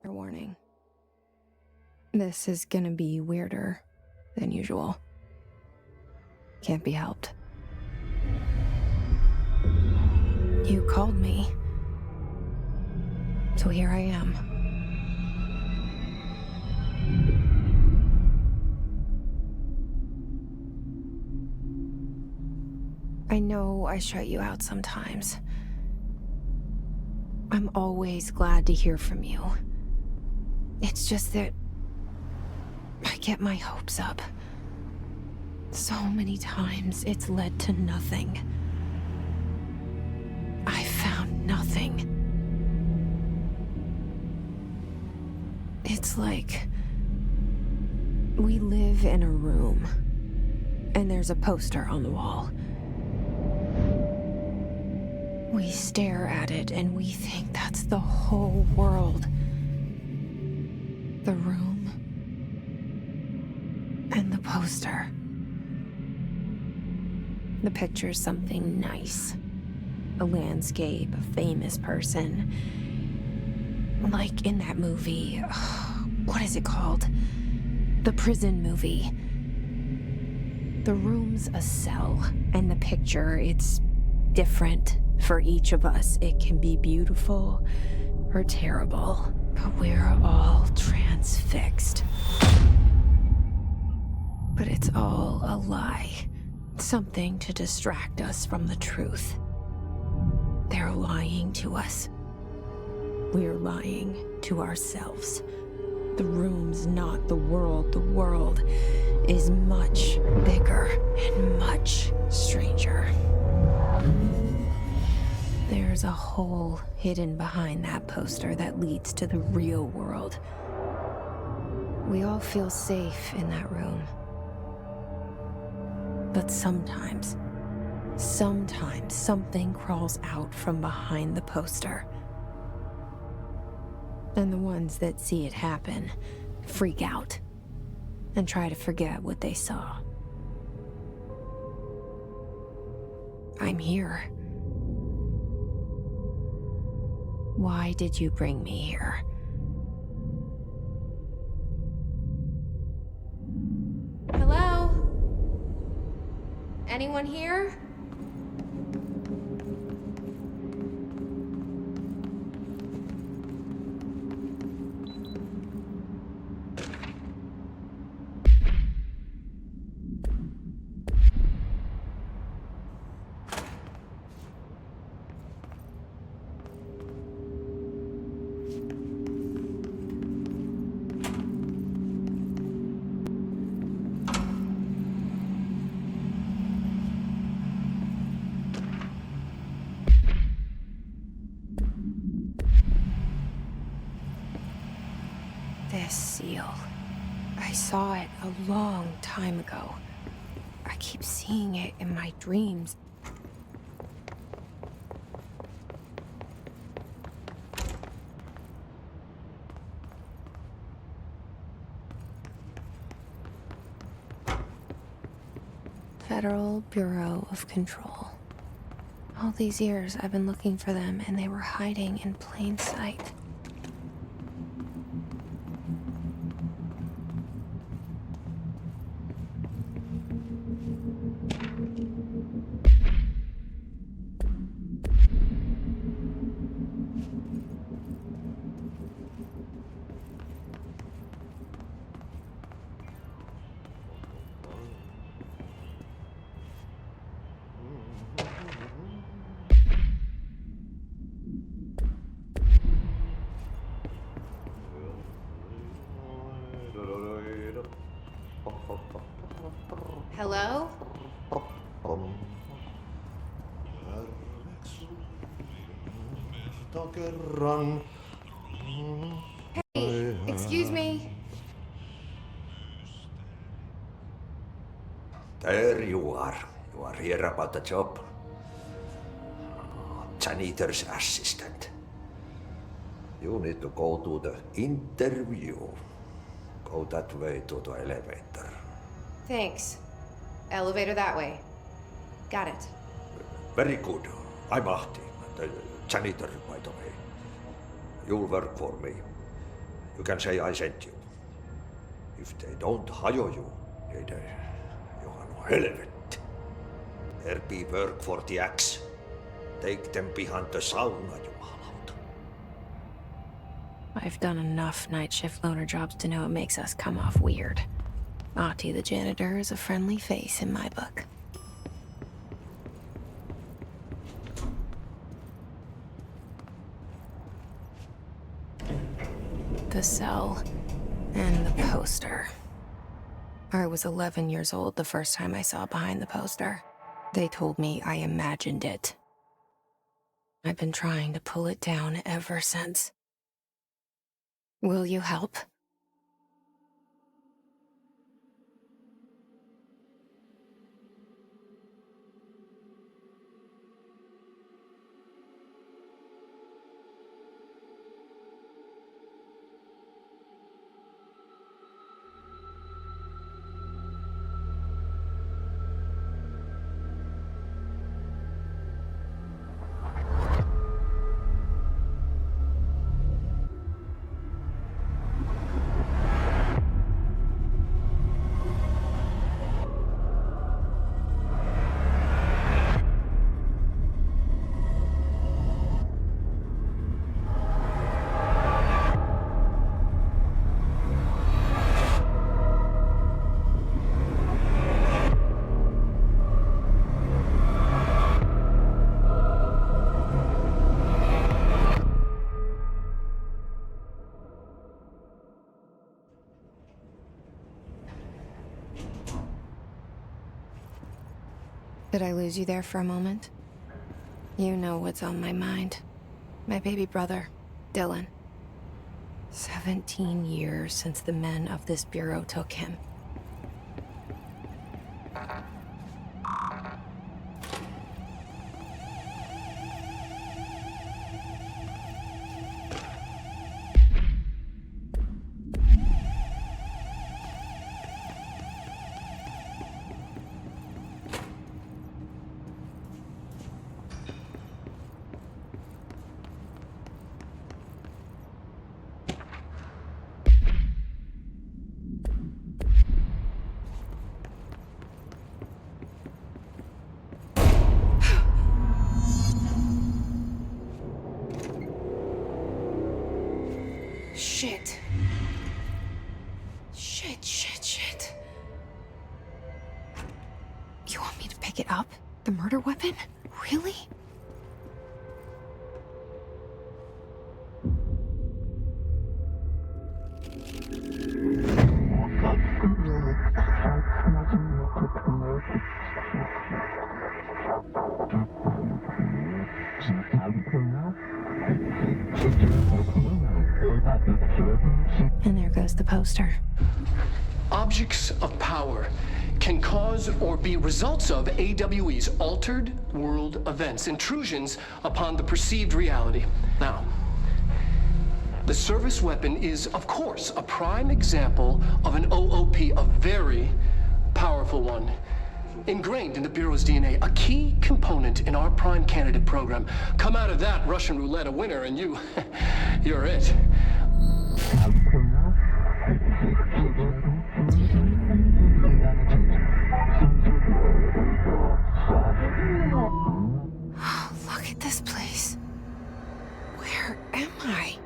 Warning. This is gonna be weirder than usual. Can't be helped. You called me. So here I am. I know I shut you out sometimes. I'm always glad to hear from you. It's just that I get my hopes up. So many times it's led to nothing. I found nothing. It's like we live in a room, and there's a poster on the wall. We stare at it and we think that's the whole world. The room and the poster. The picture's something nice. A landscape, a famous person. Like in that movie, what is it called? The prison movie. The room's a cell, and the picture, it's different for each of us. It can be beautiful or terrible, but we're all transfixed. But it's all a lie. Something to distract us from the truth. They're lying to us. We're lying to ourselves. The room's not the world. The world is much bigger and much stranger. There's a hole hidden behind that poster that leads to the real world. We all feel safe in that room. But sometimes something crawls out from behind the poster. And the ones that see it happen freak out and try to forget what they saw. I'm here. Why did you bring me here? Hello? Anyone here? This seal. I saw it a long time ago. I keep seeing it in my dreams. Federal Bureau of Control. All these years I've been looking for them, and they were hiding in plain sight. Hello? Hey, excuse me. There you are. You are here about the job. Janitor's assistant. You need to go to the interview. Go that way to the elevator. Thanks. Elevator that way. Got it. Very good. I'm Ahti, the janitor, by the way. You'll work for me. you can say I sent you. If they don't hire you, then you are no helvet. There be work for the axe. Take them behind the sauna, jumalauta. I've done enough night shift loner jobs to know it makes us come off weird. Ahti the janitor is a friendly face in my book. The cell and the poster. I was 11 years old the first time I saw behind the poster. They told me I imagined it. I've been trying to pull it down ever since. Will you help? Did I lose you there for a moment? You know what's on my mind. My baby brother, Dylan. 17 years since the men of this bureau took him. Shit. Shit. You want me to pick it up? The murder weapon? Really? And there goes the poster. Objects of power can cause or be results of AWE's altered world events, intrusions upon the perceived reality. Now, the service weapon is, of course, a prime example of an OOP, a very powerful one. Ingrained in the Bureau's DNA, a key component in our prime candidate program. Come out of that Russian roulette a winner and you're it. Look at this place. Where am I?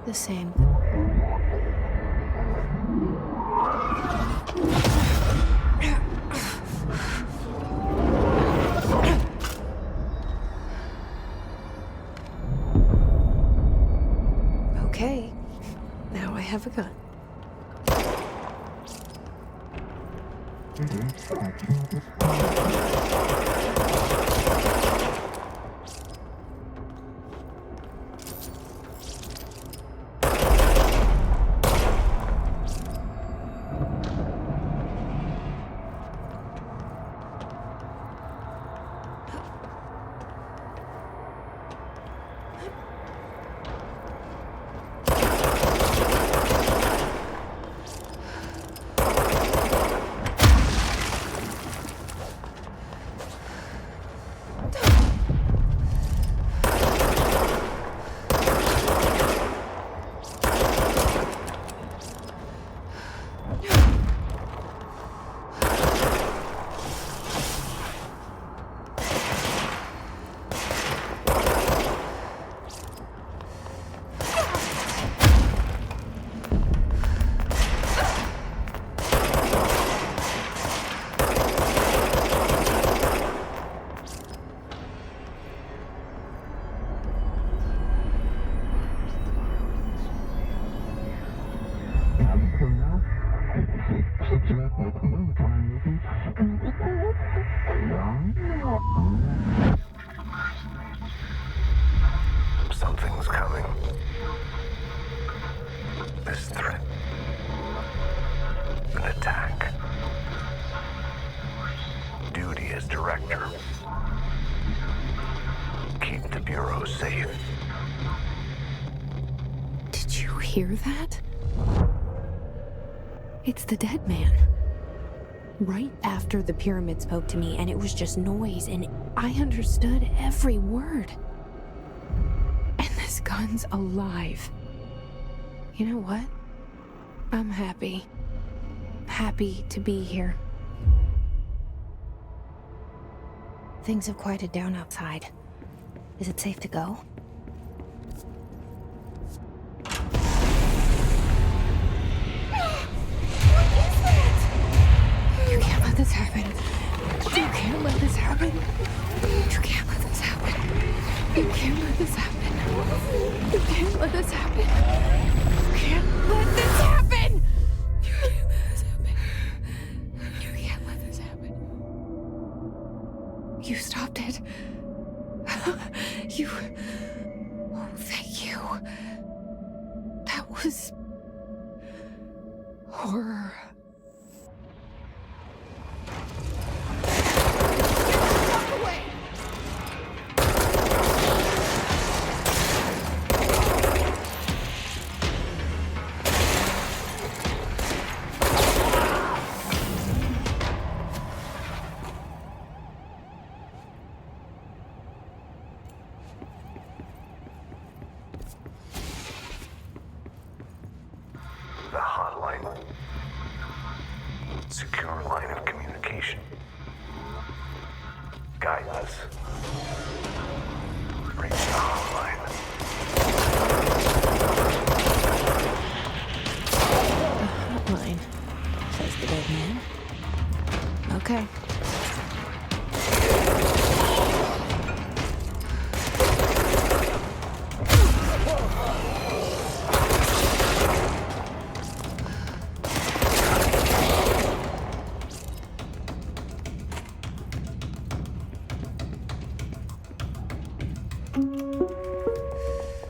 The same. Okay, now I have a gun. Something's coming. This threat. An attack. Duty as director. Keep the Bureau safe. Did you hear that? It's the dead man. Right after the pyramid spoke to me, and it was just noise, and I understood every word. And this gun's alive. You know what? I'm happy. Happy to be here. Things have quieted down outside. Is it safe to go? You can't let this happen. You can't let this happen. You can't let this happen. You can't let this happen. You can't let this happen. You can't let this happen. You can't let this happen. You can't let this happen. You stopped it. You... Oh, thank you. That was... horror. The hotline. Secure line of communication. Guide us. Reach the hotline. The hotline, says the dead man. Okay.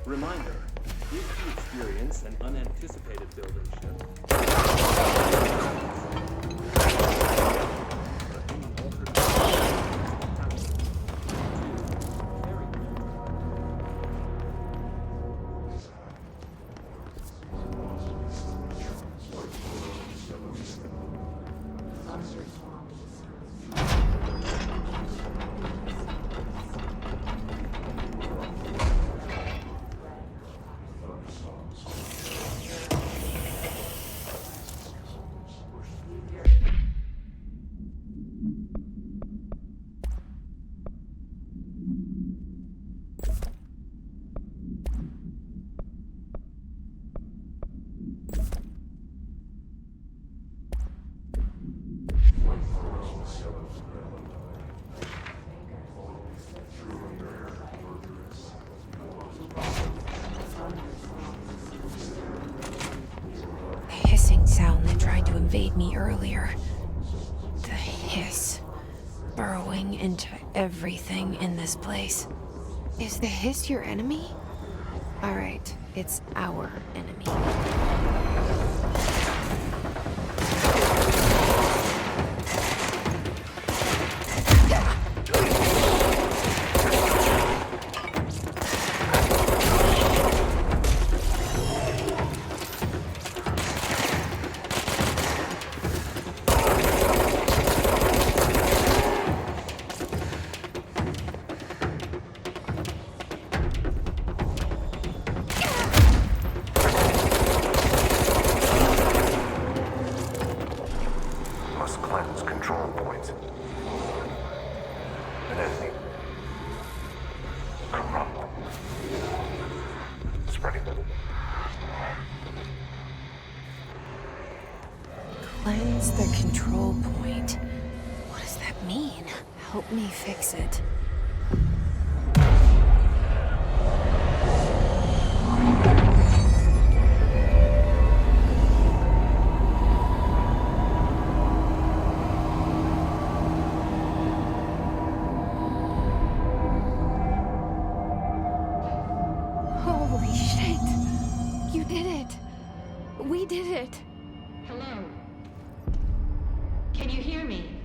Reminder, if you experience an unanticipated building shift, The hissing sound that tried to invade me earlier. The hiss. Burrowing into everything in this place. Is the hiss your enemy? Alright, it's our enemy. Must cleanse control points. An enemy. Corrupt. Spreading. Cleanse the control point. What does that mean? Help me fix it. You did it! We did it! Hello? Can you hear me?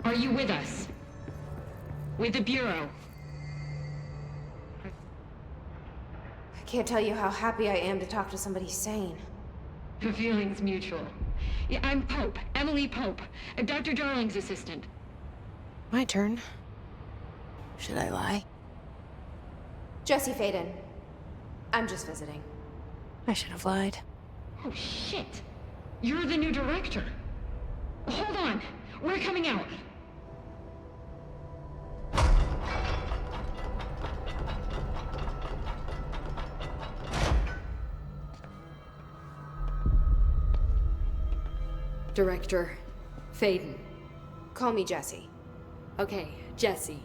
Are you with us? With the Bureau? I can't tell you how happy I am to talk to somebody sane. The feeling's mutual. Yeah, I'm Pope, Emily Pope, Dr. Darling's assistant. My turn. Should I lie? Jesse Faden. I'm just visiting. I should have lied. Oh, shit. You're the new director. Hold on. We're coming out. Director Faden. Call me Jesse. Okay, Jesse.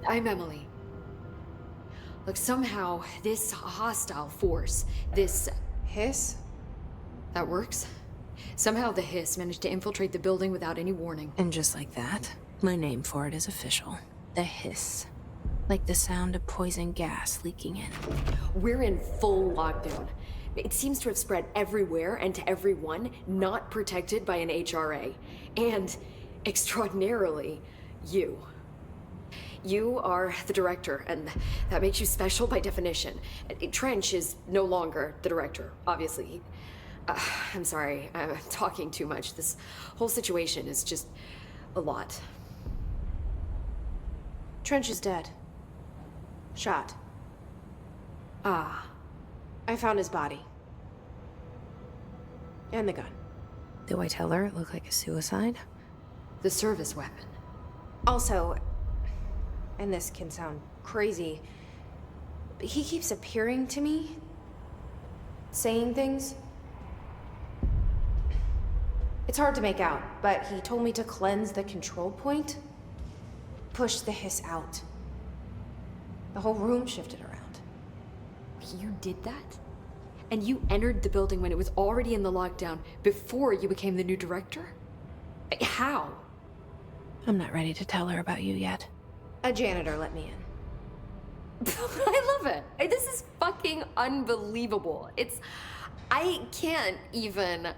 I'm Emily. Look, somehow this hostile force, this... Hiss? That works? Somehow the hiss managed to infiltrate the building without any warning. And just like that, my name for it is official. The hiss. Like the sound of poison gas leaking in. We're in full lockdown. It seems to have spread everywhere and to everyone not protected by an HRA. And, extraordinarily, you. You are the director, and that makes you special by definition. Trench is no longer the director, obviously. I'm sorry, I'm talking too much. This whole situation is just a lot. Trench is dead. Shot. Ah. I found his body. And the gun. Do I tell her it looked like a suicide? The service weapon. Also, and this can sound crazy, but he keeps appearing to me, saying things. It's hard to make out, but he told me to cleanse the control point, push the hiss out. The whole room shifted around. You did that? And you entered the building when it was already in the lockdown before you became the new director? How? I'm not ready to tell her about you yet. A janitor let me in. I love it. This is fucking unbelievable. I can't even...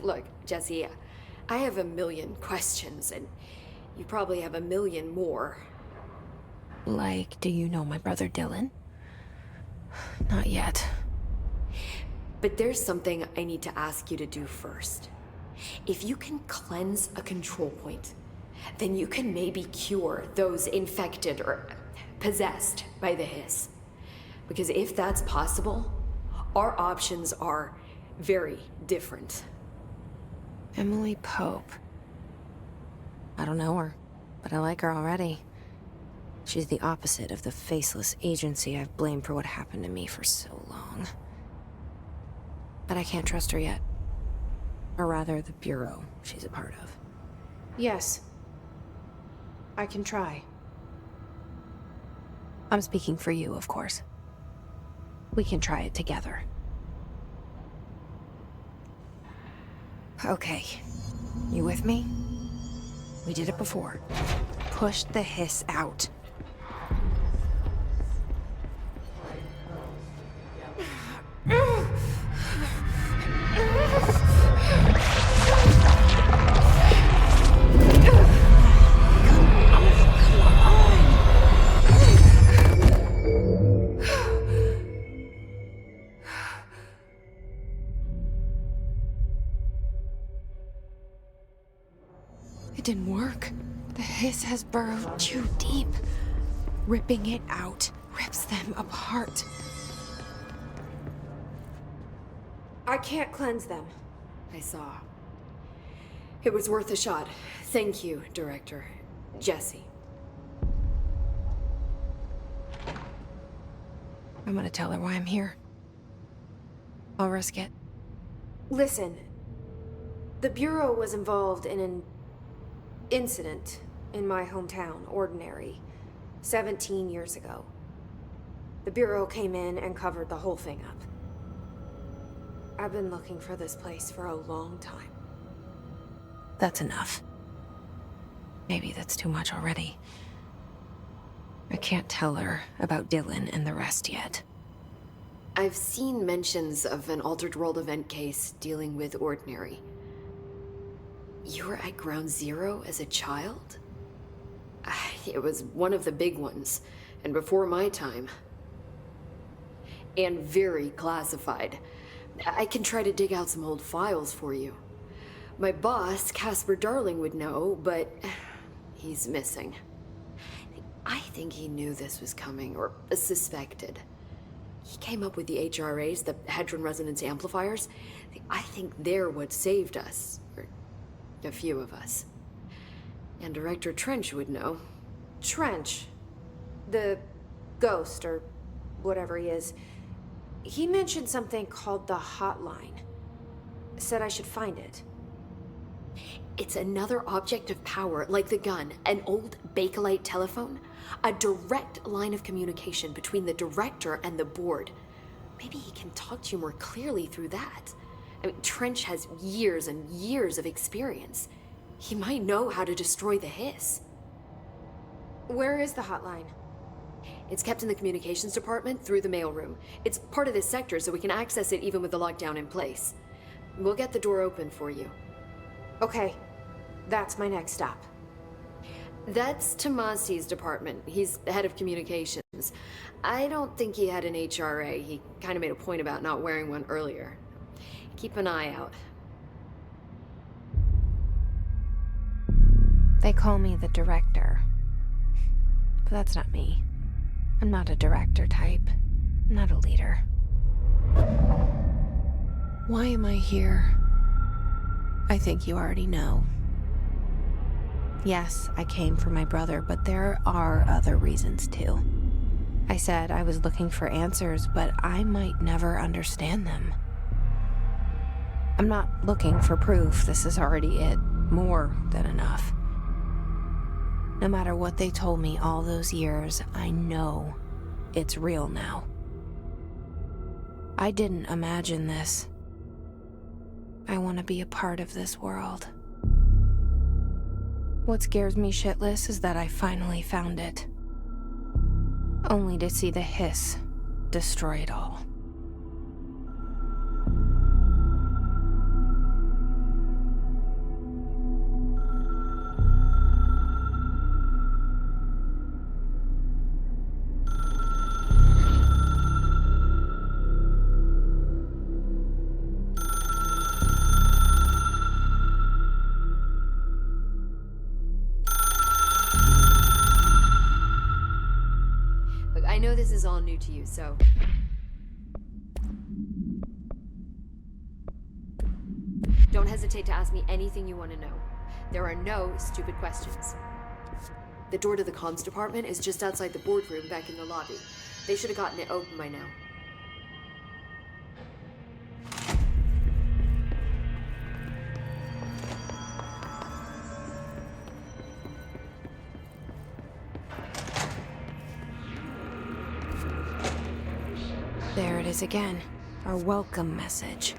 Look, Jesse, I have a million questions, and you probably have a million more. Like, do you know my brother Dylan? Not yet. But there's something I need to ask you to do first. If you can cleanse a control point, then you can maybe cure those infected or possessed by the hiss. Because if that's possible, our options are very different. Emily Pope. I don't know her, but I like her already. She's the opposite of the faceless agency I've blamed for what happened to me for so long. But I can't trust her yet. Or rather, the Bureau she's a part of. Yes. I can try. I'm speaking for you, of course. We can try it together. Okay. You with me? We did it before. Push the hiss out. It didn't work. The hiss has burrowed too deep. Ripping it out rips them apart. I can't cleanse them. I saw. It was worth a shot. Thank you, Director. Jesse. I'm gonna tell her why I'm here. I'll risk it. Listen. The Bureau was involved in an incident in my hometown, Ordinary, 17 years ago. The Bureau came in and covered the whole thing up. I've been looking for this place for a long time. That's enough. Maybe that's too much already. I can't tell her about Dylan and the rest yet. I've seen mentions of an Altered World event case dealing with Ordinary. You were at Ground Zero as a child? It was one of the big ones, and before my time. And very classified. I can try to dig out some old files for you. My boss, Casper Darling, would know, but he's missing. I think he knew this was coming, or suspected. He came up with the HRAs, the Hadron Resonance Amplifiers. I think they're what saved us, or a few of us. And Director Trench would know. Trench. The ghost, or whatever he is. He mentioned something called the Hotline. Said I should find it. It's another object of power, like the gun, an old Bakelite telephone. A direct line of communication between the director and the board. Maybe he can talk to you more clearly through that. I mean, Trench has years and years of experience. He might know how to destroy the hiss. Where is the hotline? It's kept in the communications department through the mailroom. It's part of this sector, so we can access it even with the lockdown in place. We'll get the door open for you. Okay, that's my next stop. That's Tomasi's department. He's the head of communications. I don't think he had an HRA. He kind of made a point about not wearing one earlier. Keep an eye out. They call me the director. But that's not me. I'm not a director type. I'm not a leader. Why am I here? I think you already know. Yes, I came for my brother, but there are other reasons too. I said I was looking for answers, but I might never understand them. I'm not looking for proof. This is already it. More than enough. No matter what they told me all those years, I know it's real now. I didn't imagine this. I want to be a part of this world. What scares me shitless is that I finally found it. Only to see the hiss destroy it all. I know this is all new to you, so... Don't hesitate to ask me anything you want to know. There are no stupid questions. The door to the comms department is just outside the boardroom back in the lobby. They should have gotten it open by now. There it is again. Our welcome message.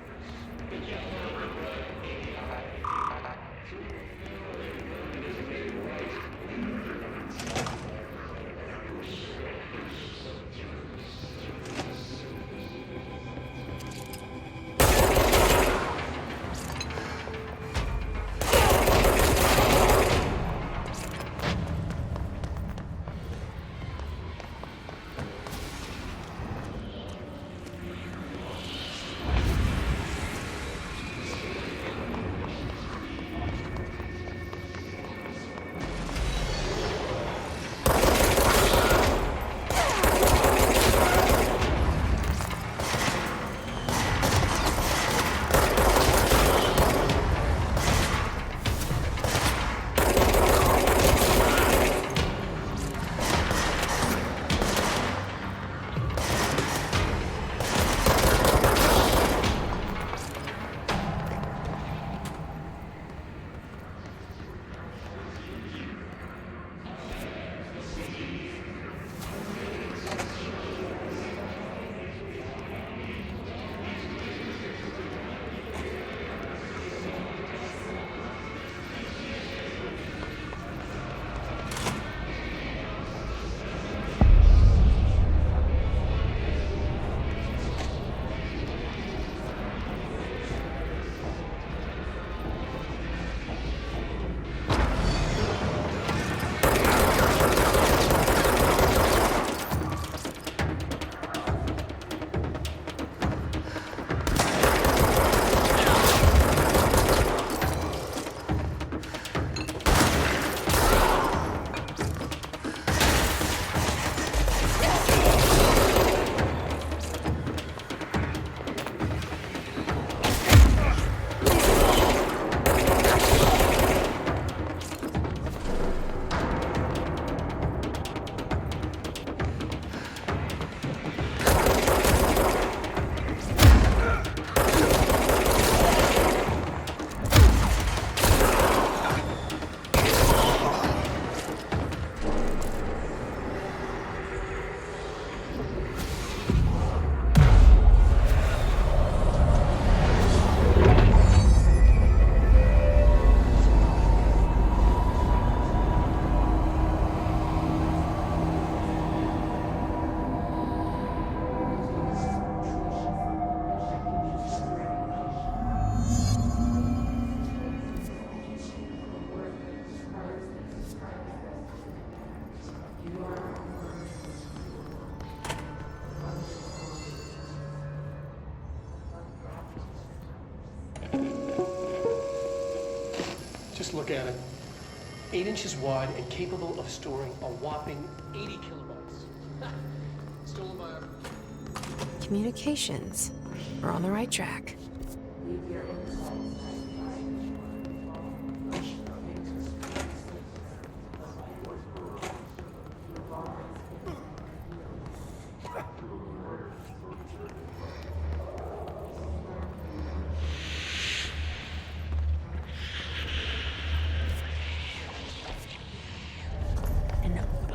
look at it. 8 inches wide and capable of storing a whopping 80 kilobytes. Stolen by our... Communications. We're on the right track.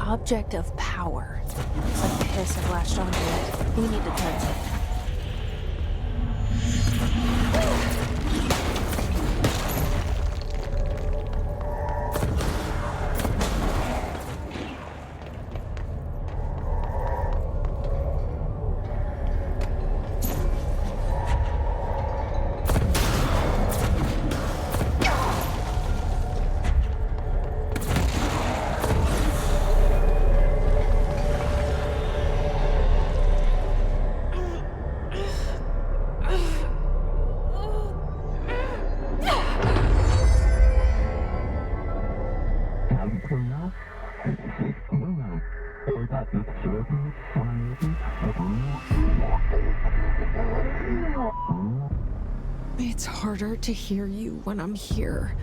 Object of power. Looks like the hiss have latched onto it. We need to cleanse it. It's harder to hear you when I'm here.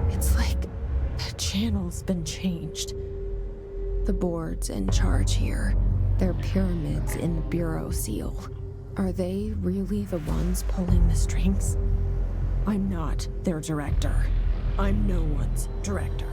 It's like the channel's been changed. The board's in charge here. They're pyramids in the Bureau seal. Are they really the ones pulling the strings? I'm not their director. I'm no one's director.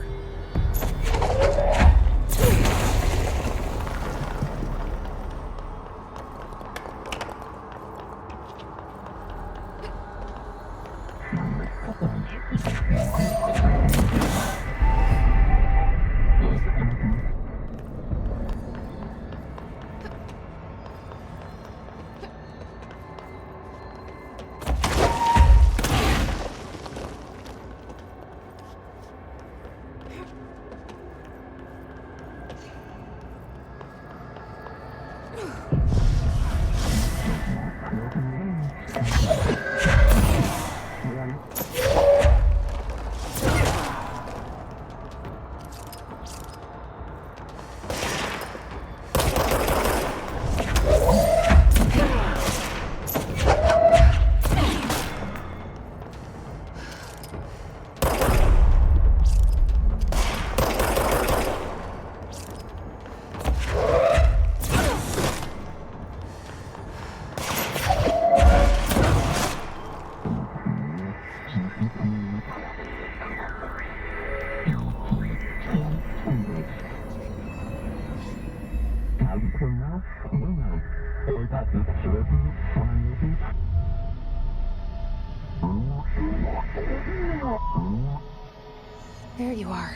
There you are.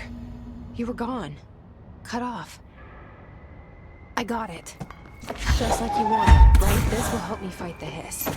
You were gone. Cut off. I got it. Just like you wanted, right? This will help me fight the hiss.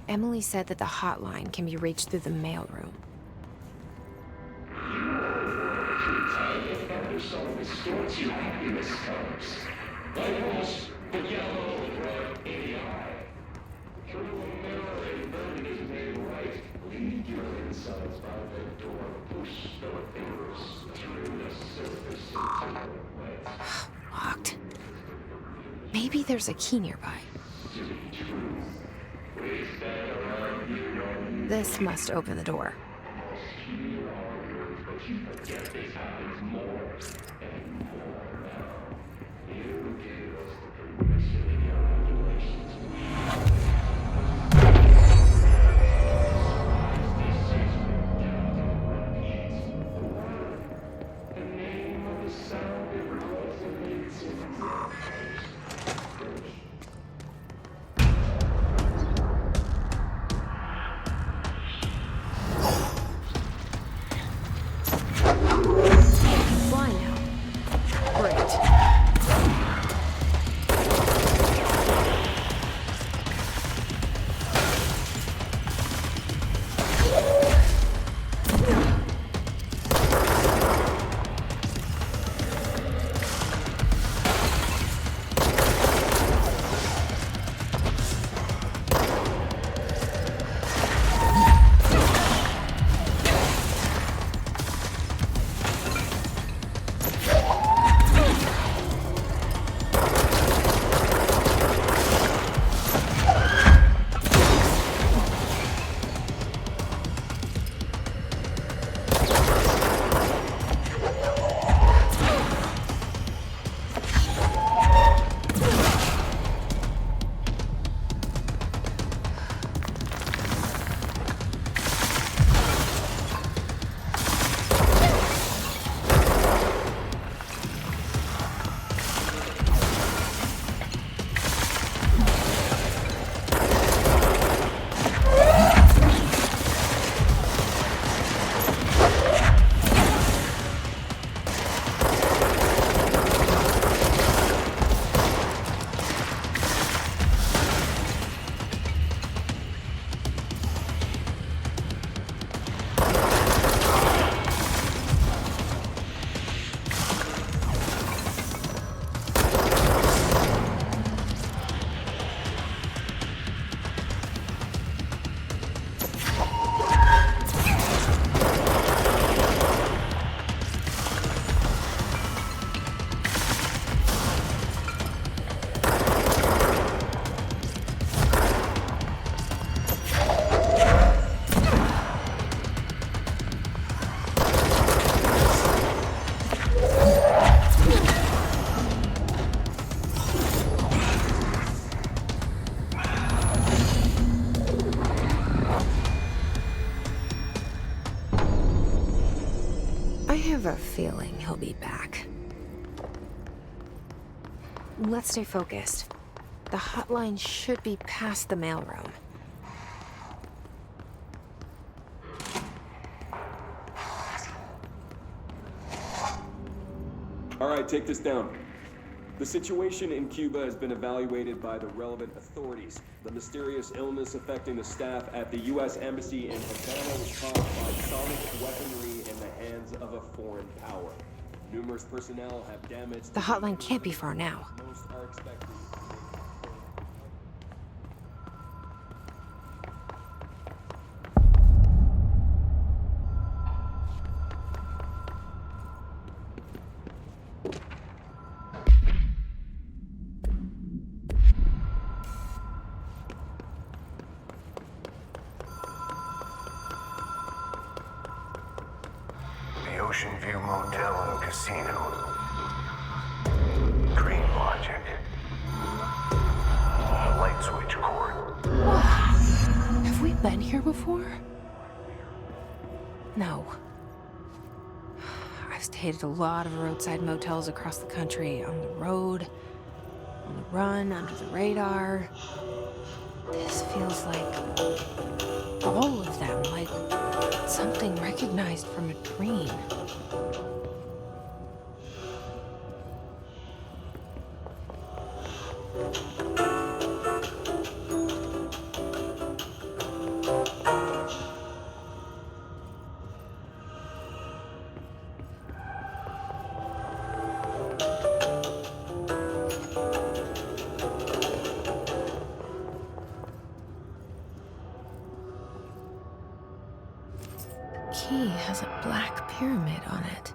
Emily said that the hotline can be reached through the mailroom. Locked. Maybe there's a key nearby. This must open the door. Fly now. Great. I have a feeling he'll be back. Let's stay focused. The hotline should be past the mailroom. All right, take this down. The situation in Cuba has been evaluated by the relevant authorities. The mysterious illness affecting the staff at the U.S. Embassy in Havana was caused by sonic weaponry in the hands of a foreign power. Numerous personnel have damaged... The hotline can't be far now. Most are expected... Ocean View Motel and Casino. Dream Logic. Light switch cord. Have we been here before? No. I've stayed at a lot of roadside motels across the country, on the road, on the run, under the radar. This feels like all of them, like something recognized from a dream. black pyramid on it.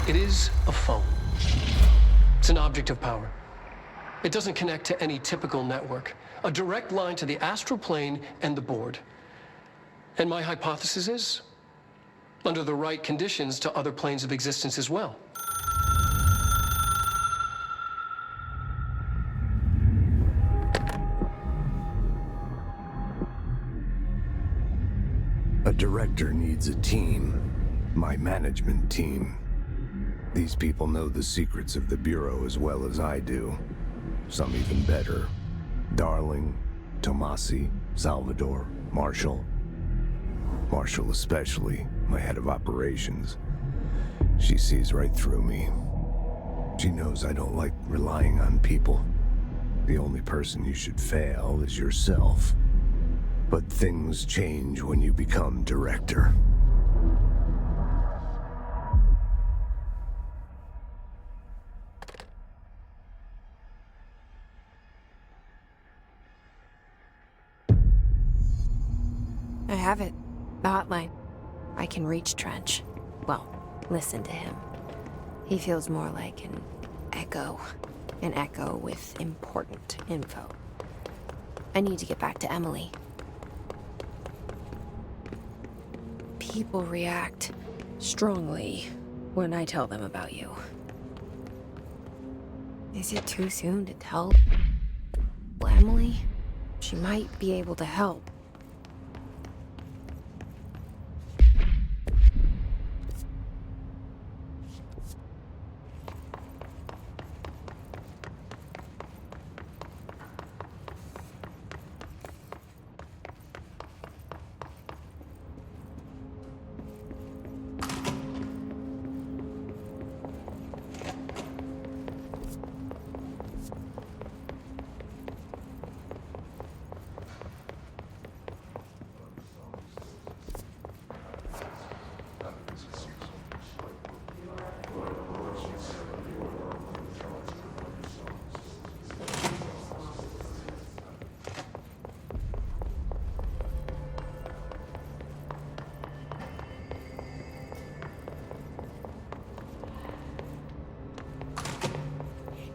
It is a phone. It's an object of power. It doesn't connect to any typical network. A direct line to the astral plane and the board. And my hypothesis is, under the right conditions, to other planes of existence as well. A director needs a team. My management team. These people know the secrets of the Bureau as well as I do. Some even better. Darling, Tomasi, Salvador, Marshall. Marshall especially, my head of operations. She sees right through me. She knows I don't like relying on people. The only person you should fail is yourself. But things change when you become director. I have it. The hotline. I can reach Trench. Well, listen to him. He feels more like an echo. An echo with important info. I need to get back to Emily. People react strongly when I tell them about you. Is it too soon to tell Emily? She might be able to help.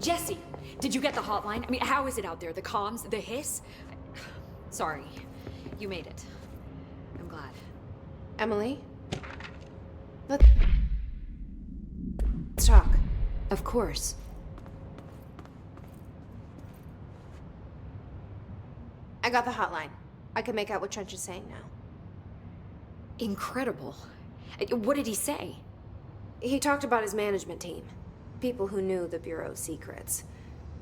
Jesse, did you get the hotline? I mean, how is it out there? The comms, the hiss? Sorry, you made it. I'm glad. Emily? Let's talk. Of course. I got the hotline. I can make out what Trench is saying now. Incredible. What did he say? He talked about his management team. People who knew the Bureau's secrets.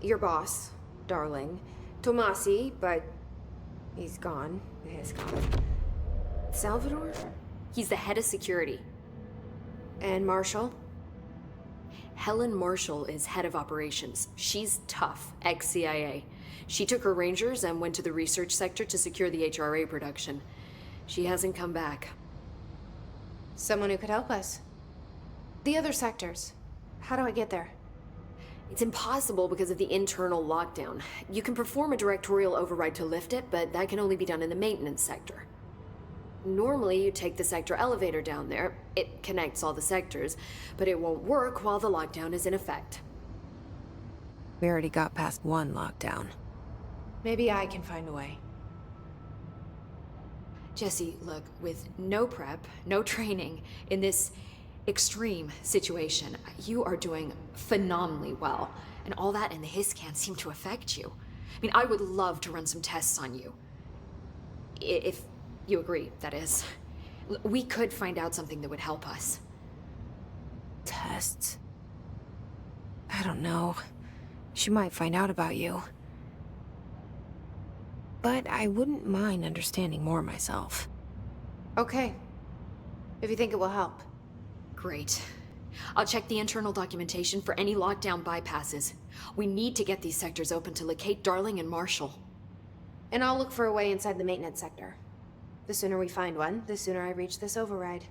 Your boss, Darling. Tomasi, but he's gone. He's gone. Salvador? He's the head of security. And Marshall? Helen Marshall is head of operations. She's tough, ex-CIA. She took her Rangers and went to the research sector to secure the HRA production. She hasn't come back. Someone who could help us. The other sectors. How do I get there? It's impossible because of the internal lockdown. You can perform a directorial override to lift it, but that can only be done in the maintenance sector. Normally, you take the sector elevator down there. It connects all the sectors, but it won't work while the lockdown is in effect. We already got past one lockdown. Maybe I can find a way. Jesse, look, with no prep, no training, in this extreme situation, you are doing phenomenally well. And all that and the hiss can't seem to affect you. I mean, I would love to run some tests on you. If you agree, that is. We could find out something that would help us. Tests? I don't know. She might find out about you. But I wouldn't mind understanding more myself. Okay. If you think it will help. Great. I'll check the internal documentation for any lockdown bypasses. We need to get these sectors open to locate Darling and Marshall. And I'll look for a way inside the maintenance sector. The sooner we find one, the sooner I reach this override.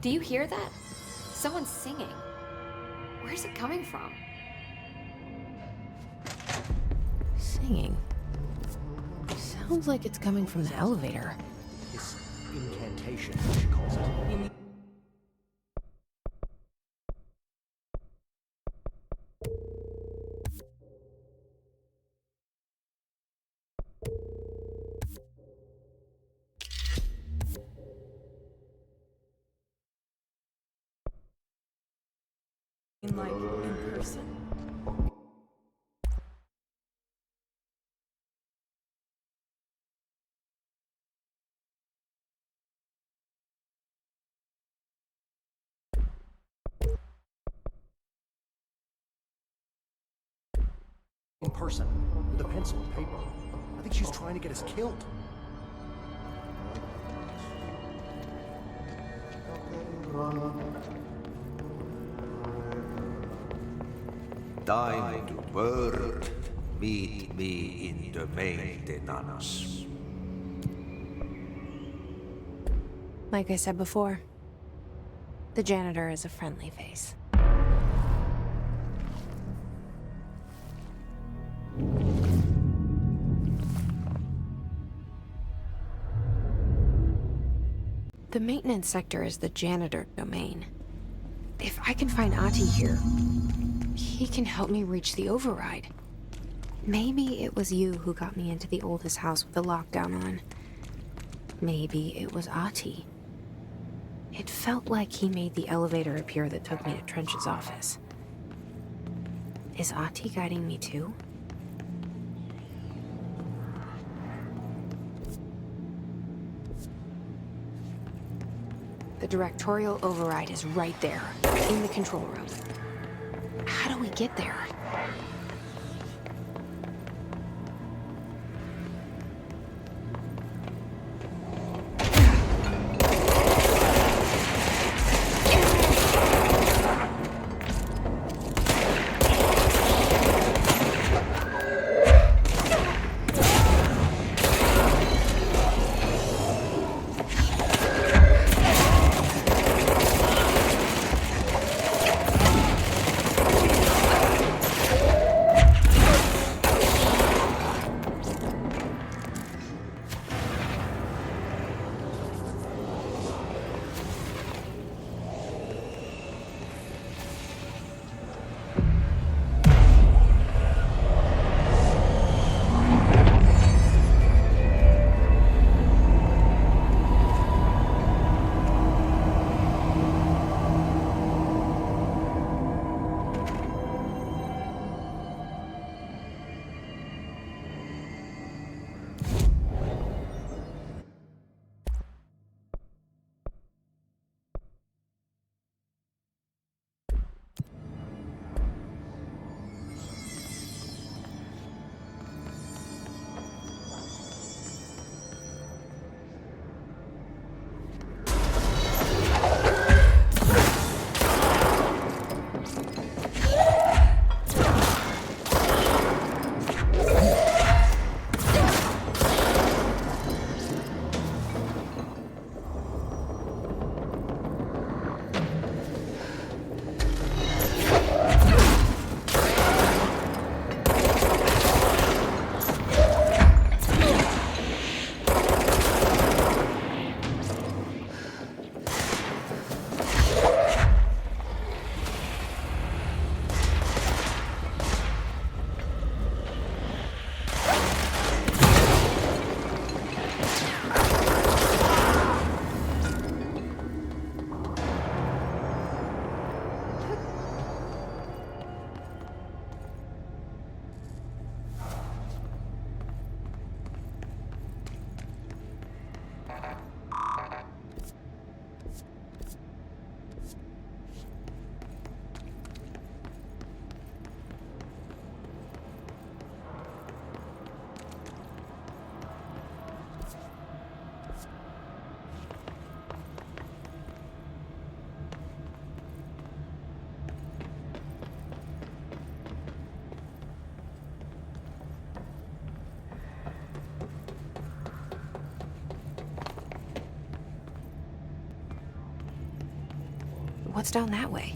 Do you hear that? Someone's singing. Where's it coming from? Singing? Sounds like it's coming from the elevator. This incantation, she calls it. Like, in person. In person, with a pencil and paper. I think she's trying to get us killed. Time to work. Meet me in the maintenance. Like I said before, the janitor is a friendly face. The maintenance sector is the janitor domain. If I can find Ahti here, he can help me reach the override. Maybe it was you who got me into the oldest house with the lockdown on. Maybe it was Ahti. It felt like he made the elevator appear that took me to Trench's office. Is Ahti guiding me too? The directorial override is right there, in the control room. How do we get there? What's down that way?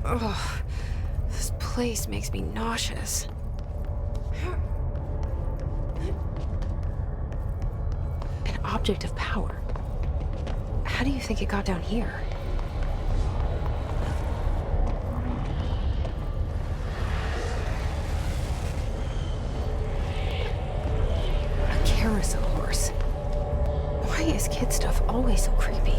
Ugh, this place makes me nauseous. An object of power. How do you think it got down here? A carousel horse. Why is kid stuff always so creepy?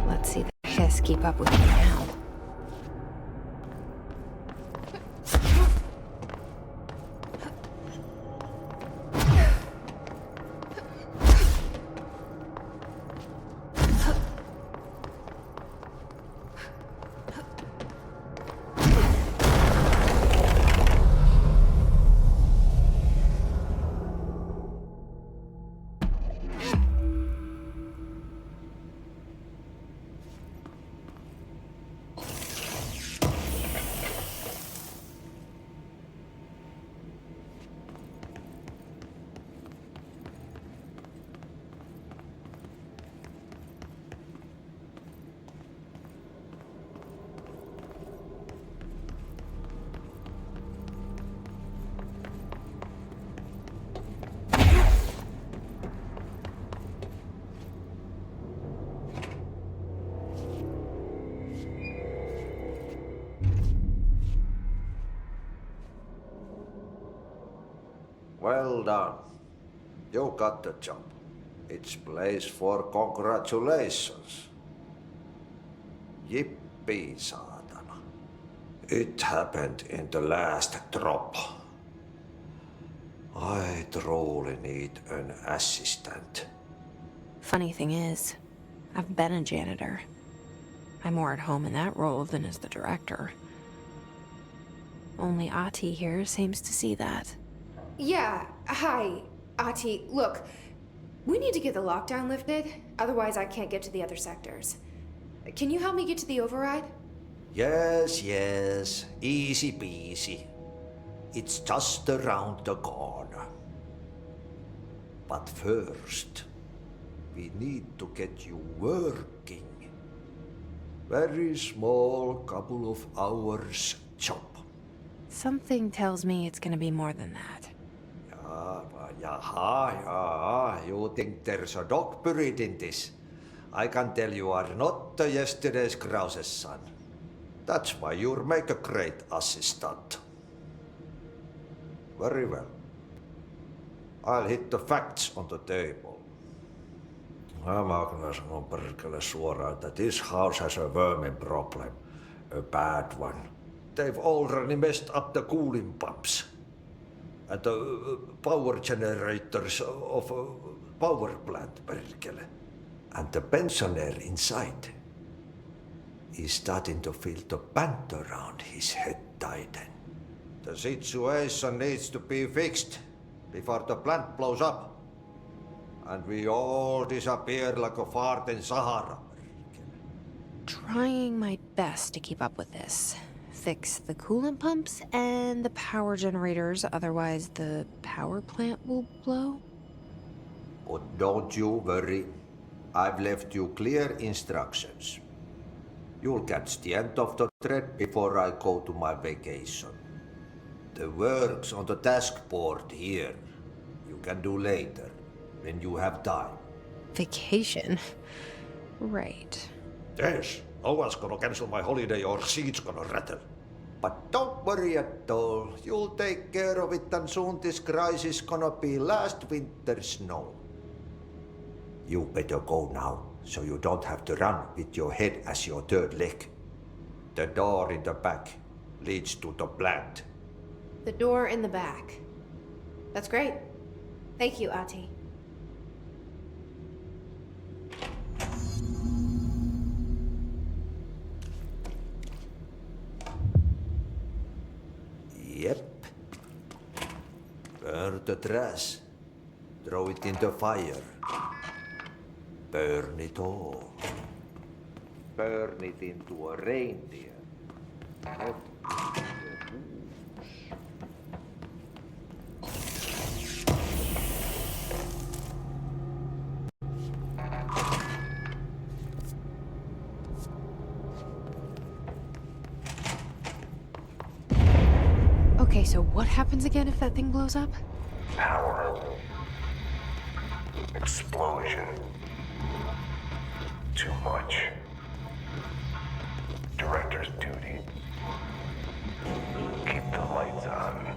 Let's see the hiss keep up with me now. Well done. You got the job. It's place for congratulations. Yippee, saatana. It happened in the last drop. I truly need an assistant. Funny thing is, I've been a janitor. I'm more at home in that role than as the director. Only Ahti here seems to see that. Yeah, hi, Ahti. Look, we need to get the lockdown lifted, otherwise I can't get to the other sectors. Can you help me get to the override? Yes, easy peasy. It's just around the corner. But first, we need to get you working. Very small, couple of hours job. Something tells me it's gonna be more than that. Yeah, you think there's a dog buried in this? I can tell you are not yesterday's Krause's son. That's why you'll make a great assistant. Very well. I'll hit the facts on the table. Mä kyllä sanon perkele suoraan, that this house has a vermin problem. A bad one. They've already messed up the cooling pumps. And the power generators of a power plant, perkele. And the pensioner inside is starting to feel the band around his head tighten. The situation needs to be fixed before the plant blows up. And we all disappear like a fart in Sahara. trying my best to keep up with this. Fix the coolant pumps and the power generators, otherwise the power plant will blow. But don't you worry. I've left you clear instructions. You'll catch the end of the thread before I go to my vacation. The work's on the task board here. You can do later, when you have time. Vacation? Right. Yes, no one's gonna cancel my holiday or seat's gonna rattle. But don't worry at all. You'll take care of it, and soon this crisis gonna be last winter's snow. You better go now, so you don't have to run with your head as your third leg. The door in the back leads to the plant. The door in the back. That's great. Thank you, Ati. Yep. Burn the trash. Throw it in the fire. Burn it all. Burn it into a reindeer. Not into a Okay, so what happens again if that thing blows up? Power. Explosion. Too much. Director's duty. Keep the lights on.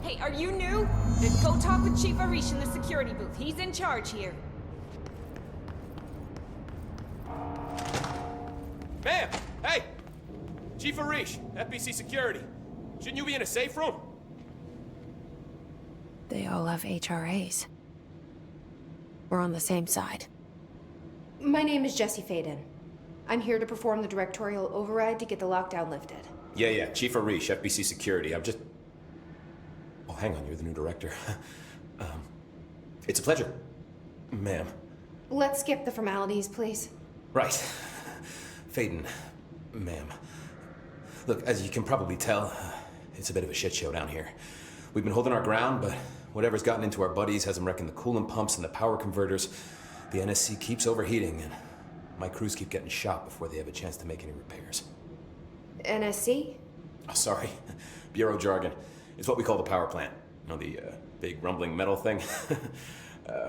Hey, are you new? Then go talk with Chief Arish in the security booth. He's in charge here. Ma'am! Hey! Chief Arish, FBC Security. Shouldn't you be in a safe room? They all have HRAs. We're on the same side. My name is Jesse Faden. I'm here to perform the directorial override to get the lockdown lifted. Yeah, Chief Arish, FBC Security. I'm just... Oh, hang on, you're the new director. It's a pleasure, ma'am. Let's skip the formalities, please. Right. Faden, ma'am. Look, as you can probably tell, it's a bit of a shit show down here. We've been holding our ground, but whatever's gotten into our buddies has them wrecking the coolant pumps and the power converters. The NSC keeps overheating, and my crews keep getting shot before they have a chance to make any repairs. NSC? Oh, sorry. Bureau jargon. It's what we call the power plant. You know, the big rumbling metal thing?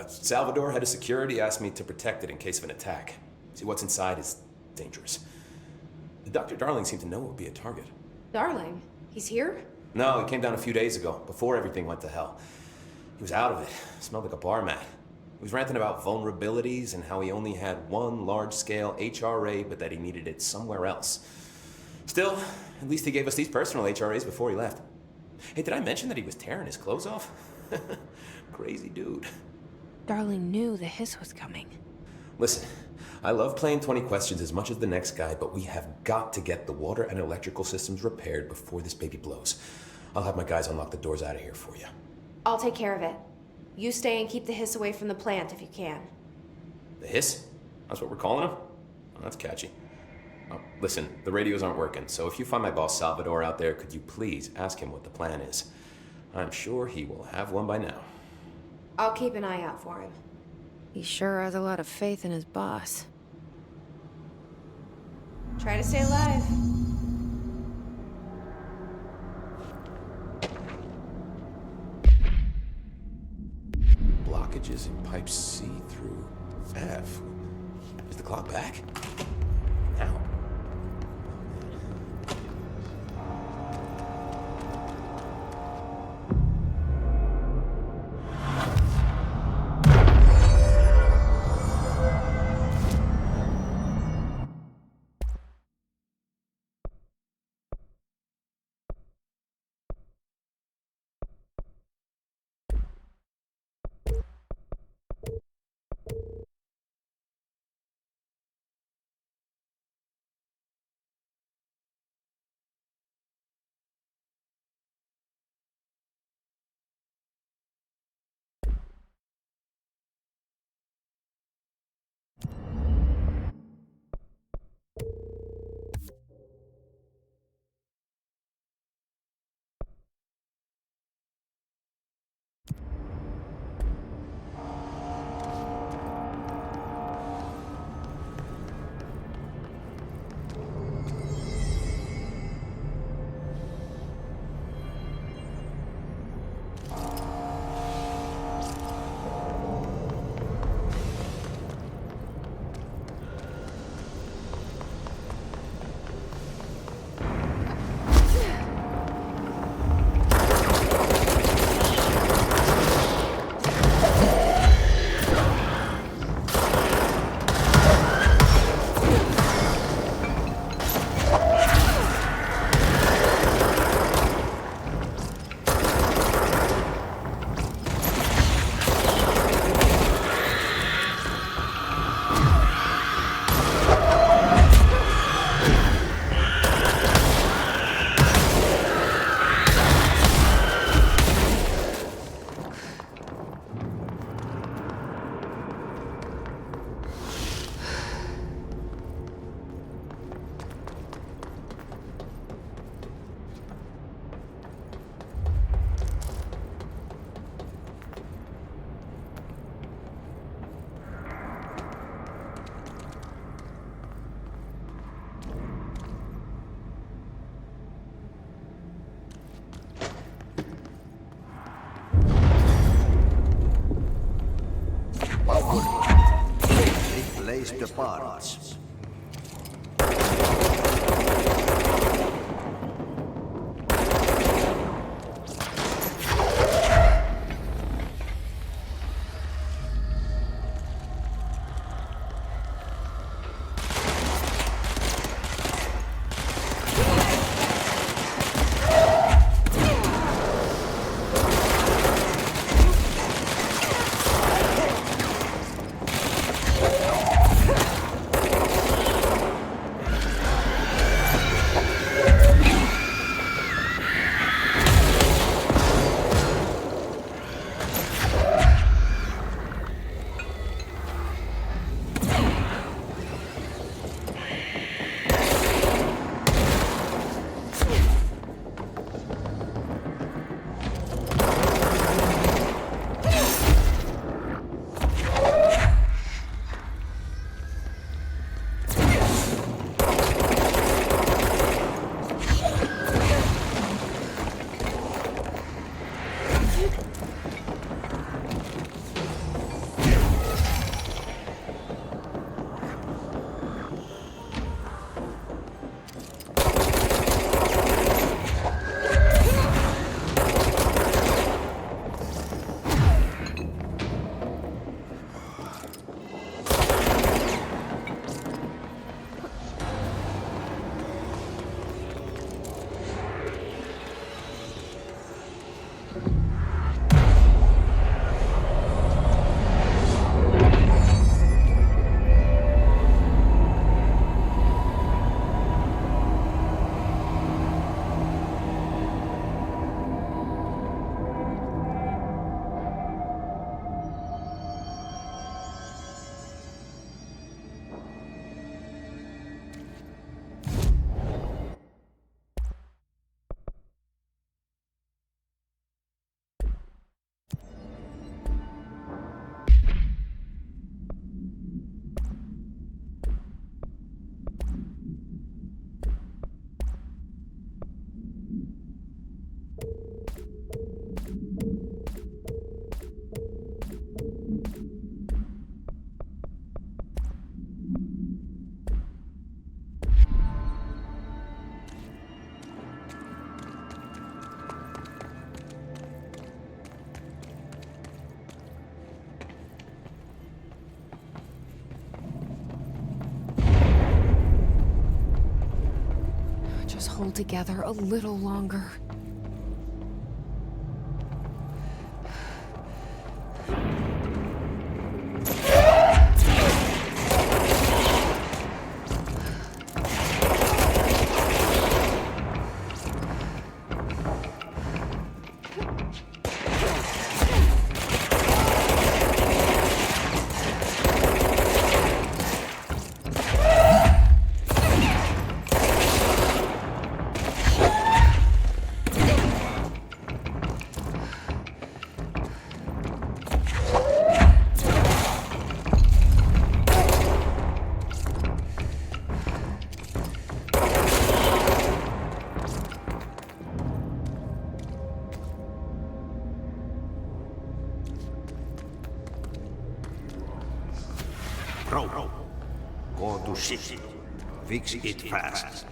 Salvador, head of security, asked me to protect it in case of an attack. See, what's inside is dangerous. Dr. Darling seemed to know it would be a target. Darling? He's here? No, he came down a few days ago, before everything went to hell. He was out of it. Smelled like a bar mat. He was ranting about vulnerabilities and how he only had one large-scale HRA, but that he needed it somewhere else. Still, at least he gave us these personal HRAs before he left. Hey, did I mention that he was tearing his clothes off? Crazy dude. Darling knew the hiss was coming. Listen, I love playing 20 questions as much as the next guy, but we have got to get the water and electrical systems repaired before this baby blows. I'll have my guys unlock the doors out of here for you. I'll take care of it. You stay and keep the hiss away from the plant if you can. The hiss? That's what we're calling him? Oh, that's catchy. Oh, listen, the radios aren't working, so if you find my boss Salvador out there, could you please ask him what the plan is? I'm sure he will have one by now. I'll keep an eye out for him. He sure has a lot of faith in his boss. Try to stay alive. Blockages in pipe C through F. Is the clock back? Now? Replace the parts. hold together a little longer. Bro, go to ship. Fix it fast.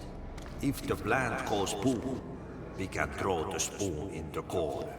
If the plant goes boom, we can throw the spoon in the corner.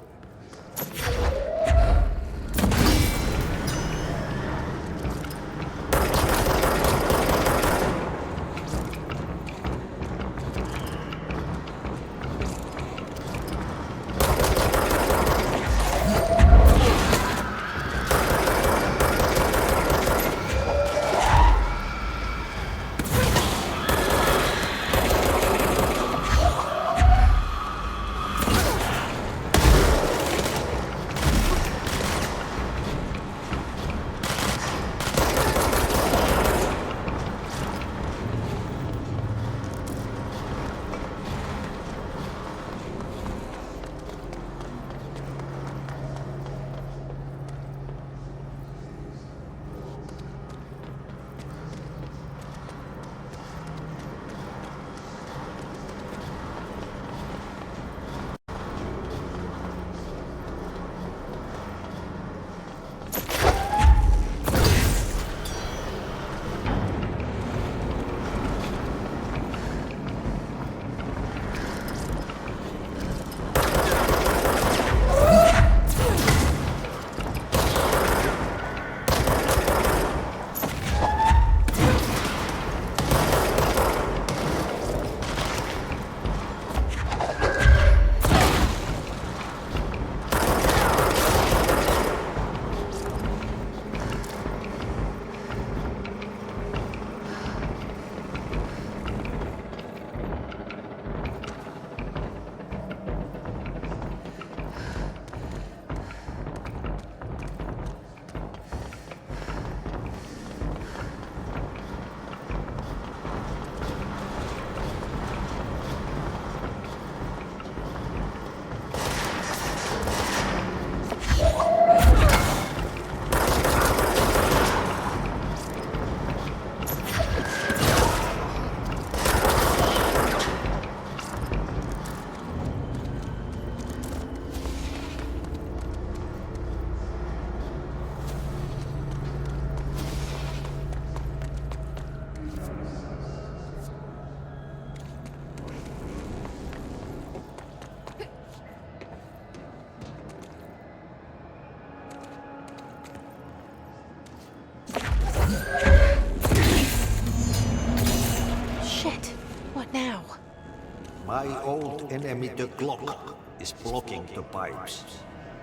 My old enemy, the clock, is blocking the pipes.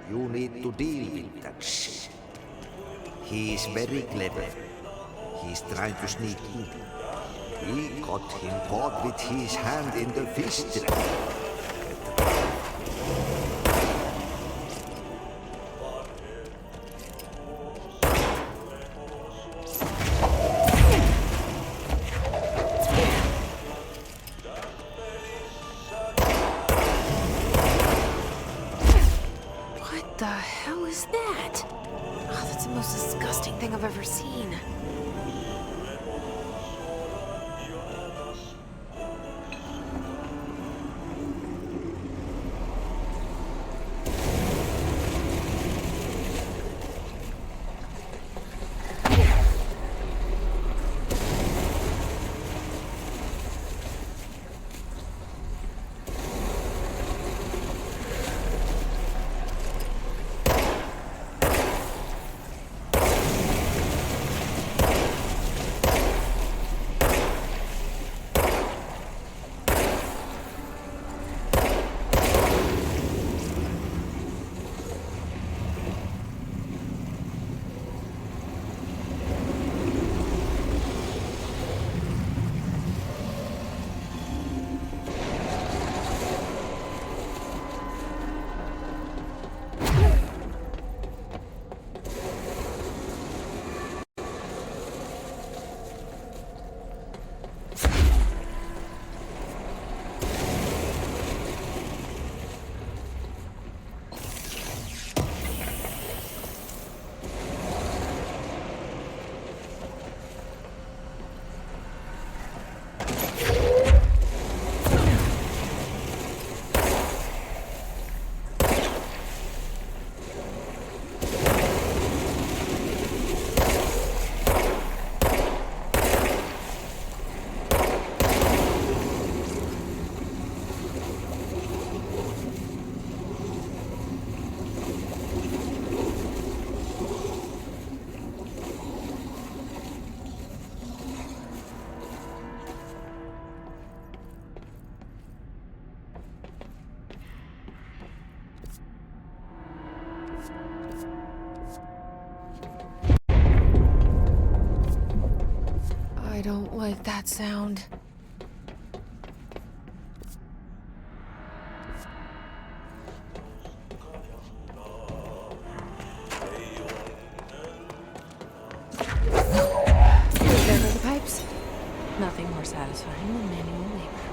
You need to deal with that shit. He is very clever. He's trying to sneak in. We got him caught with his hand in the fish trap. What the hell is that? Oh, that's the most disgusting thing I've ever seen. make that sound. There go the pipes. Nothing more satisfying than manual labor.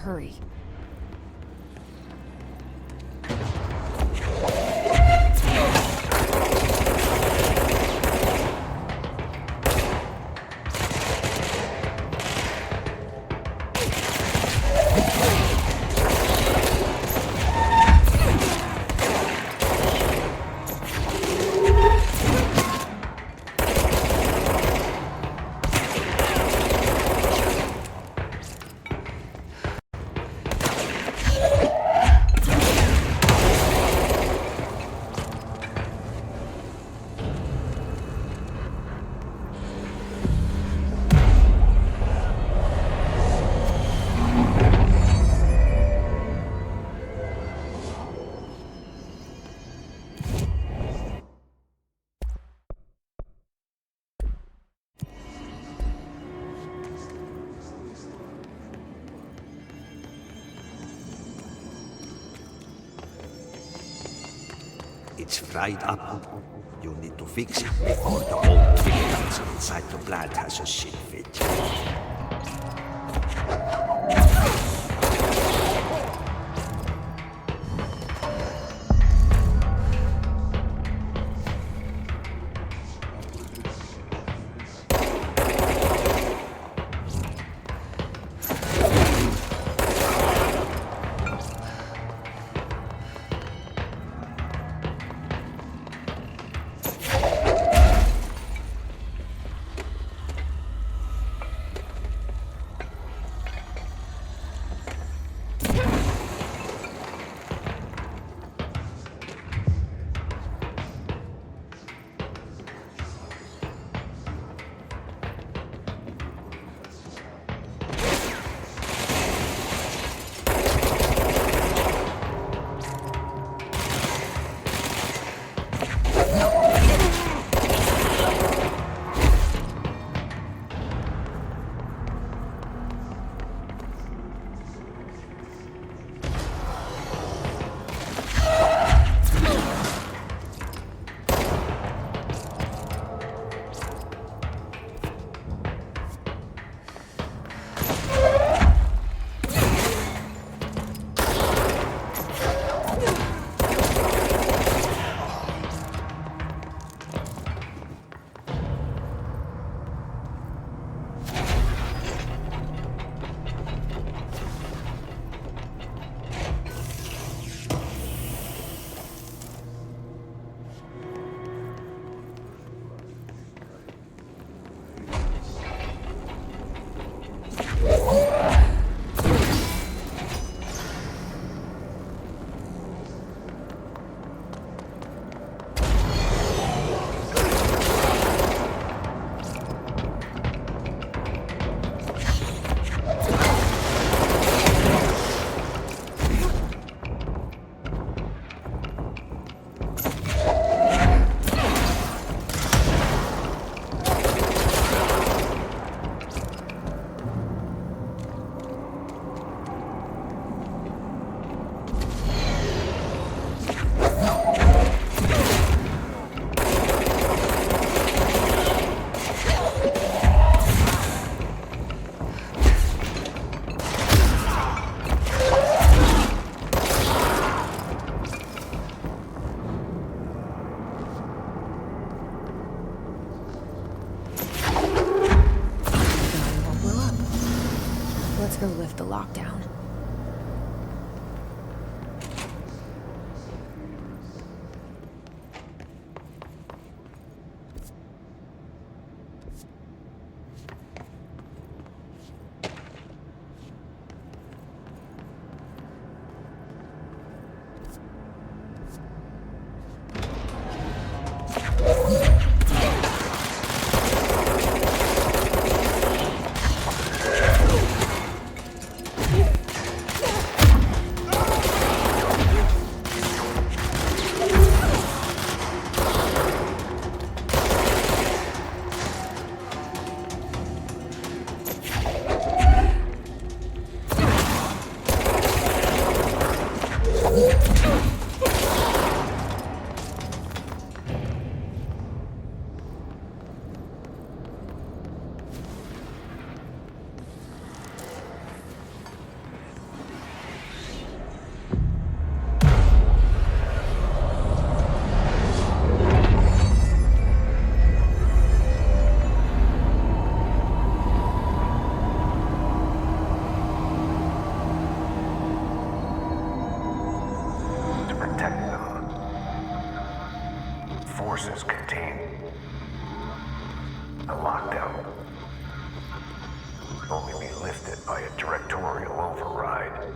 hurry. It's fried up. You need to fix it before the old chemicals inside the plant has a shit fit. Lift the lockdown. forces contain a lockdown. Can only be lifted by a directorial override.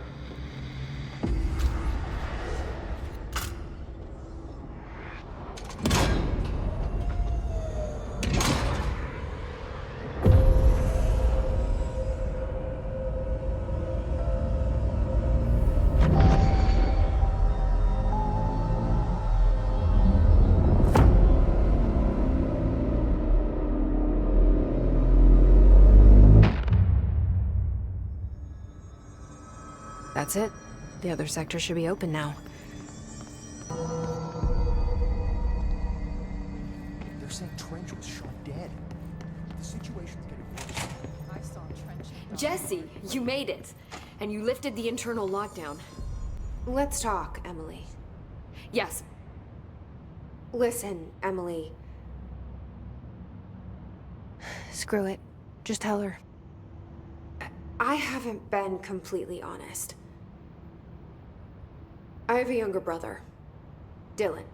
That's it. The other sector should be open now. They're saying Trench was shot dead. The situation's getting worse. I saw Trench. Jesse, you made it. And you lifted the internal lockdown. Let's talk, Emily. Yes. Listen, Emily. Screw it. Just tell her. I haven't been completely honest. I have a younger brother, Dylan.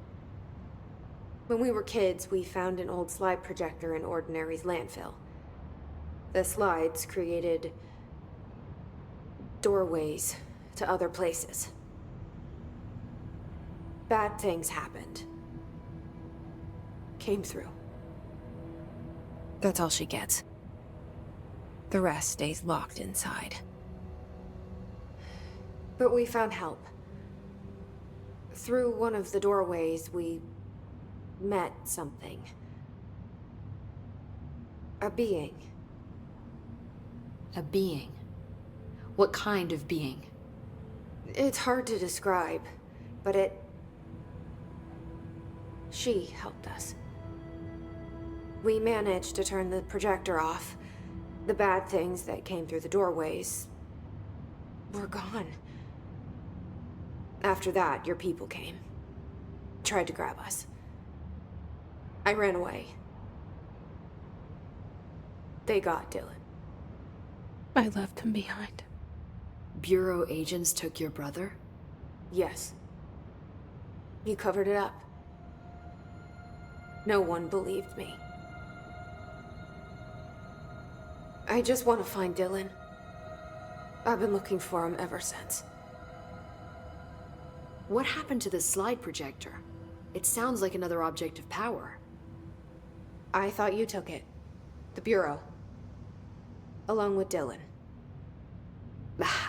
When we were kids, we found an old slide projector in Ordinary's landfill. The slides created doorways to other places. Bad things happened. Came through. That's all she gets. The rest stays locked inside. But we found help. Through one of the doorways, we met something. A being. A being? What kind of being? It's hard to describe, but she helped us. We managed to turn the projector off. The bad things that came through the doorways were gone. After that, your people came. Tried to grab us. I ran away. They got Dylan. I left him behind. Bureau agents took your brother? Yes. You covered it up. No one believed me. I just want to find Dylan. I've been looking for him ever since. What happened to the slide projector? It sounds like another object of power. I thought you took it. The Bureau. Along with Dylan.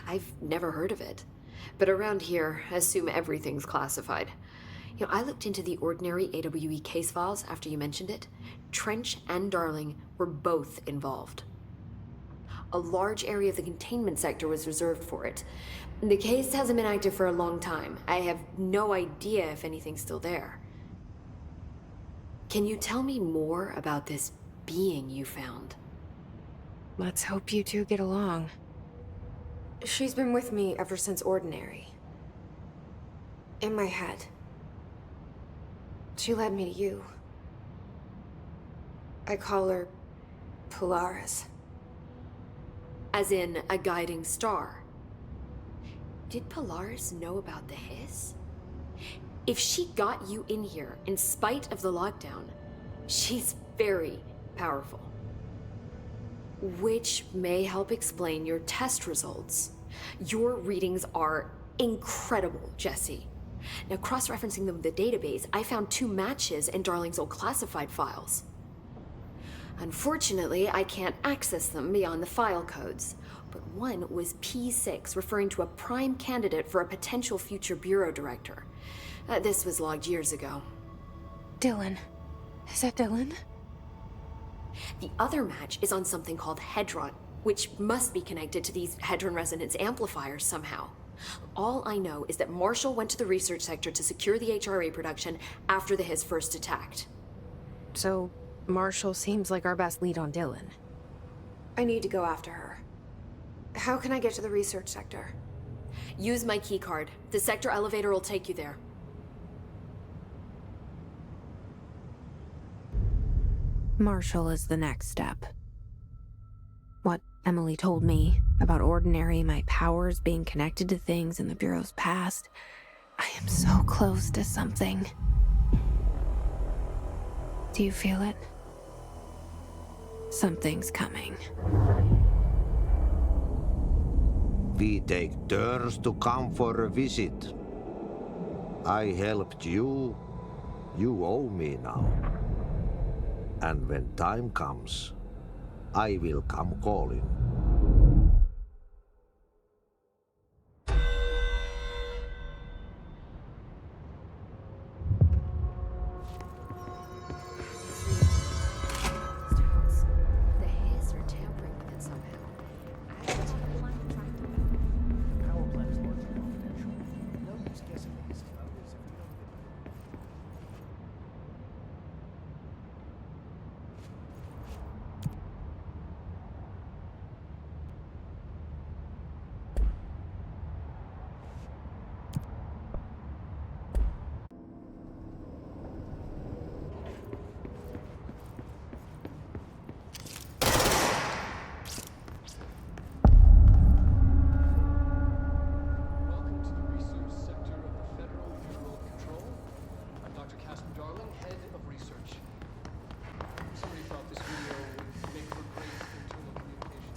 I've never heard of it. But around here, I assume everything's classified. You know, I looked into the Ordinary AWE case files after you mentioned it. Trench and Darling were both involved. A large area of the containment sector was reserved for it. The case hasn't been active for a long time. I have no idea if anything's still there. Can you tell me more about this being you found? Let's hope you two get along. She's been with me ever since Ordinary. In my head. She led me to you. I call her Polaris. As in, a guiding star. Did Polaris know about the hiss? If she got you in here in spite of the lockdown, she's very powerful. Which may help explain your test results. Your readings are incredible, Jesse. Now, cross-referencing them with the database, I found 2 matches in Darling's old classified files. Unfortunately, I can't access them beyond the file codes, but one was P6, referring to a prime candidate for a potential future bureau director. This was logged years ago. Dylan. Is that Dylan? The other match is on something called Hedron, which must be connected to these Hedron resonance amplifiers somehow. All I know is that Marshall went to the research sector to secure the HRA production after the Hiss first attacked. So, Marshall seems like our best lead on Dylan. I need to go after her. How can I get to the research sector? Use my keycard. The sector elevator will take you there. Marshall is the next step. What Emily told me about Ordinary, my powers being connected to things in the Bureau's past, I am so close to something. Do you feel it? Something's coming. We take turns to come for a visit. I helped you. You owe me now. And when time comes, I will come calling. The Hiss are tampering with it somehow. The power plant is largely confidential. No use guessing the Hiss's motives if we don't even know. Welcome to the research sector of the Federal Bureau of Control. I'm Dr. Casper Darling, head of research. Somebody thought this video would make for great internal communication.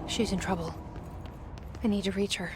She's in trouble. I need to reach her.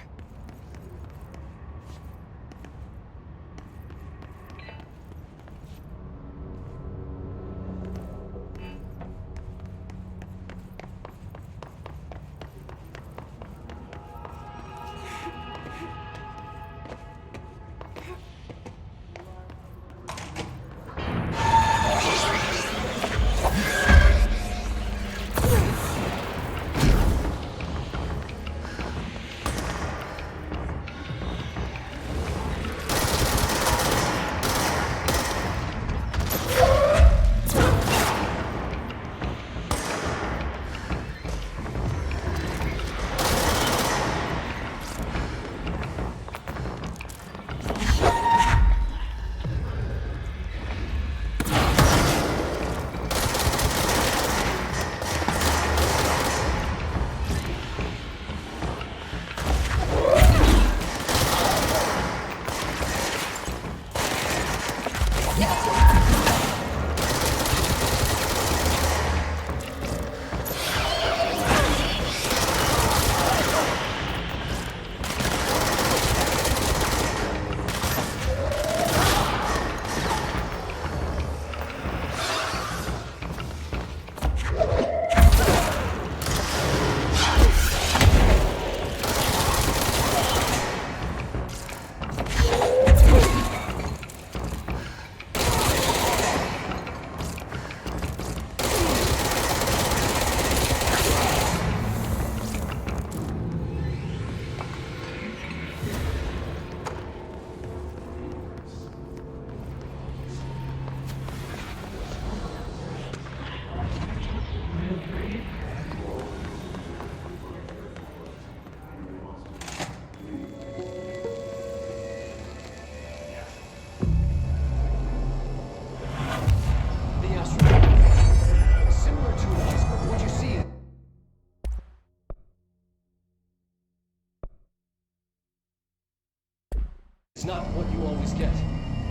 is not what you always get.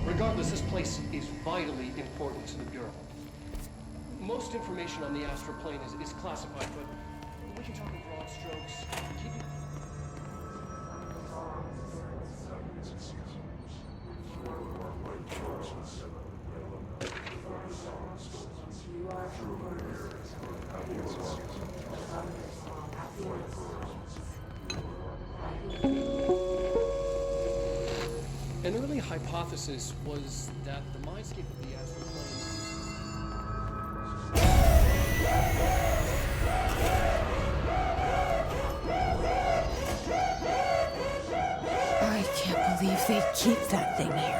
Regardless, this place is vitally important to the Bureau. Most information on the astral plane is classified, but we can talk in broad strokes. Keep it... An early hypothesis was that the mindscape of the astral plane... I can't believe they keep that thing here.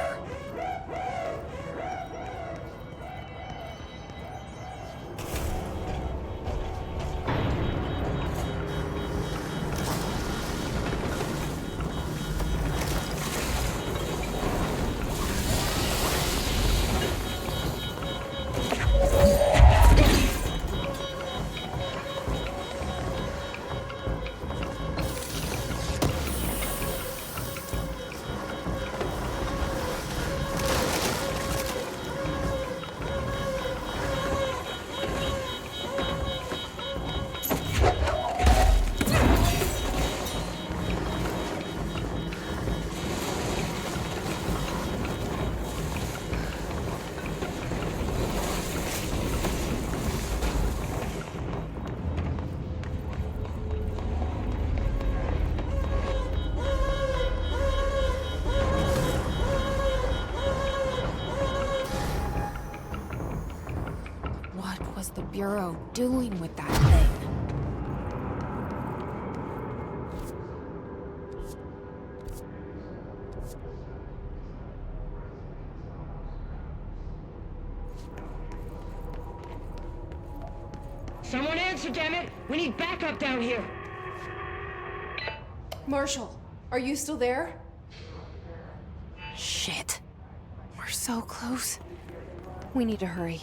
The Bureau doing with that thing? Someone answer, damn it! We need backup down here! Marshall, are you still there? Shit. We're so close. We need to hurry.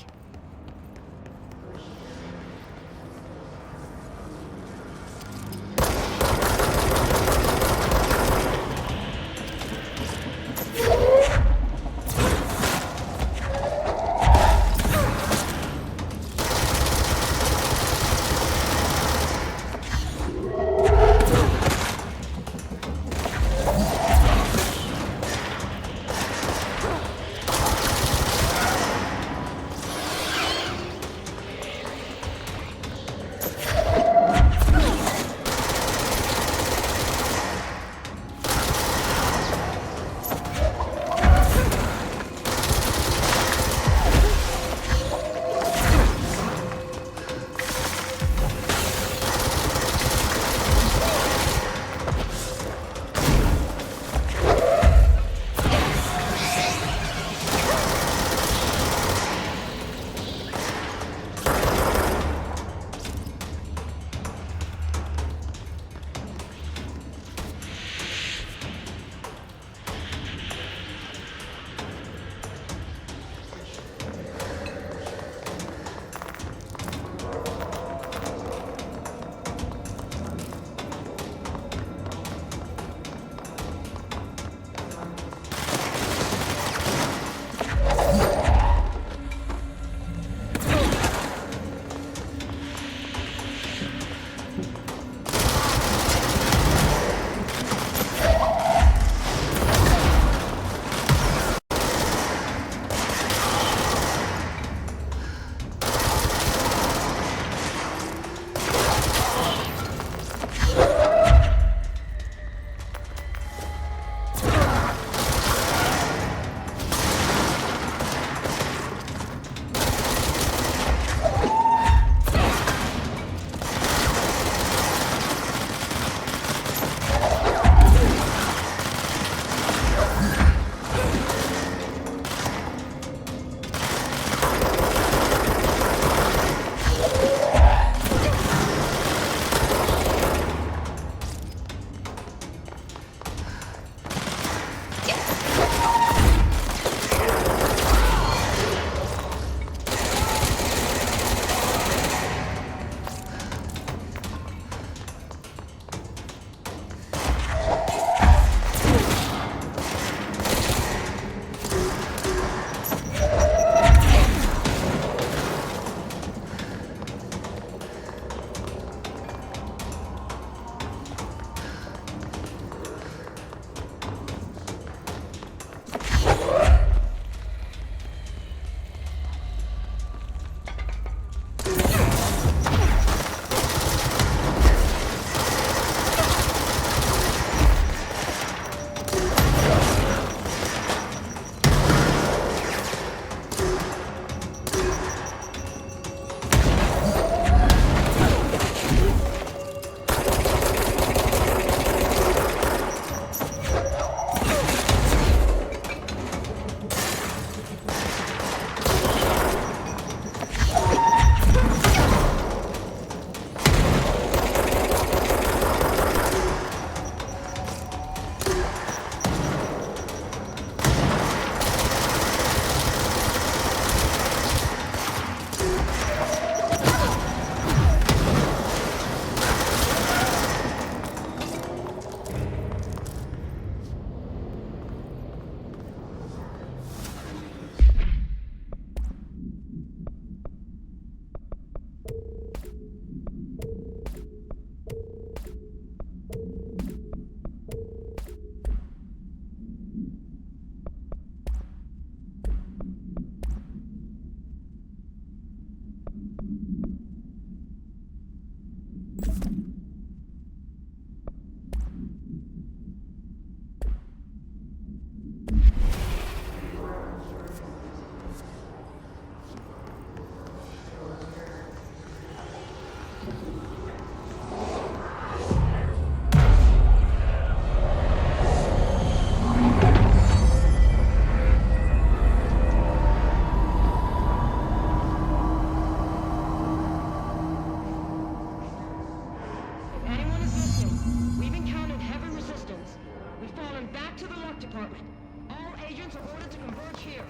to the lock department. All agents are ordered to converge here.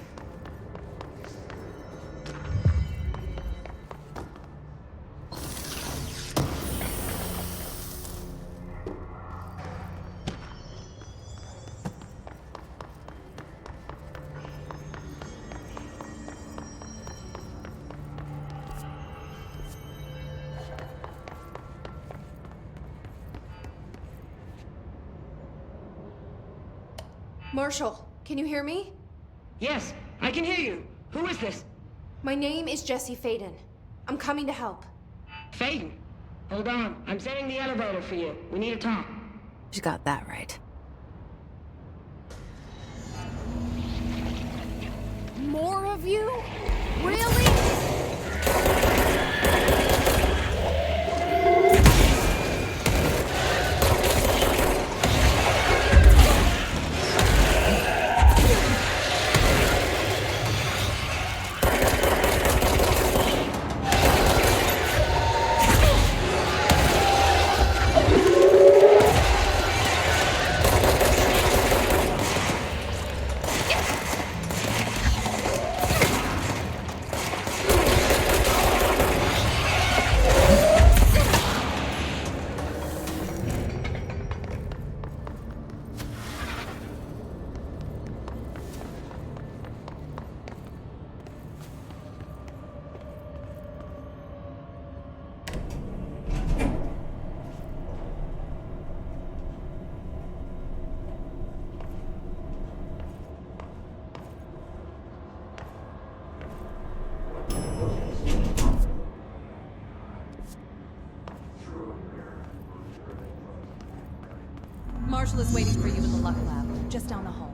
Marshall, can you hear me? Yes, I can hear you. Who is this? My name is Jesse Faden. I'm coming to help. Faden. Hold on. I'm setting the elevator for you. We need to talk. She got that right. More of you? Really? Marshall is waiting for you in the Luck Lab, just down the hall.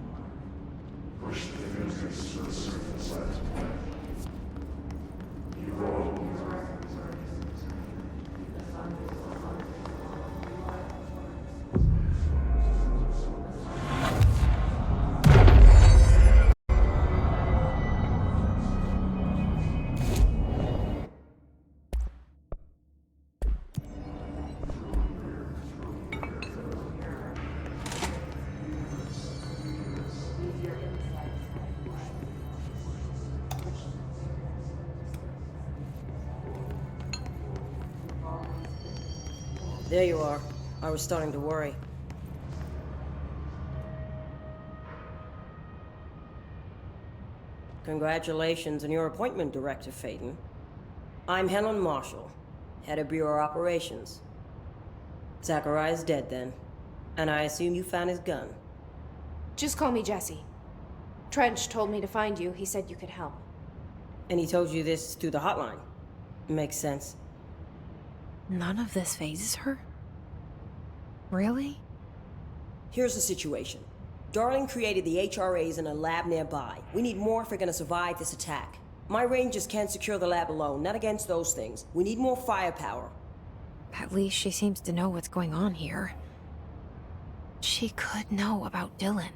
There you are. I was starting to worry. Congratulations on your appointment, Director Faden. I'm Helen Marshall, head of Bureau Operations. Zachariah's dead then, and I assume you found his gun. Just call me Jesse. Trench told me to find you. He said you could help. And he told you this through the hotline. Makes sense. None of this phases her? Really? Here's the situation. Darling created the HRAs in a lab nearby. We need more if we're gonna survive this attack. My rangers can't secure the lab alone, not against those things. We need more firepower. At least she seems to know what's going on here. She could know about Dylan.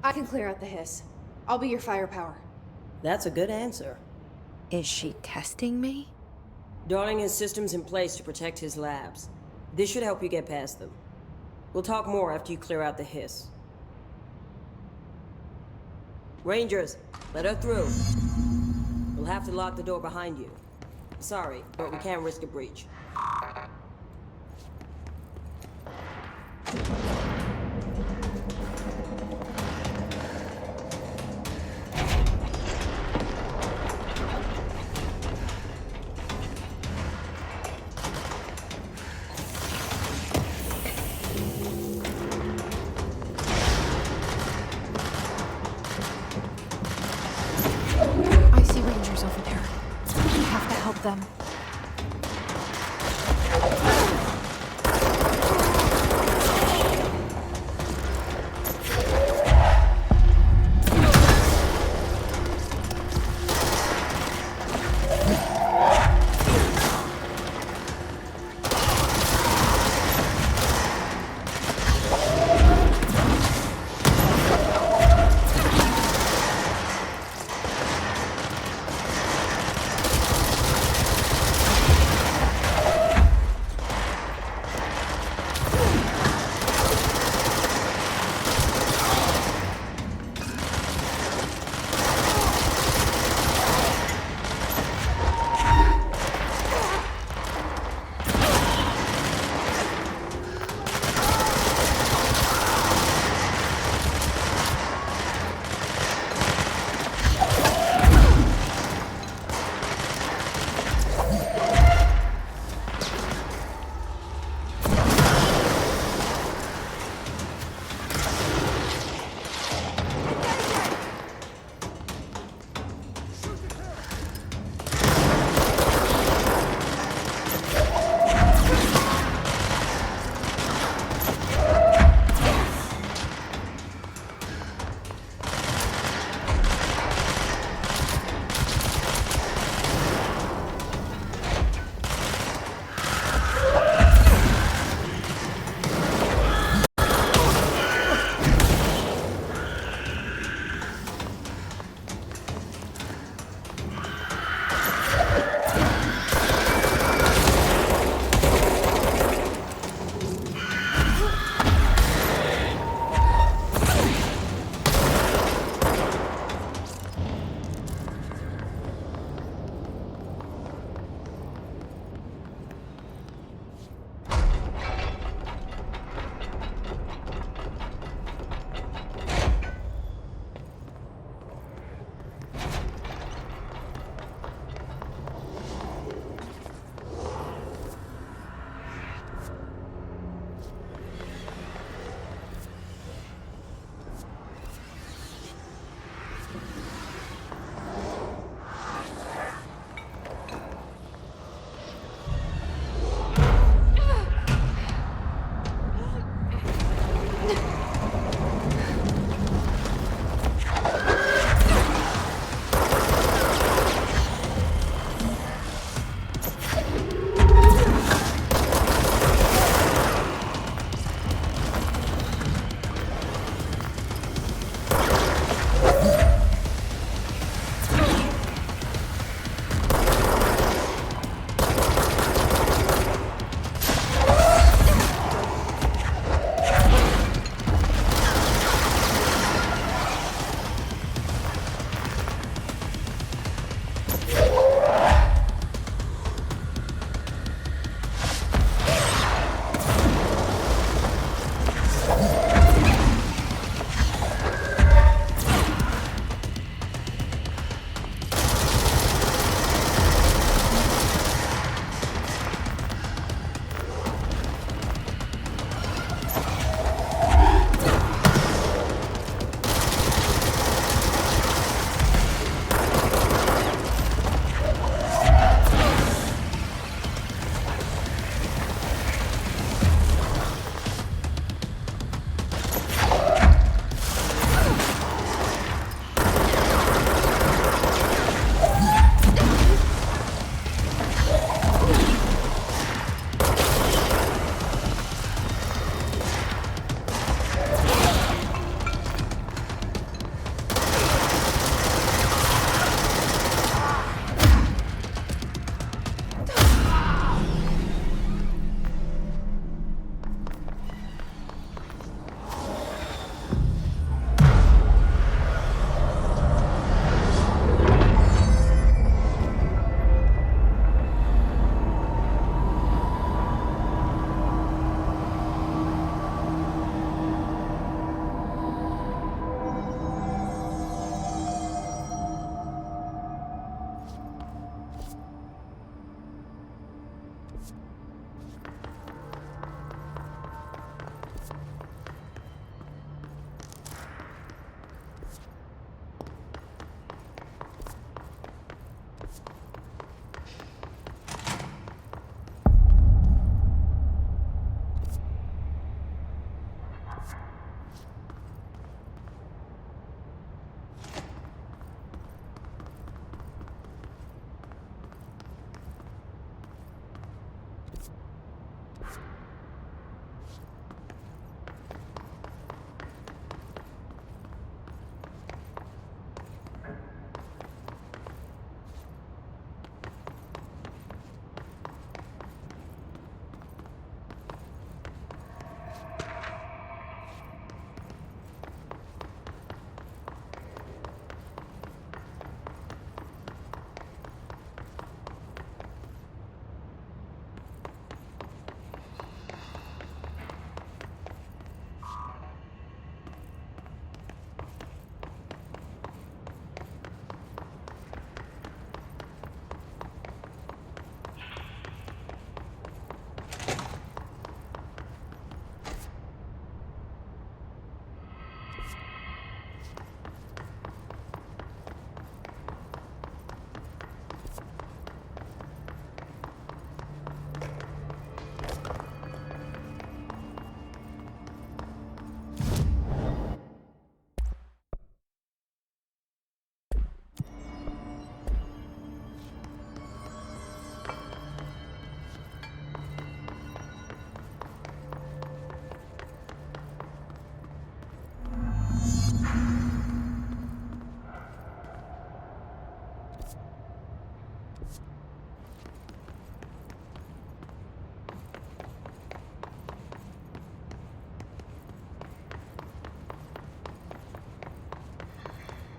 I can clear out the hiss. I'll be your firepower. That's a good answer. Is she testing me? Darling has systems in place to protect his labs. This should help you get past them. We'll talk more after you clear out the hiss. Rangers, let her through. We'll have to lock the door behind you. Sorry, but we can't risk a breach. I see Rangers over there. We have to help them.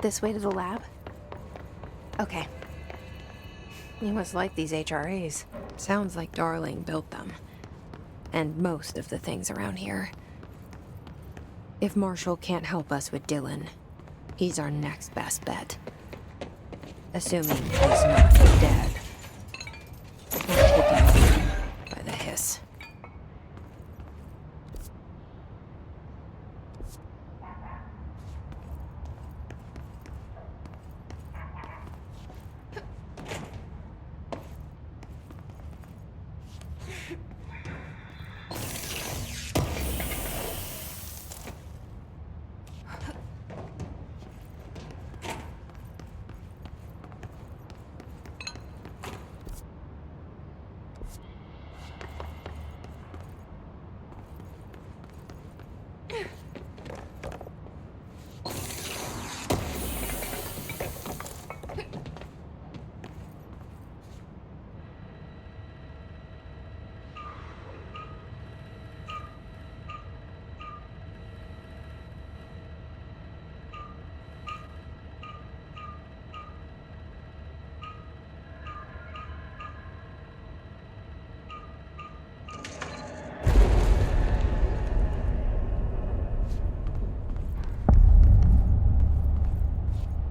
This way to the lab? Okay. You must like these HRAs. Sounds like Darling built them. And most of the things around here. If Marshall can't help us with Dylan, he's our next best bet. Assuming he's not dead. Or taken by the hiss.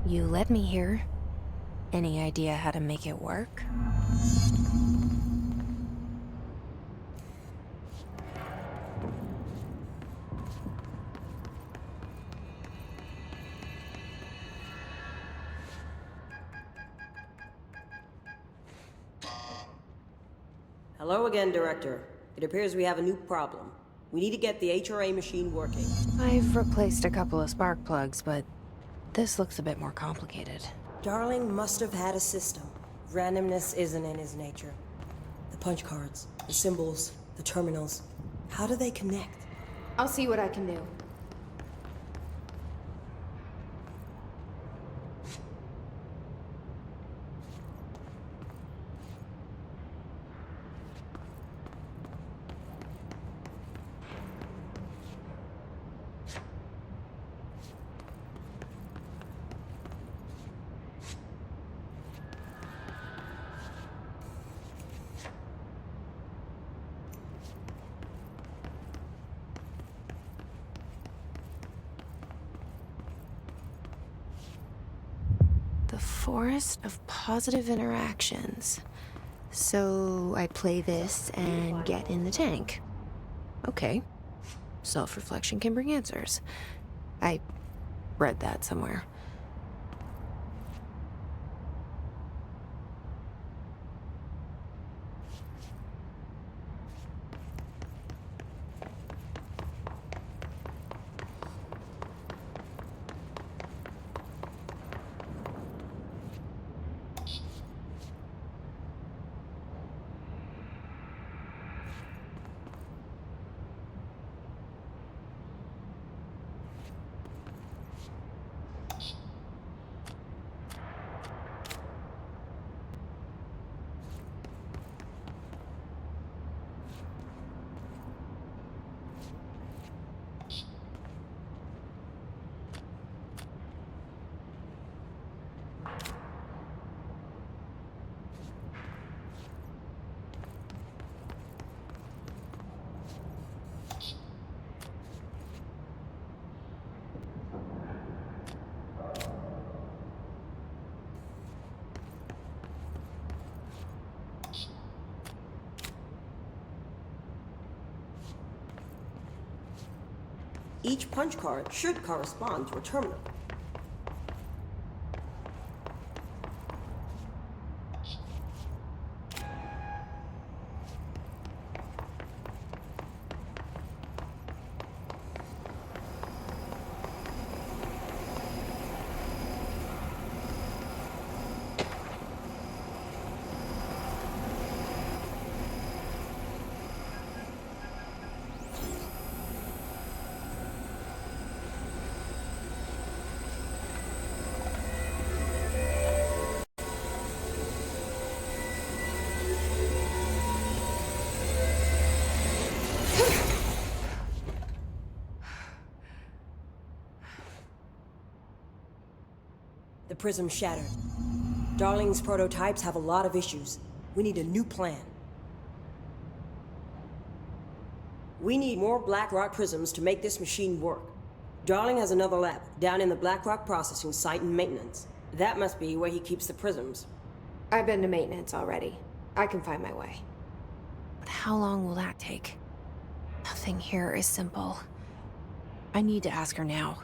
You let me here. Any idea how to make it work? Hello again, Director. It appears we have a new problem. We need to get the HRA machine working. I've replaced a couple of spark plugs, but this looks a bit more complicated. Darling must have had a system. Randomness isn't in his nature. The punch cards, the symbols, the terminals. How do they connect? I'll see what I can do. Forest of positive interactions. So I play this and get in the tank. Okay. Self-reflection can bring answers. I read that somewhere. Each punch card should correspond to a terminal. The prism shattered. Darling's prototypes have a lot of issues. We need a new plan. We need more Black Rock prisms to make this machine work. Darling has another lab, down in the Black Rock processing site and maintenance. That must be where he keeps the prisms. I've been to maintenance already. I can find my way. But how long will that take? Nothing here is simple. I need to ask her now,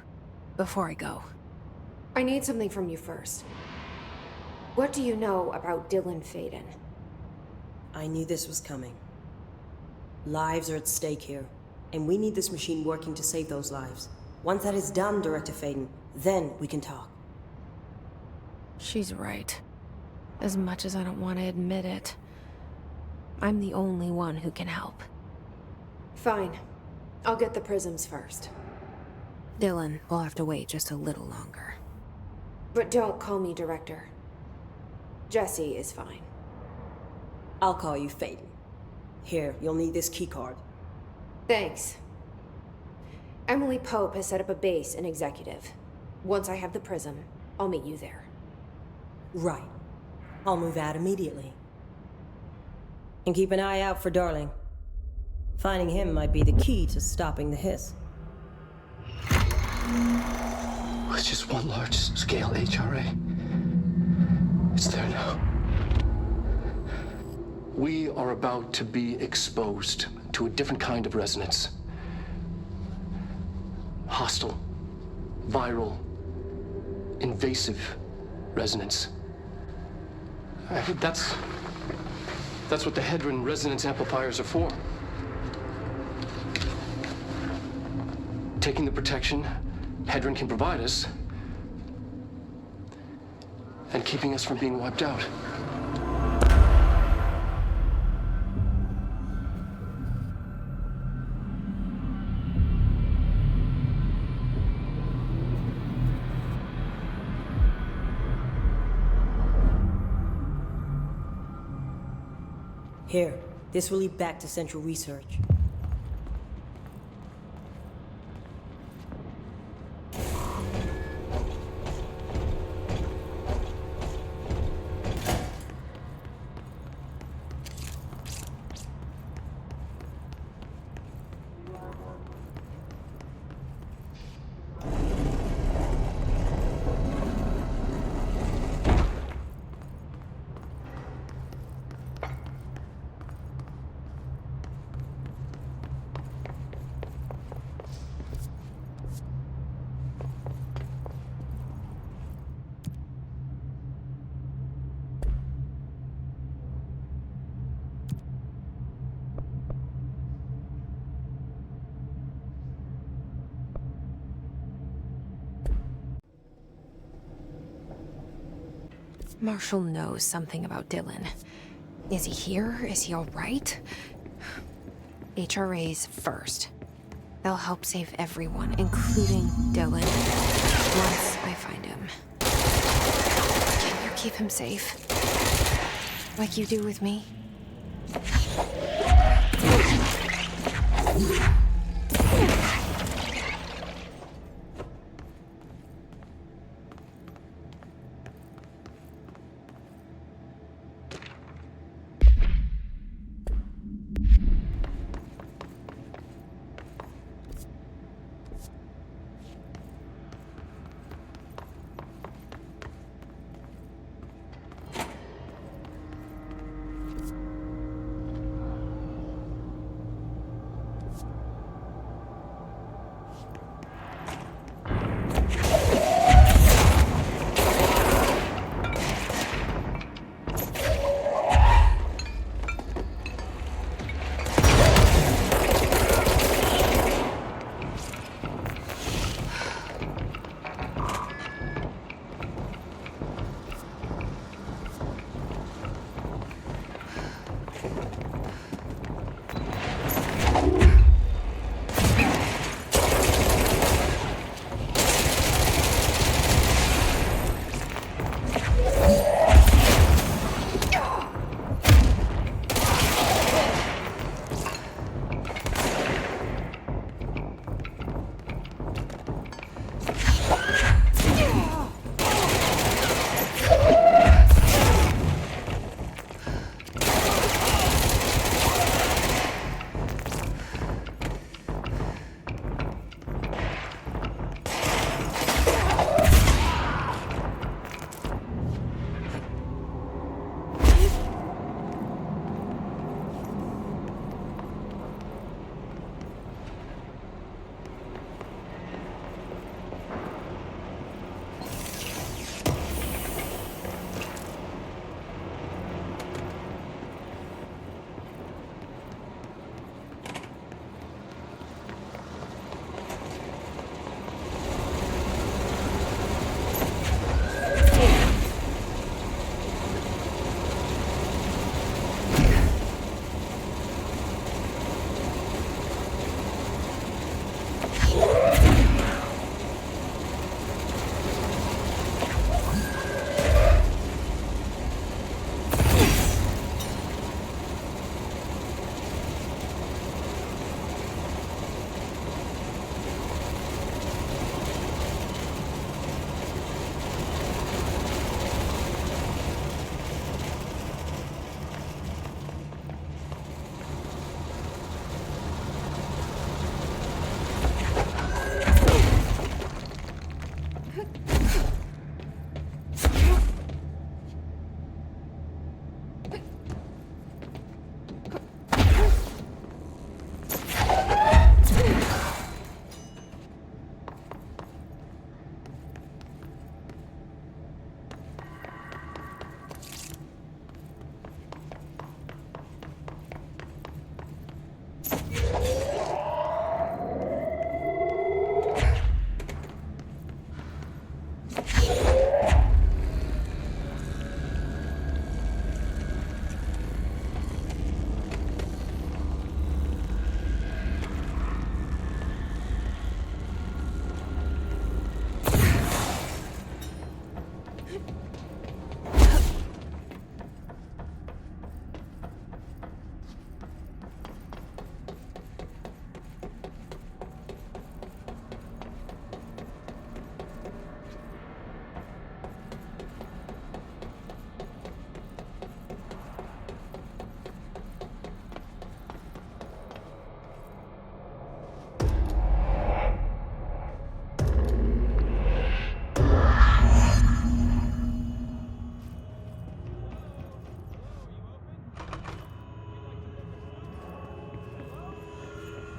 before I go. I need something from you first. What do you know about Dylan Faden? I knew this was coming. Lives are at stake here, and we need this machine working to save those lives. Once that is done, Director Faden, then we can talk. She's right. As much as I don't want to admit it, I'm the only one who can help. Fine. I'll get the prisms first. Dylan will have to wait just a little longer. But don't call me Director. Jesse is fine. I'll call you Faden. Here, you'll need this keycard. Thanks. Emily Pope has set up a base in Executive. Once I have the prism, I'll meet you there. Right. I'll move out immediately. And keep an eye out for Darling. Finding him might be the key to stopping the hiss. It's just one large-scale HRA. It's there now. We are about to be exposed to a different kind of resonance. Hostile, viral, invasive resonance. That's what the Hedron resonance amplifiers are for. Taking the protection Hedron can provide us, and keeping us from being wiped out. Here, this will lead back to Central Research. Marshall knows something about Dylan. Is he here? Is he all right? HRAs first. They'll help save everyone, including Dylan, once I find him. Can you keep him safe? Like you do with me?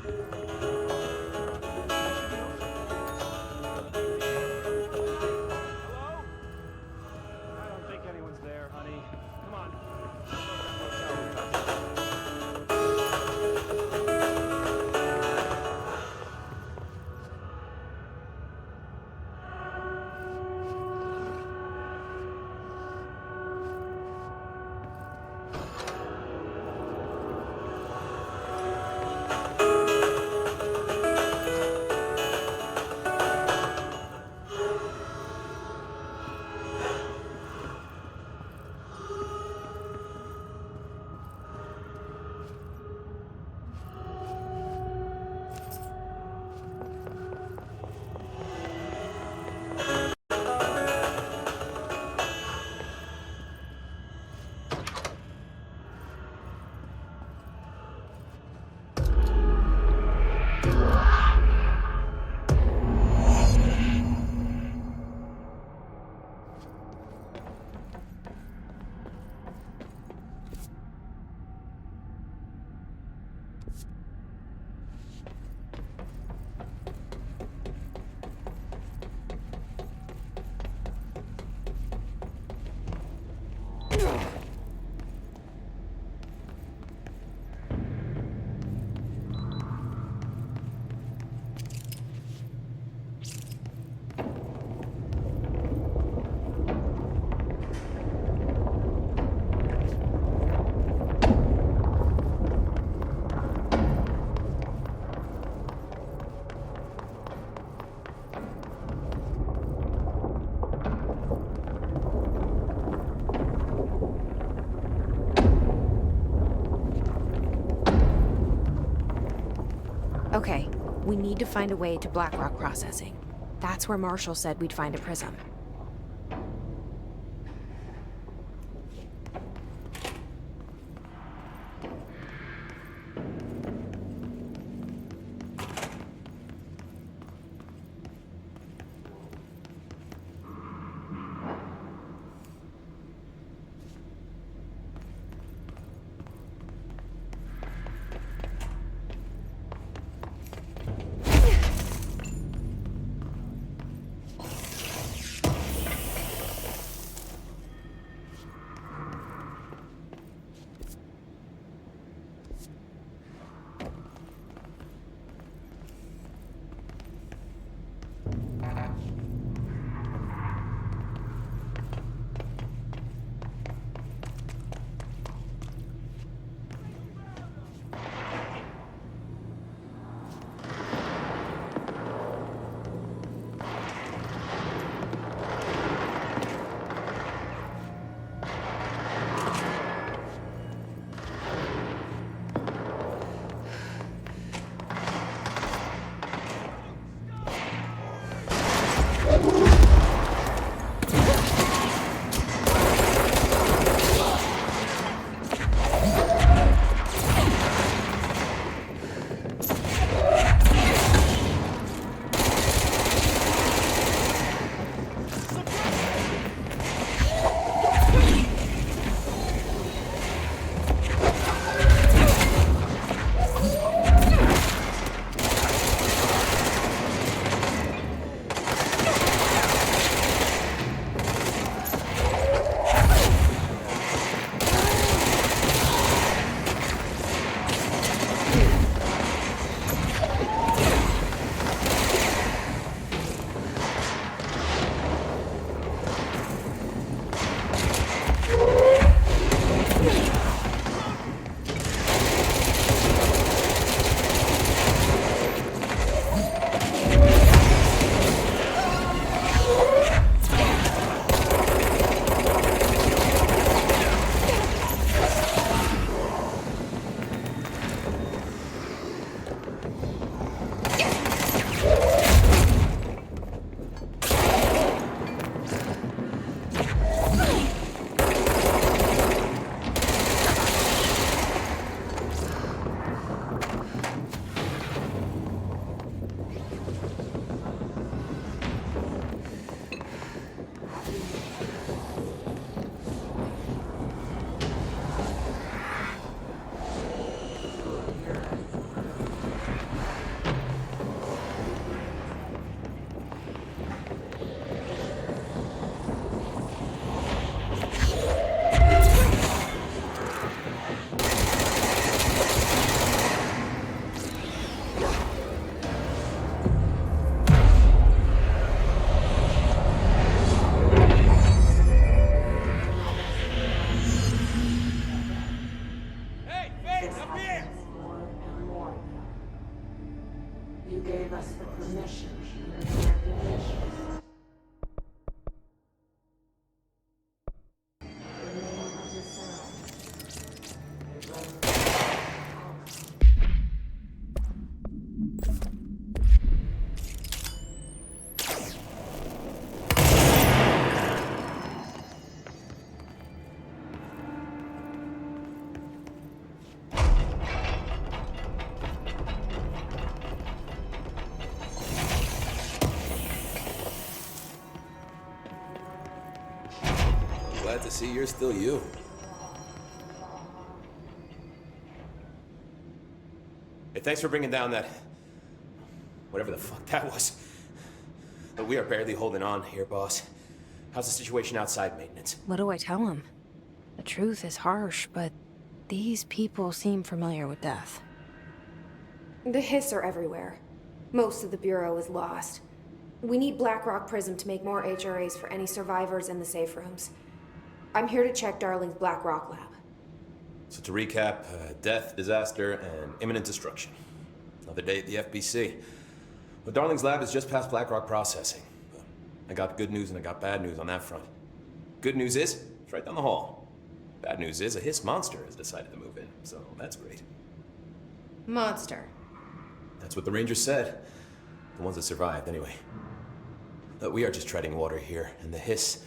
I don't think anyone's there, honey. Come on. Okay, we need to find a way to Blackrock processing. That's where Marshall said we'd find a prism. You gave us the permission, even in our conditions. The name of the sound. Glad to see you're still you. Hey, thanks for bringing down that... whatever the fuck that was. But we are barely holding on here, boss. How's the situation outside maintenance? What do I tell him? The truth is harsh, but these people seem familiar with death. The hiss are everywhere. Most of the Bureau is lost. We need Blackrock Prism to make more HRAs for any survivors in the safe rooms. I'm here to check Darling's Blackrock lab. So to recap, death, disaster, and imminent destruction. Another day at the FBC. Well, Darling's lab is just past Blackrock processing. But I got good news and I got bad news on that front. Good news is, it's right down the hall. Bad news is, a hiss monster has decided to move in, so that's great. Monster. That's what the Rangers said. The ones that survived, anyway. But we are just treading water here, and the hiss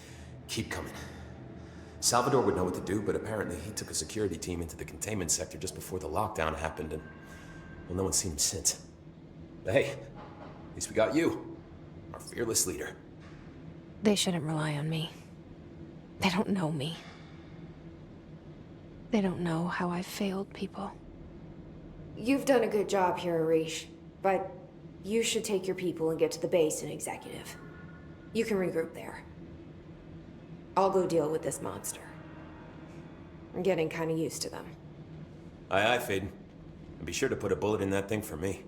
keep coming. Salvador would know what to do, but apparently he took a security team into the containment sector just before the lockdown happened, and, well, no one's seen him since. But hey, at least we got you, our fearless leader. They shouldn't rely on me. They don't know me. They don't know how I've failed people. You've done a good job here, Arish, but you should take your people and get to the base and executive. You can regroup there. I'll go deal with this monster. I'm getting kind of used to them. Aye, aye, Faden. And be sure to put a bullet in that thing for me.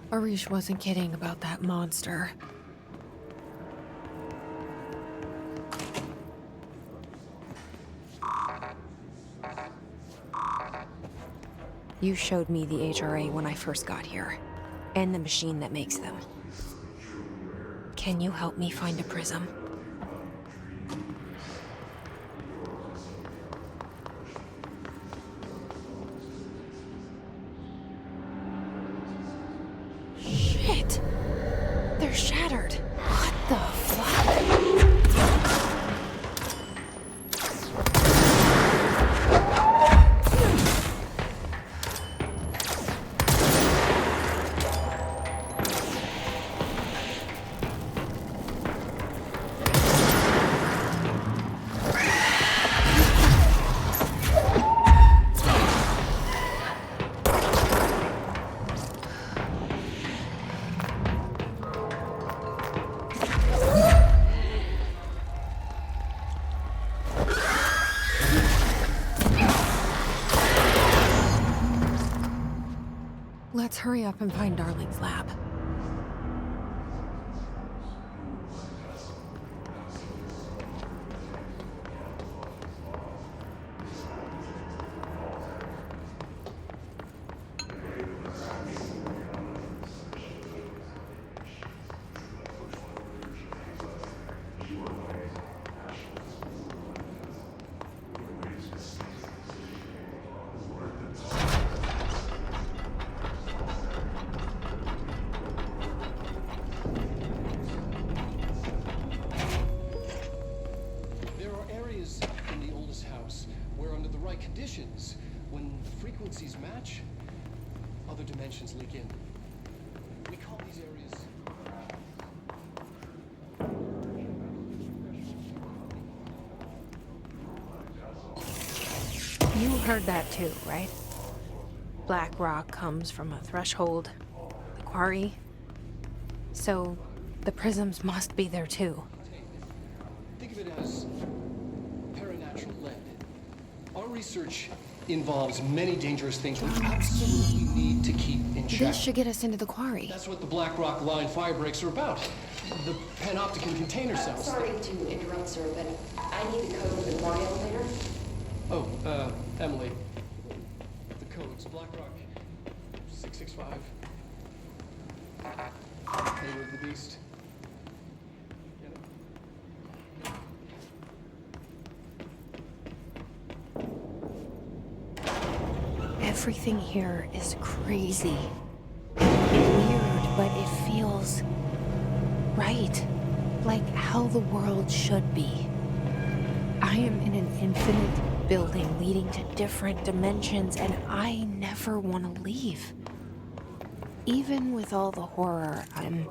Arish wasn't kidding about that monster. You showed me the HRA when I first got here, and the machine that makes them. Can you help me find a prism? Shit! They're shattered. What the fuck? Let's hurry up and find Darling's lab. Conditions, when the frequencies match, other dimensions leak in. We call these areas... heard that too, right? Black rock comes from a threshold, the quarry. So the prisms must be there too. Think of it as paranatural lead. Our research involves many dangerous things we absolutely need to keep in check. This should get us into the quarry. That's what the Black Rock Line firebreaks are about. The panopticon container cells. Sorry to interrupt, sir, but I need the code for the quarry elevator. Oh, Emily. The code's Black Rock 665. Hater of the Beast. Get it? Everything here is crazy. Weird, but it feels right. Like how the world should be. I am in an infinite building leading to different dimensions, and I never want to leave. Even with all the horror, I'm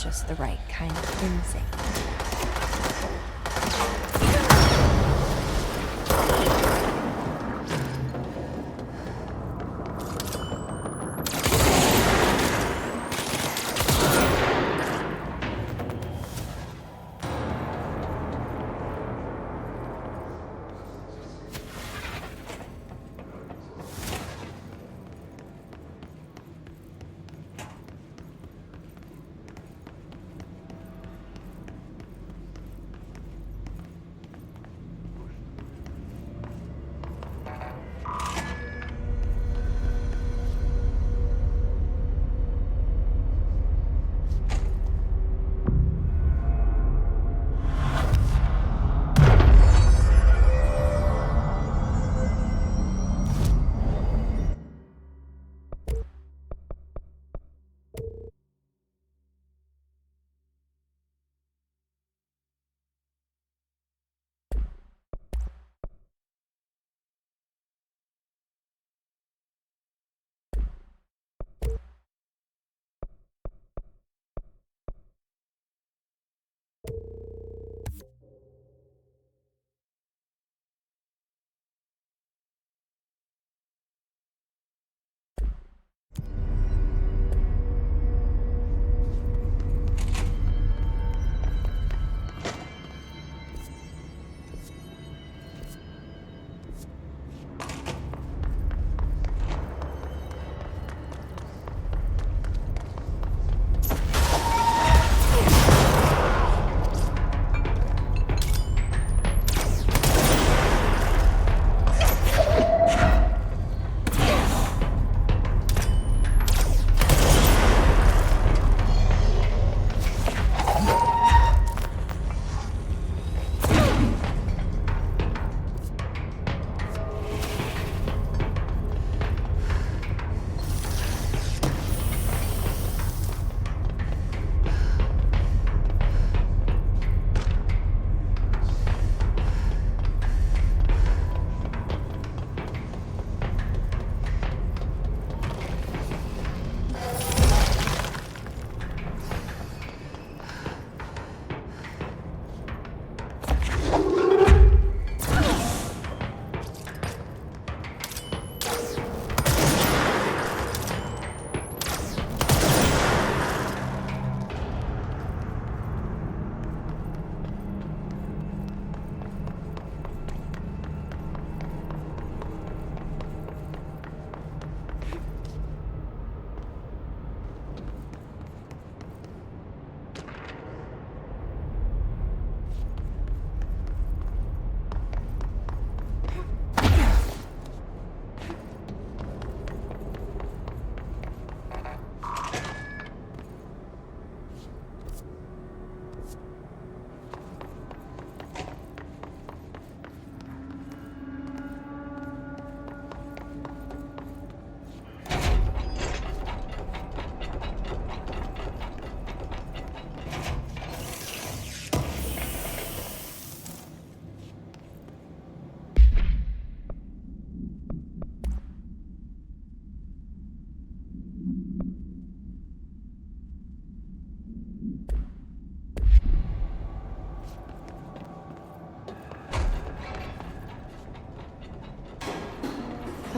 just the right kind of insane.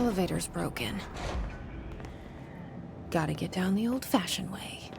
Elevator's broken. Gotta get down the old-fashioned way.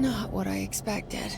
Not what I expected.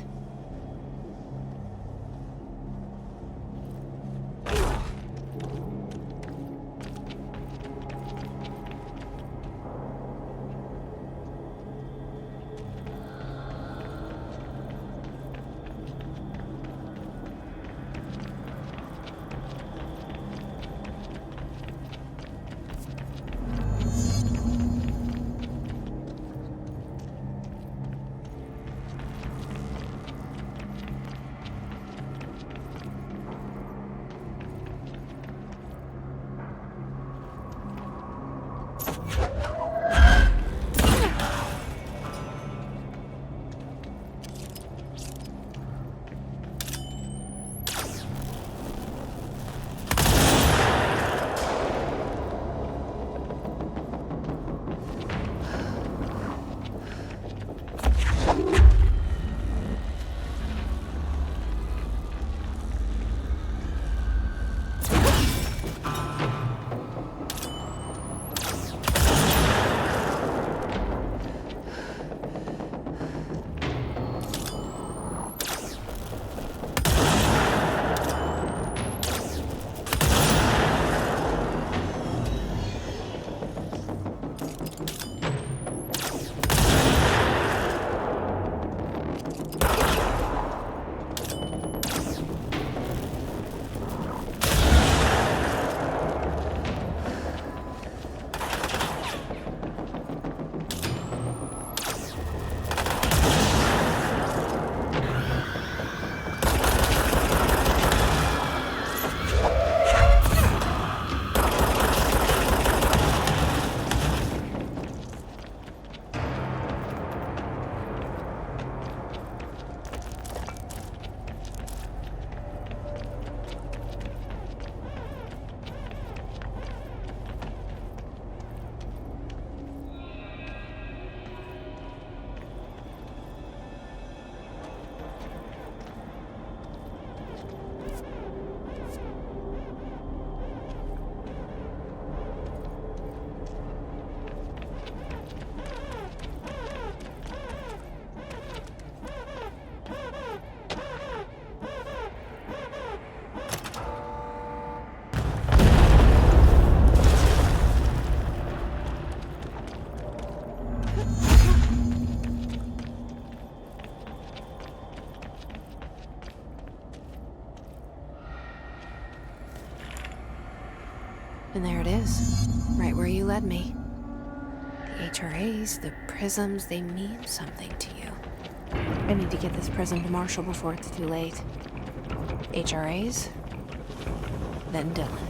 And there it is, right where you led me. The HRAs, the prisms, they mean something to you. I need to get this prism to Marshall before it's too late. HRAs, then Dylan.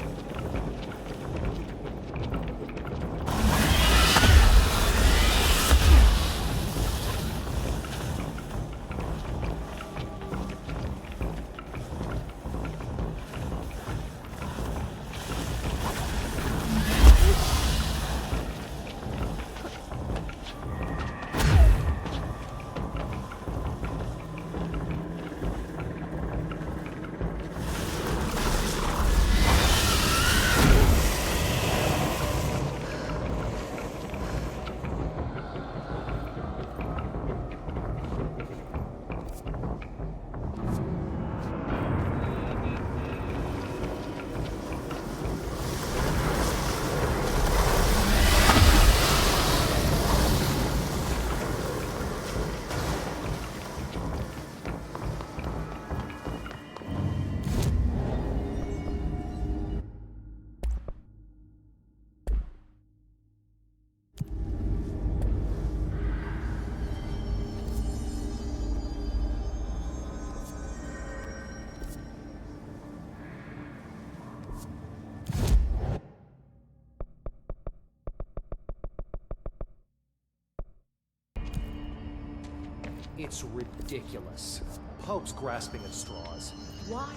It's ridiculous. Pope's grasping at straws. Why?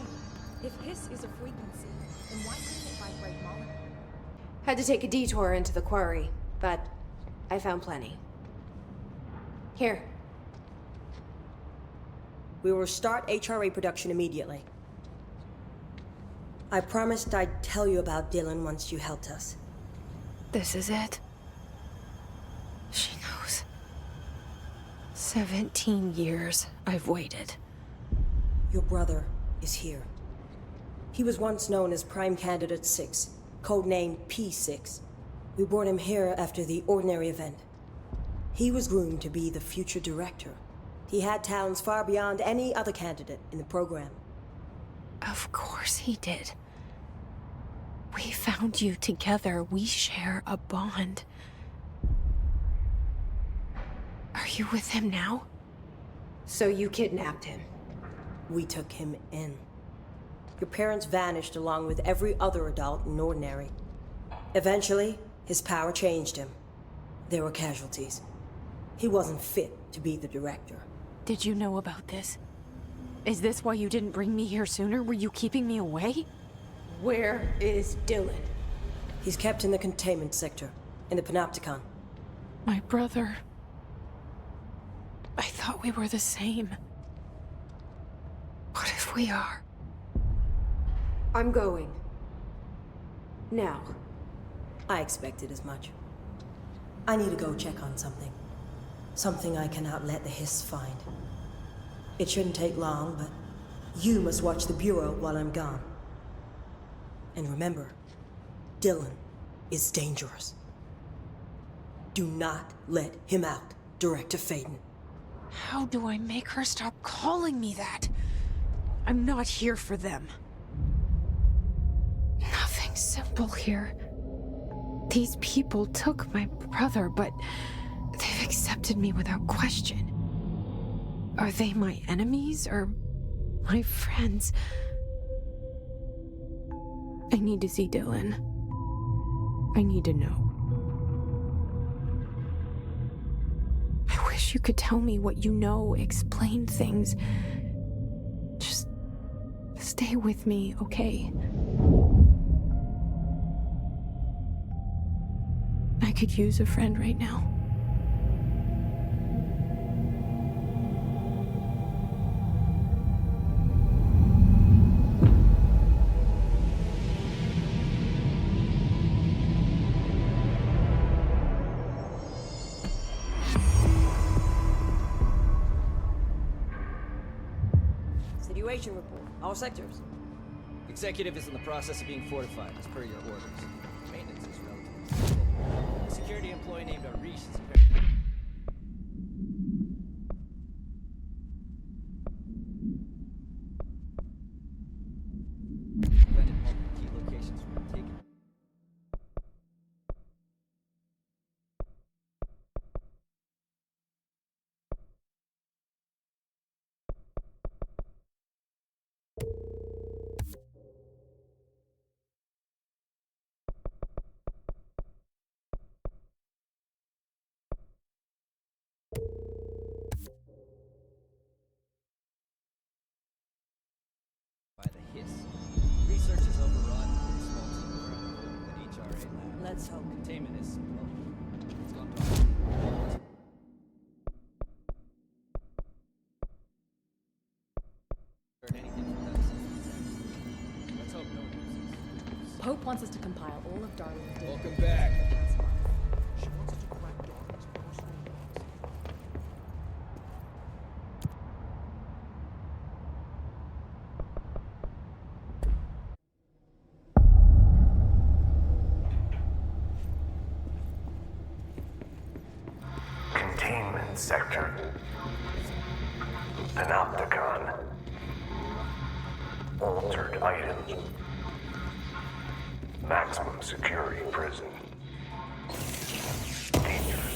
If hiss is a frequency, then why couldn't it vibrate molecule? Had to take a detour into the quarry, but I found plenty. Here. We will start HRA production immediately. I promised I'd tell you about Dylan once you helped us. This is it. She knows. 17 years I've waited. Your brother is here. He was once known as Prime Candidate 6, codenamed P6. We brought him here after the ordinary event. He was groomed to be the future director. He had talents far beyond any other candidate in the program. Of course he did. We found you together. We share a bond. Are you with him now? So you kidnapped him? We took him in. Your parents vanished along with every other adult in Ordinary. Eventually, his power changed him. There were casualties. He wasn't fit to be the director. Did you know about this? Is this why you didn't bring me here sooner? Were you keeping me away? Where is Dylan? He's kept in the containment sector, in the Panopticon. My brother. I thought we were the same. What if we are? I'm going. Now. I expected as much. I need to go check on something. Something I cannot let the Hiss find. It shouldn't take long, but you must watch the Bureau while I'm gone. And remember, Dylan is dangerous. Do not let him out, Director Faden. How do I make her stop calling me that? I'm not here for them. Nothing simple here. These people took my brother, but they've accepted me without question. Are they my enemies or my friends? I need to see Dylan. I need to know. I wish you could tell me what you know, explain things. Just stay with me, okay? I could use a friend right now. Situation report. All sectors. Executive is in the process of being fortified, as per your orders. Maintenance is relatively simple. A security employee named Arish is apparently... prevented multiple key locations from being taken. By the Hiss. Research is overrun with a small team around an HRA lab. Let's hope. Containment is, well, it's gone dark. Heard anything from them since. Let's hope no news. Pope wants us to compile all of Darling's data. Welcome back. She wants us to crack Darling's personal logs. Containment sector. Panopticon. Altered items. Maximum security prison. Dangerous.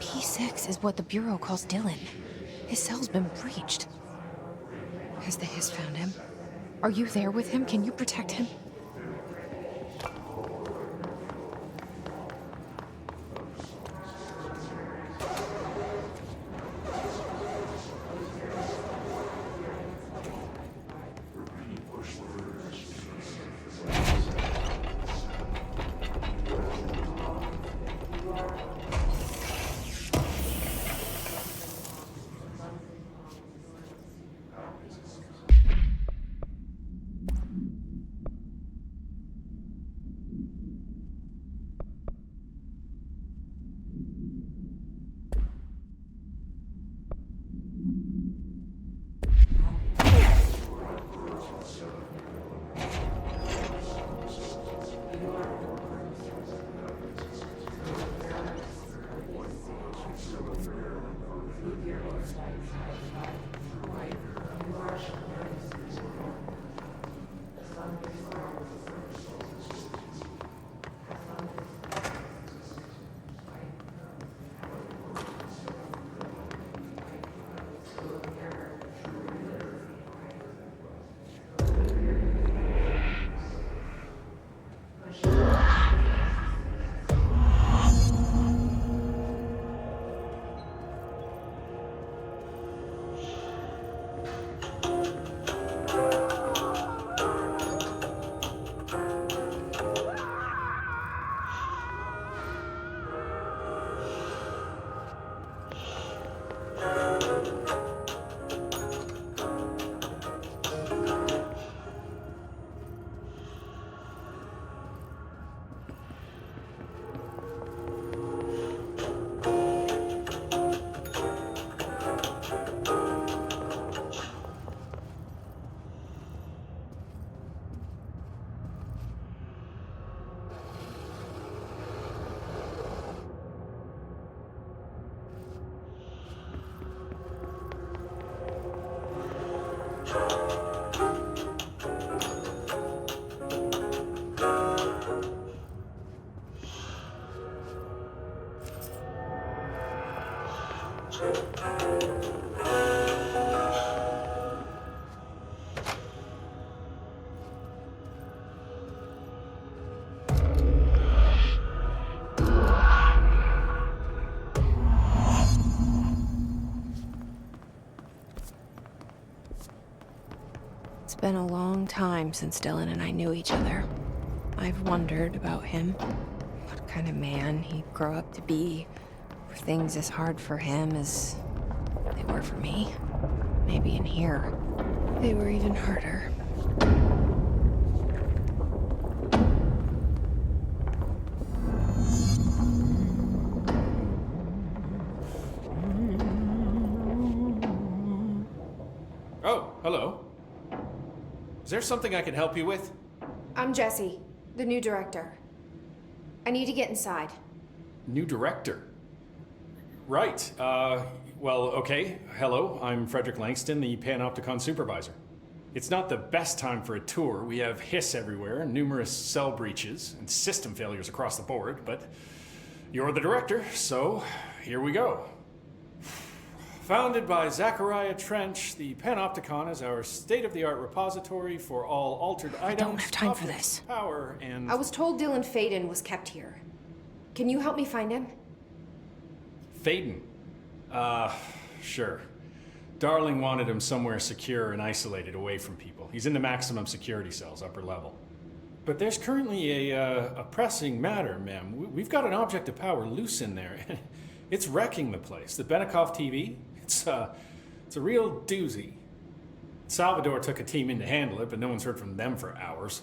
P6 is what the Bureau calls Dylan. His cell's been breached. Has the Hiss found him? Are you there with him? Can you protect him? It's been a long time since Dylan and I knew each other. I've wondered about him. What kind of man he'd grow up to be. Were things as hard for him as they were for me? Maybe in here, they were even harder. Oh, hello. Is there something I can help you with? I'm Jesse, the new director. I need to get inside. New director? Right. Well, okay. Hello, I'm Frederick Langston, the Panopticon supervisor. It's not the best time for a tour. We have hiss everywhere, numerous cell breaches, and system failures across the board, but you're the director, so here we go. Founded by Zachariah Trench, the Panopticon is our state-of-the-art repository for all altered items. I don't have time for this. Power and... I was told Dylan Faden was kept here. Can you help me find him? Faden? Sure. Darling wanted him somewhere secure and isolated away from people. He's in the maximum security cells, upper level. But there's currently a pressing matter, ma'am. We've got an object of power loose in there. It's wrecking the place. The Benikoff TV, it's a real doozy. Salvador took a team in to handle it, but no one's heard from them for hours.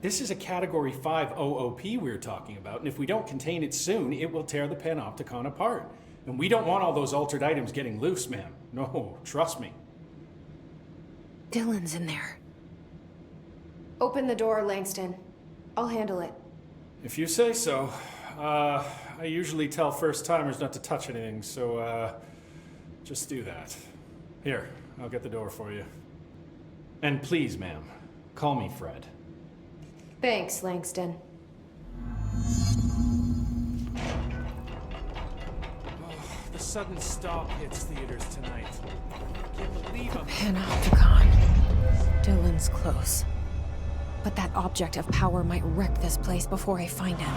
This is a Category 5 OOP we're talking about, and if we don't contain it soon, it will tear the Panopticon apart. And we don't want all those altered items getting loose, ma'am. No, trust me. Dylan's in there. Open the door, Langston. I'll handle it. If you say so. I usually tell first-timers not to touch anything, so, just do that. Here, I'll get the door for you. And please, ma'am, call me Fred. Thanks, Langston. sudden stop hits theaters tonight. Can't believe I'm... Panopticon. Dylan's close. But that object of power might wreck this place before I find him.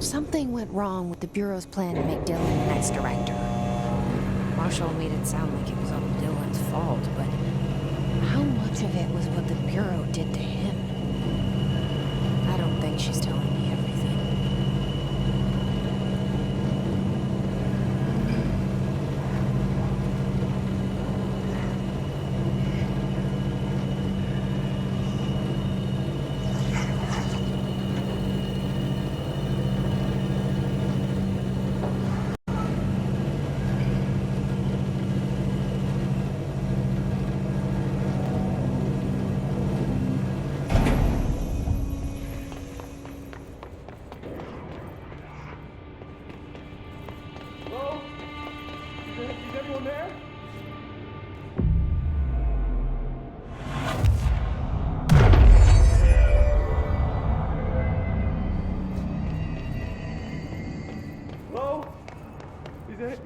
Something went wrong with the Bureau's plan to make Dylan the next director. Marshall made it sound like it was all Dylan's fault, but how much of it was what the Bureau did to him? I don't think she's telling me everything.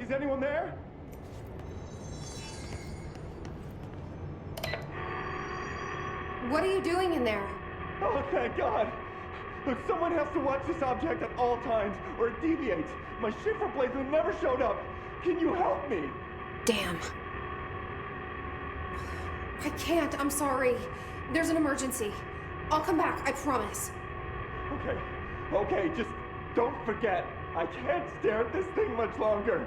Is anyone there? What are you doing in there? Oh, thank God! Look, someone has to watch this object at all times, or it deviates. My shift replacement never showed up. Can you help me? Damn. I can't, I'm sorry. There's an emergency. I'll come back, I promise. Okay, just don't forget. I can't stare at this thing much longer.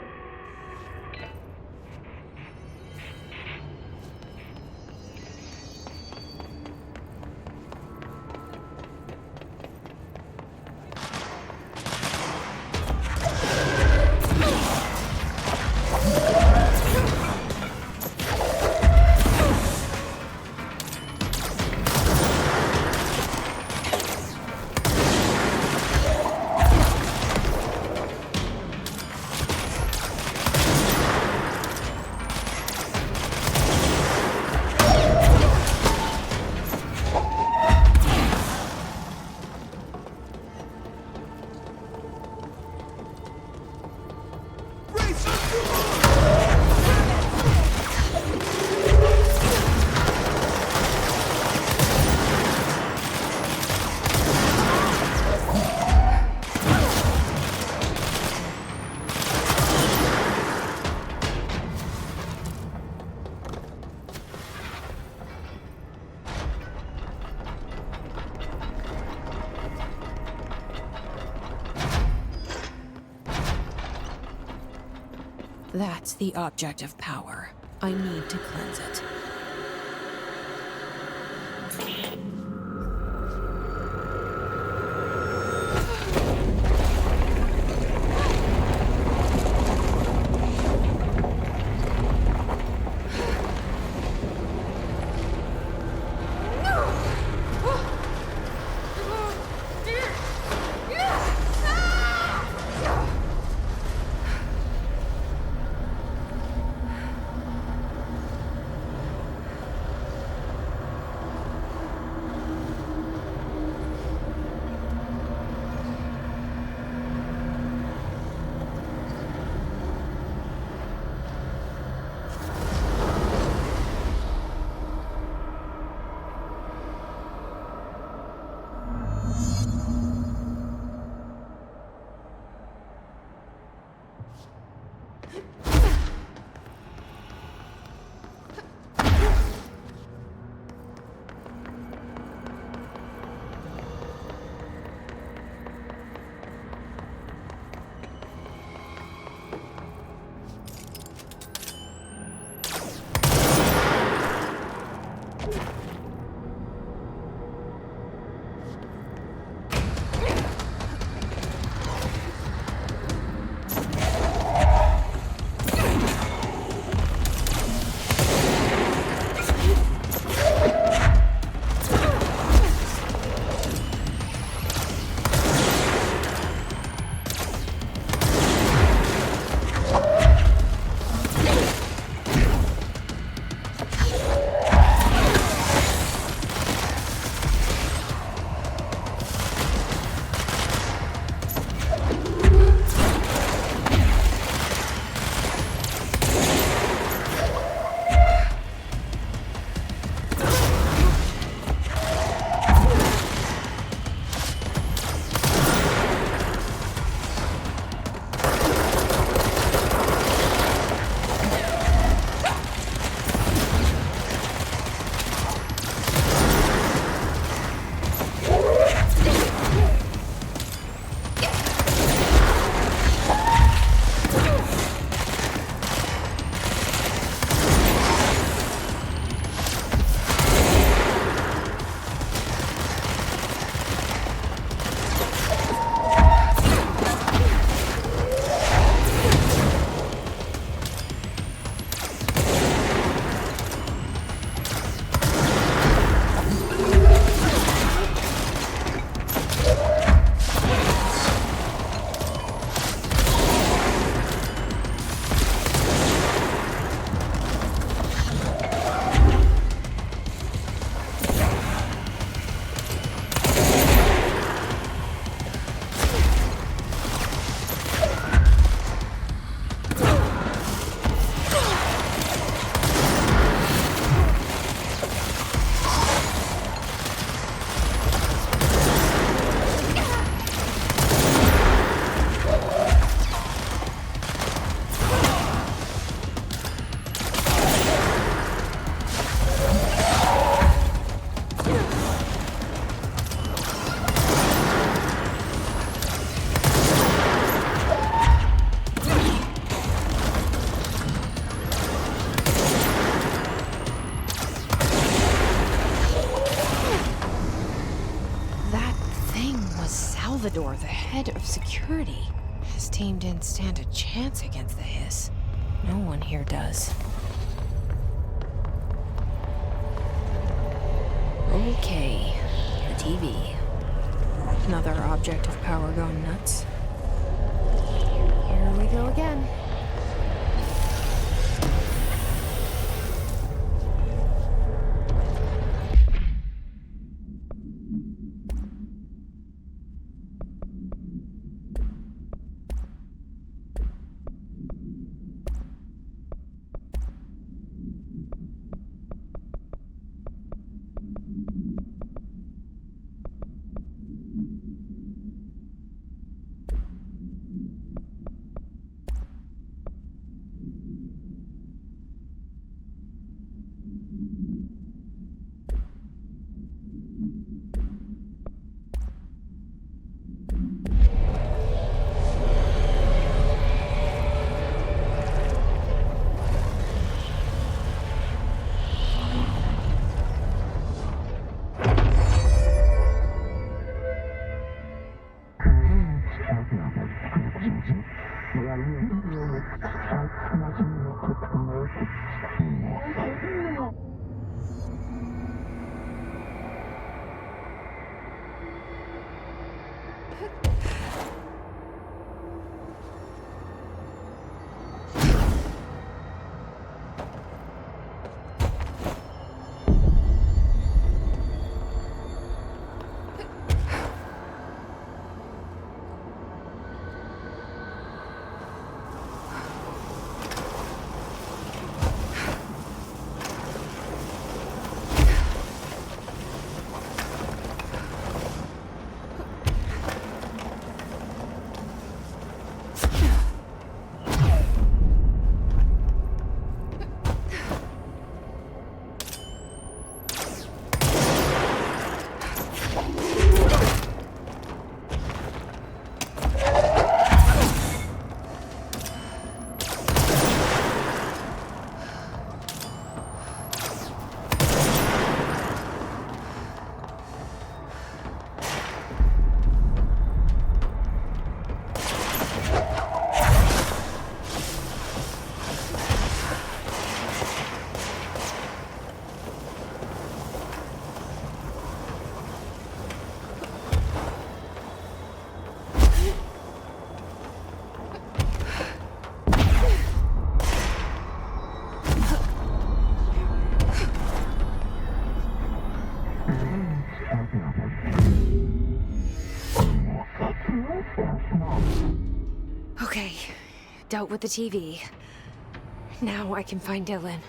That's the object of power. I need to cleanse it. security. His team didn't stand a chance against the Hiss. No one here does. Okay, the TV. Another object of power going nuts. Here we go again. Okay, dealt with the TV. Now I can find Dylan.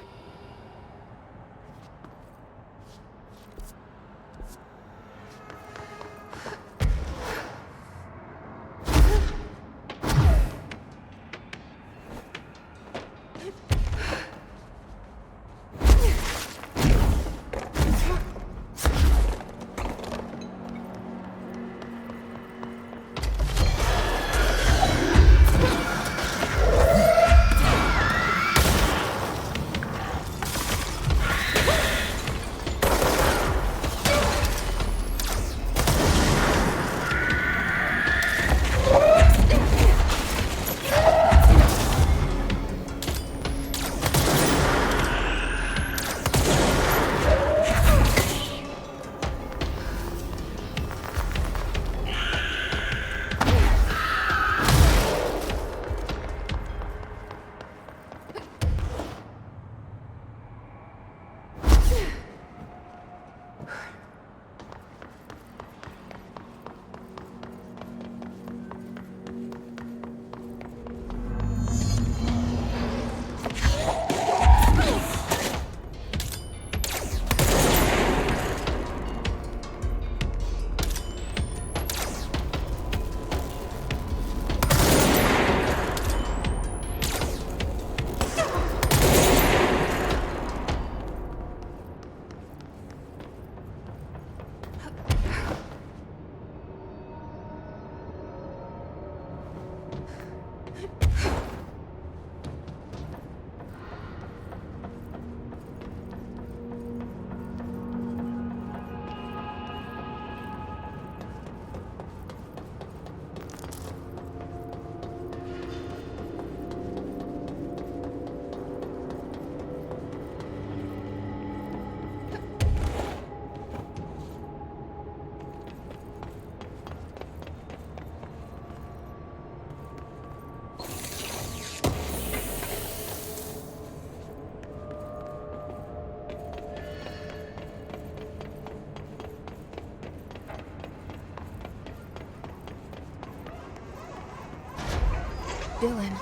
Dylan.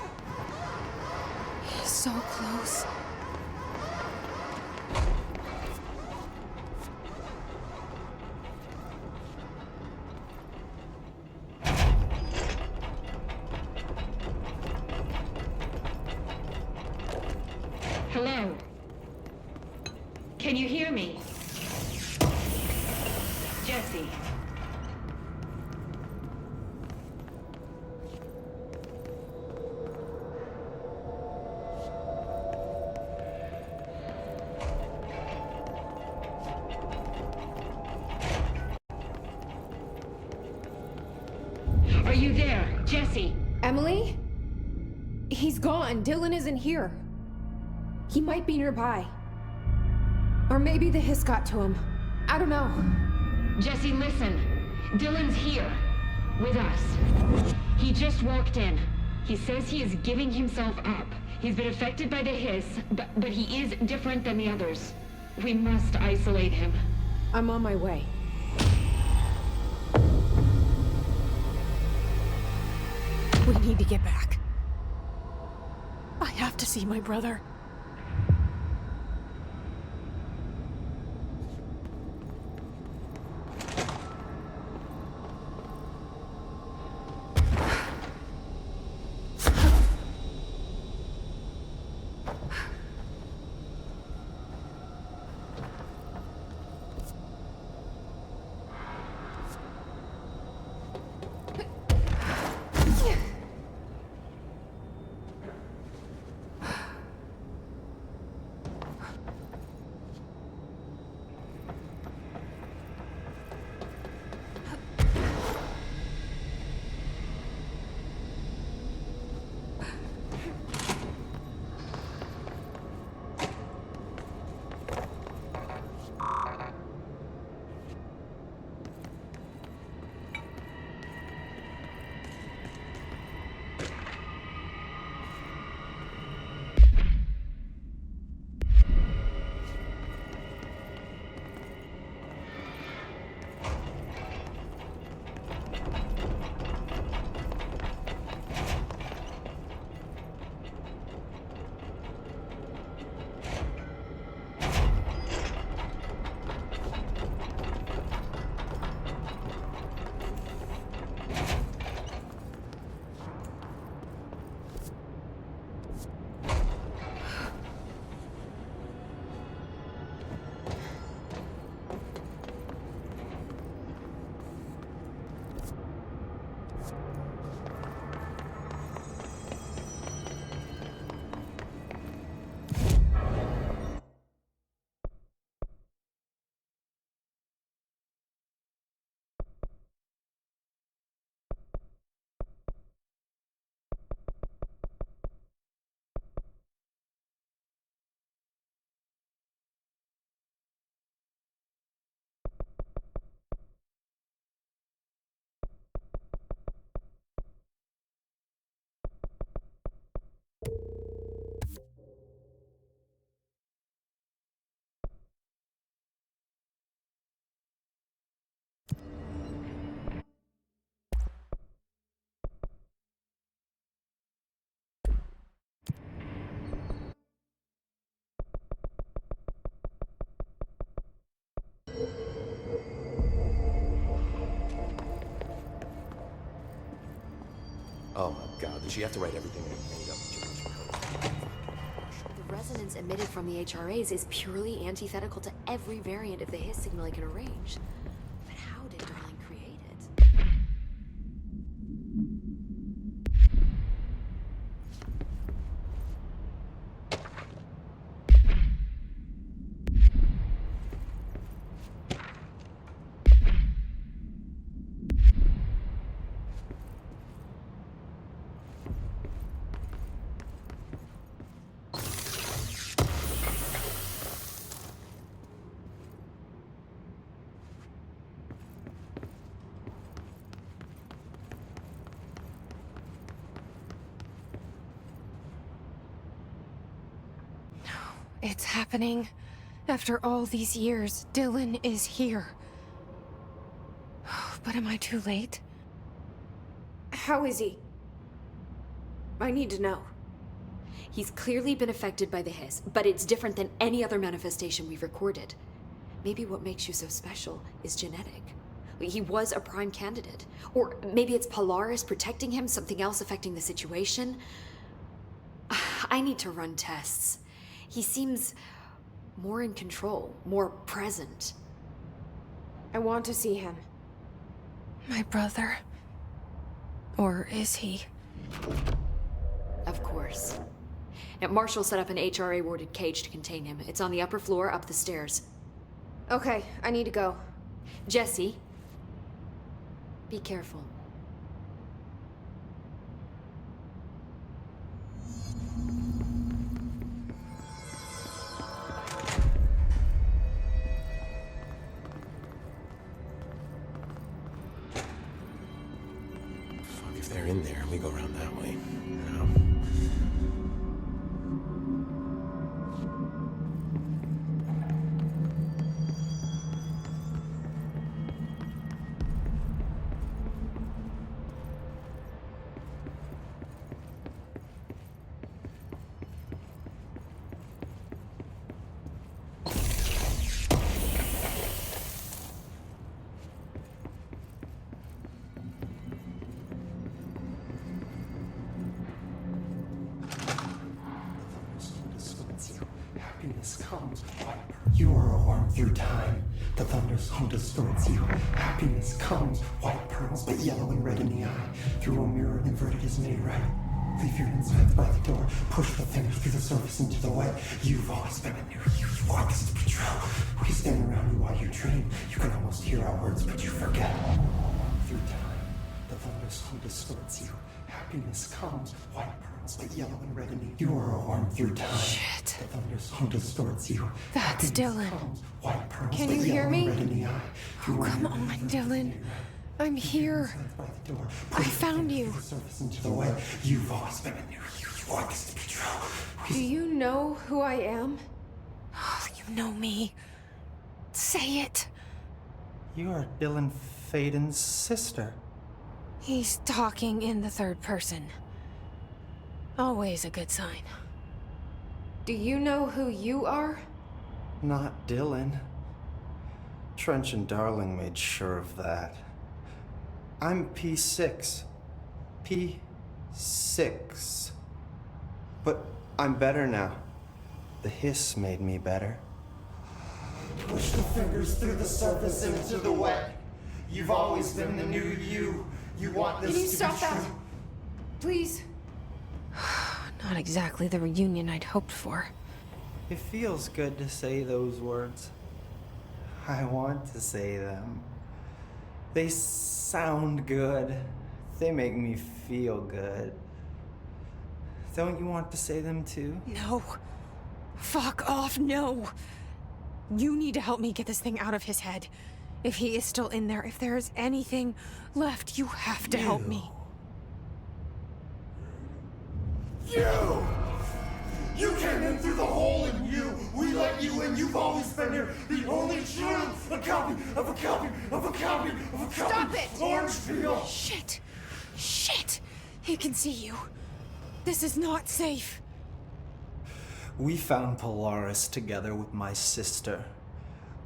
He's so close. Hello? Can you hear me? Jesse. Are you there, Jesse? Emily? He's gone. Dylan isn't here. He might be nearby. Or maybe the hiss got to him. I don't know. Jesse, listen. Dylan's here. With us. He just walked in. He says he is giving himself up. He's been affected by the hiss, but he is different than the others. We must isolate him. I'm on my way. We need to get back. I have to see my brother. Oh my god, did she have to write everything made up? The resonance emitted from the HRAs is purely antithetical to every variant of the hiss signal I can arrange. But how did Darling create it? It's happening. After all these years, Dylan is here. But am I too late? How is he? I need to know. He's clearly been affected by the hiss, but it's different than any other manifestation we've recorded. Maybe what makes you so special is genetic. He was a prime candidate. Or maybe it's Polaris protecting him, something else affecting the situation. I need to run tests. He seems more in control, more present. I want to see him. My brother? Or is he? Of course. Now, Marshall set up an HRA-warded cage to contain him. It's on the upper floor, up the stairs. Okay, I need to go. Jesse, be careful. Fuck, if they're in there, we go around that way. No. Happiness comes. You are a worm through time. The thunder's home distorts you. Happiness comes. White pearls, but yellow and red in the eye. Through a mirror, inverted is made right. Leave your insides by the door. Push the fingers through the surface into the way. You've always been a new you. You want us to patrol. We stand around you while you dream. You can almost hear our words, but you forget. Through time, the thunder's home distorts you. Happiness comes. White pearls, but yellow and red in the eye. You are a worm through time. Shit. The thunder's home distorts you. That's Dylan. White pearls, Can but you hear yellow me? and red in the eye. Oh, come on, Dylan. I'm here. I found you. Into the way. You've always been a new you. You want us to patrol. Do you know who I am? Oh, you know me. Say it. You are Dylan Faden's sister. He's talking in the third person. Always a good sign. Do you know who you are? Not Dylan. Trench and Darling made sure of that. I'm P6. P6. But I'm better now. The hiss made me better. Push the fingers through the surface into the wet. You've always been the new you. You want this Can you to stop be that? true. Please? Not exactly the reunion I'd hoped for. It feels good to say those words. I want to say them. They sound good. They make me feel good. Don't you want to say them too? No. Fuck off, no. You need to help me get this thing out of his head. If he is still in there, if there is anything left, you have to help me. You! You came in through the hole in you. We let you in. You've always been here. The only true. A copy of a copy of a copy of a copy. Stop it! Orange peel. Shit. Shit. He can see you. This is not safe. We found Polaris together with my sister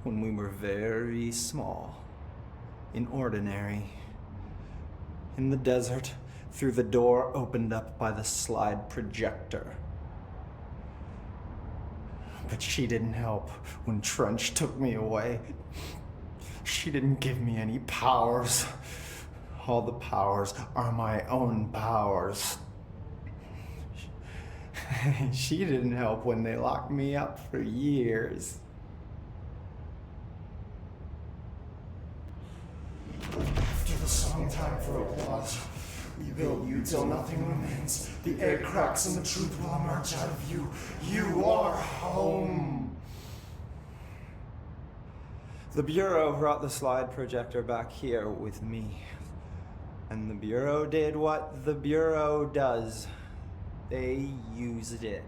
when we were very small, in Ordinary, in the desert, through the door opened up by the slide projector. But she didn't help when Trench took me away. She didn't give me any powers. All the powers are my own powers. She didn't help when they locked me up for years. After the song, time for applause. We build you till nothing remains. The air cracks and the truth will emerge out of you. You are home. The Bureau brought the slide projector back here with me. And the Bureau did what the Bureau does. They used it.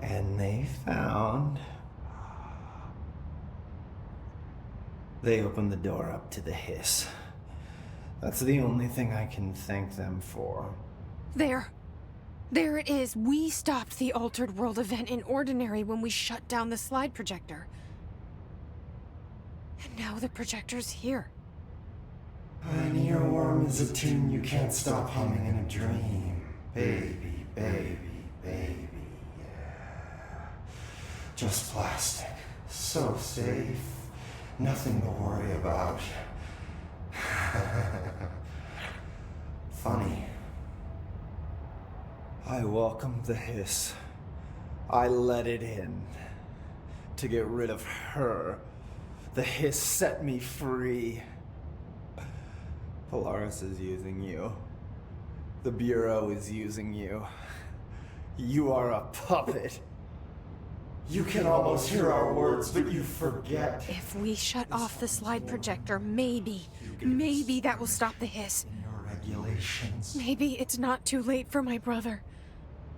And they found... They opened the door up to the hiss. That's the only thing I can thank them for. There. There it is. We stopped the Altered World event in Ordinary when we shut down the slide projector. And now the projector's here. An earworm is a tune you can't stop humming in a dream. Baby, baby, baby, yeah. Just plastic. So safe. Nothing to worry about. Funny. I welcomed the hiss. I let it in. To get rid of her. The hiss set me free. Polaris is using you. The Bureau is using you. You are a puppet. You can almost hear our words, but you forget. If we shut off the slide projector, maybe that will stop the hiss. Your regulations. Maybe it's not too late for my brother.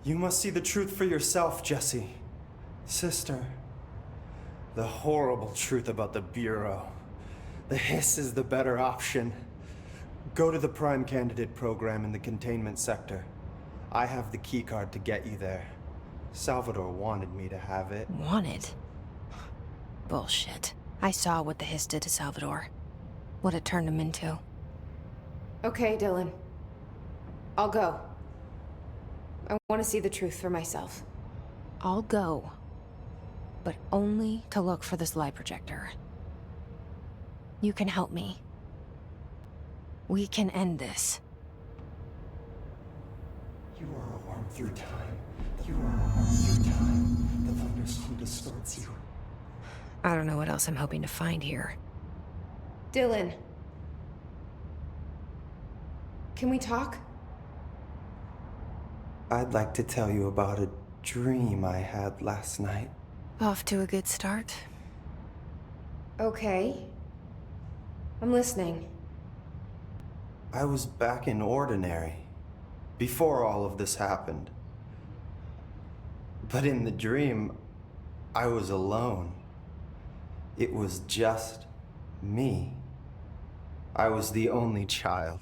You must see the truth for yourself, Jesse. Sister. The horrible truth about the Bureau. The hiss is the better option. Go to the Prime Candidate program in the containment sector. I have the keycard to get you there. Salvador wanted me to have it. Wanted? Bullshit. I saw what the hiss did to Salvador. What it turned him into. Okay, Dylan. I'll go. I want to see the truth for myself. I'll go. But only to look for the slide projector. You can help me. We can end this. You are a worm through time. You are a worm through time. The thunderstorm distorts you. I don't know what else I'm hoping to find here. Dylan. Can we talk? I'd like to tell you about a dream I had last night. Off to a good start. Okay. I'm listening. I was back in Ordinary, before all of this happened. But in the dream, I was alone. It was just me. I was the only child.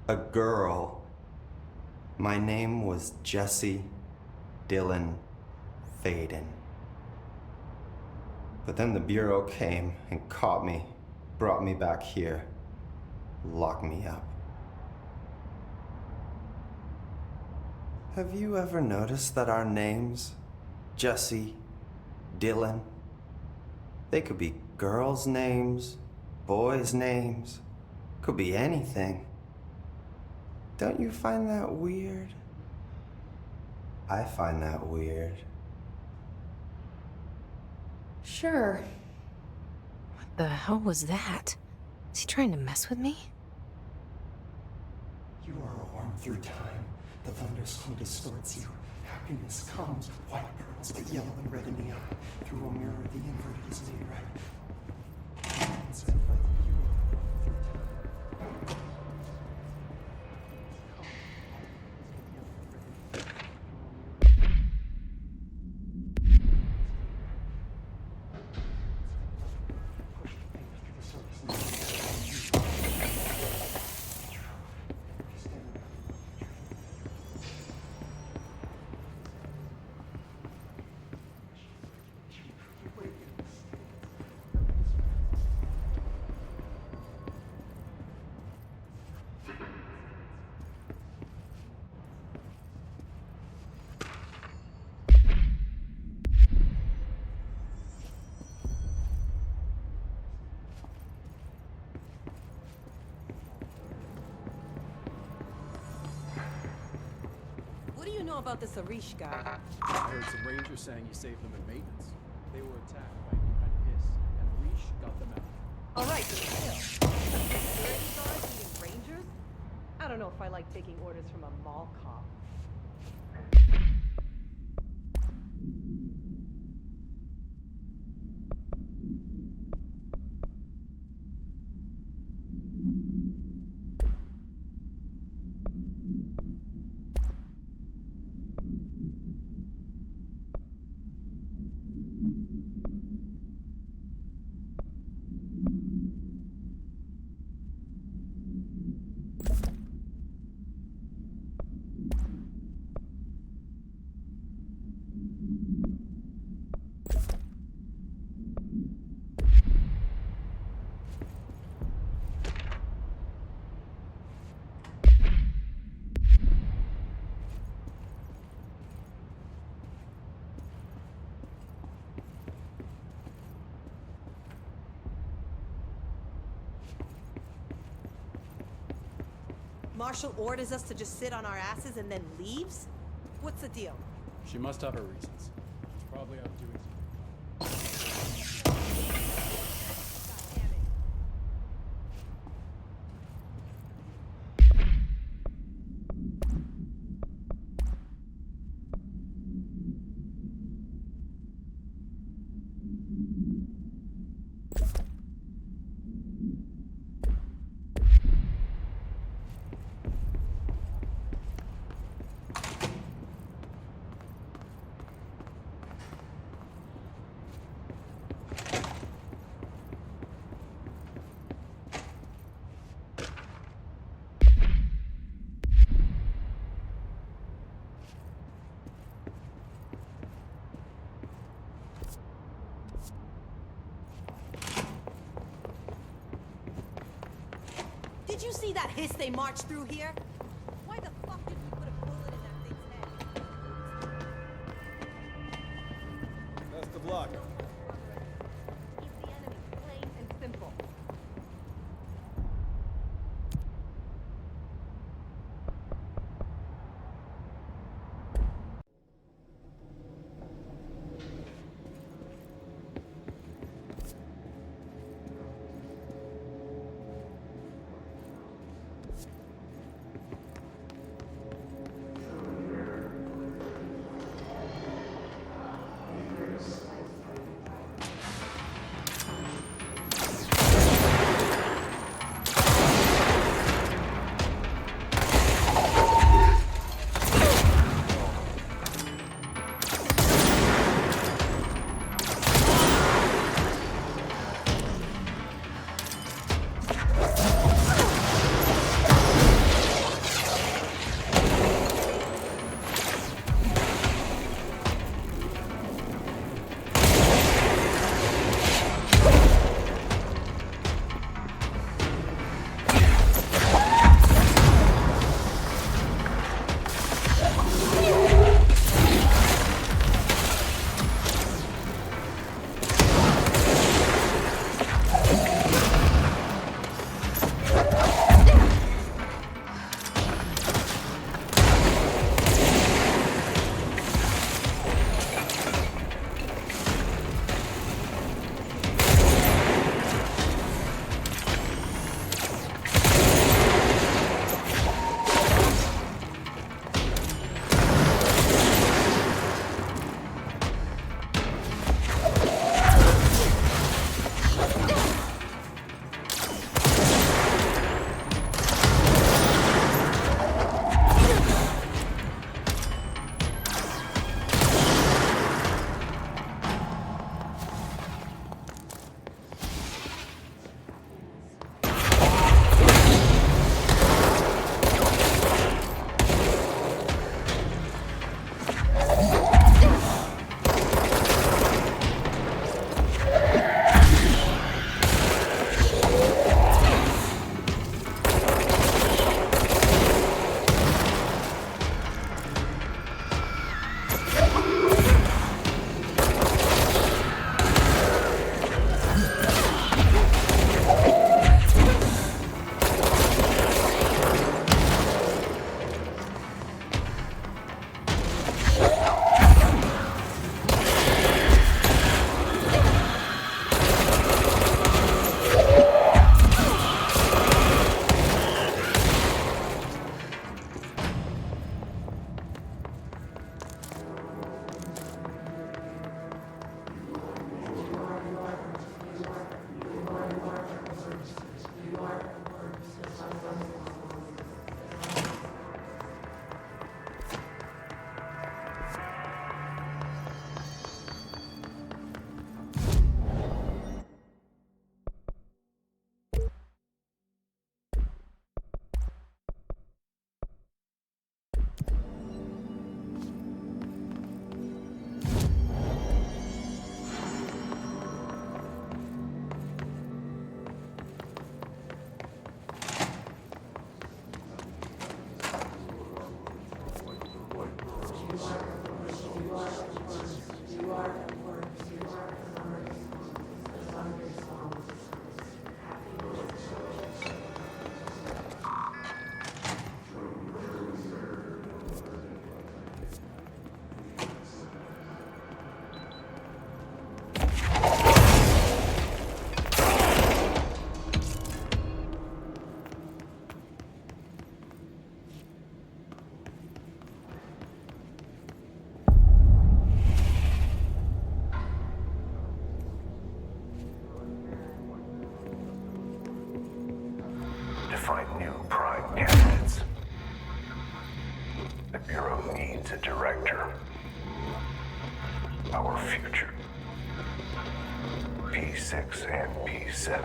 A girl. My name was Jesse Dylan Faden. But then the Bureau came and caught me, brought me back here, locked me up. Have you ever noticed that our names, Jesse, Dylan, they could be girls' names, boys' names, could be anything. Don't you find that weird? I find that weird. Sure. What the hell was that? Is he trying to mess with me? You are a worm through time. The thunderstorm distorts you. Happiness comes, white pearls, but yellow and red in the eye. Through a mirror, the inverted is made right. Instead of like you are a worm through time. About this Arish guy. I heard some rangers saying you saved them in maintenance. They were attacked by a hiss, and Arish got them out. Alright, but still. Security guards being rangers? I don't know if I like taking orders from a mall cop. Marshall orders us to just sit on our asses and then leaves? What's the deal? She must have her reasons. She's probably out doing something. Did you see that hiss they marched through here? Why the fuck did we put a bullet in that thing's head? Best of luck. He's the enemy, plain and simple. Bureau needs a director. Our future. P6 and P7.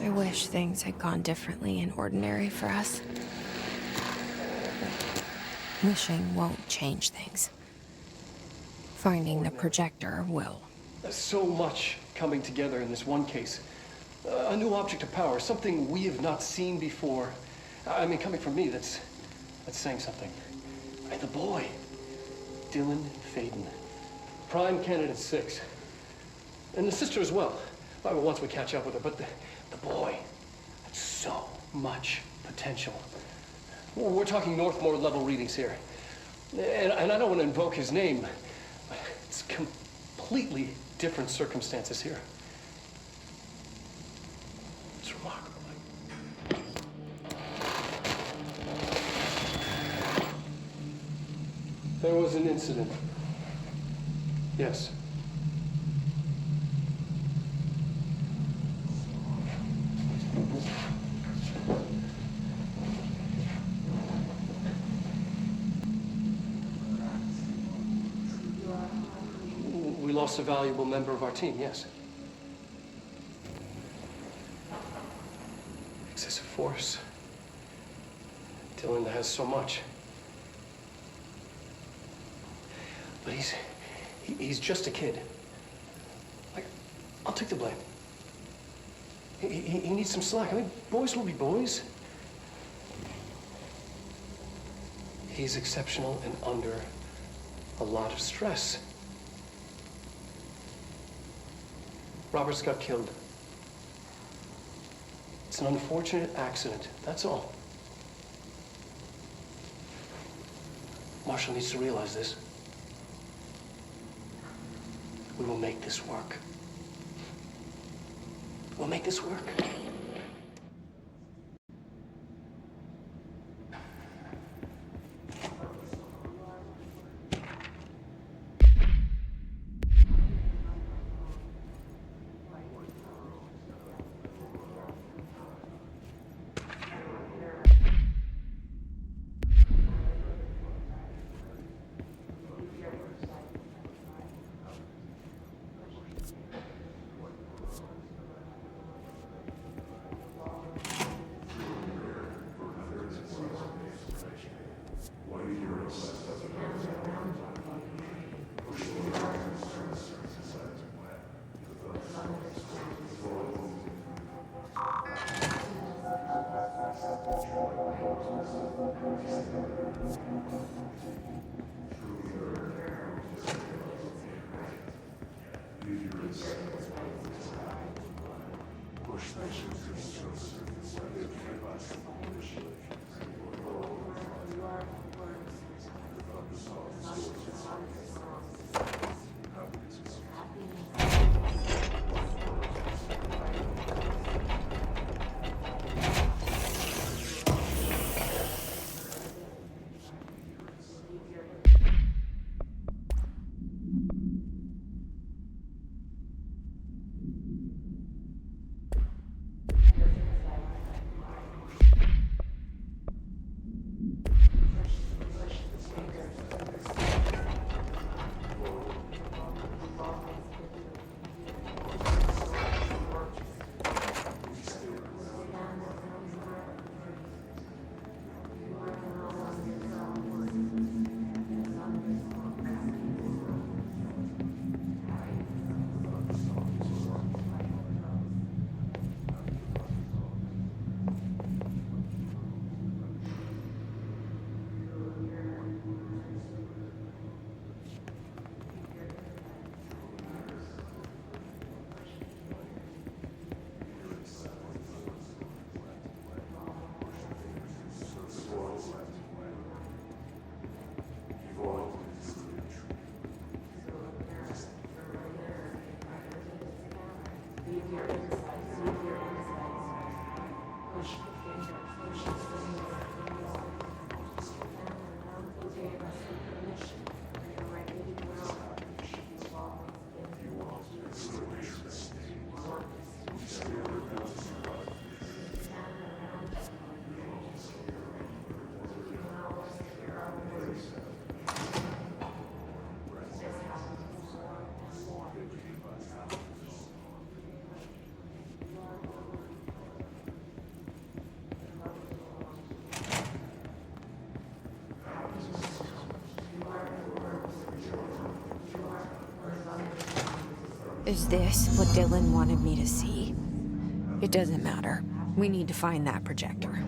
I wish things had gone differently in Ordinary for us. But wishing won't change things. Finding the projector will. There's so much coming together in this one case. A new object of power, something we have not seen before. I mean, coming from me, that's saying something. And the boy, Dylan Faden, prime candidate 6. And the sister as well. Well, once we catch up with her, but the boy, that's so much potential. We're talking Northmore level readings here. And I don't want to invoke his name, but it's completely different circumstances here. It's remarkable. There was an incident. Yes. We lost a valuable member of our team, yes. Excessive force. Dylan has so much. But he's just a kid. Like, I'll take the blame. He needs some slack. I mean, boys will be boys. He's exceptional and under a lot of stress. Roberts got killed. It's an unfortunate accident, that's all. Marshall needs to realize this. We will make this work. We'll make this work. Is this what Dylan wanted me to see? It doesn't matter. We need to find that projector.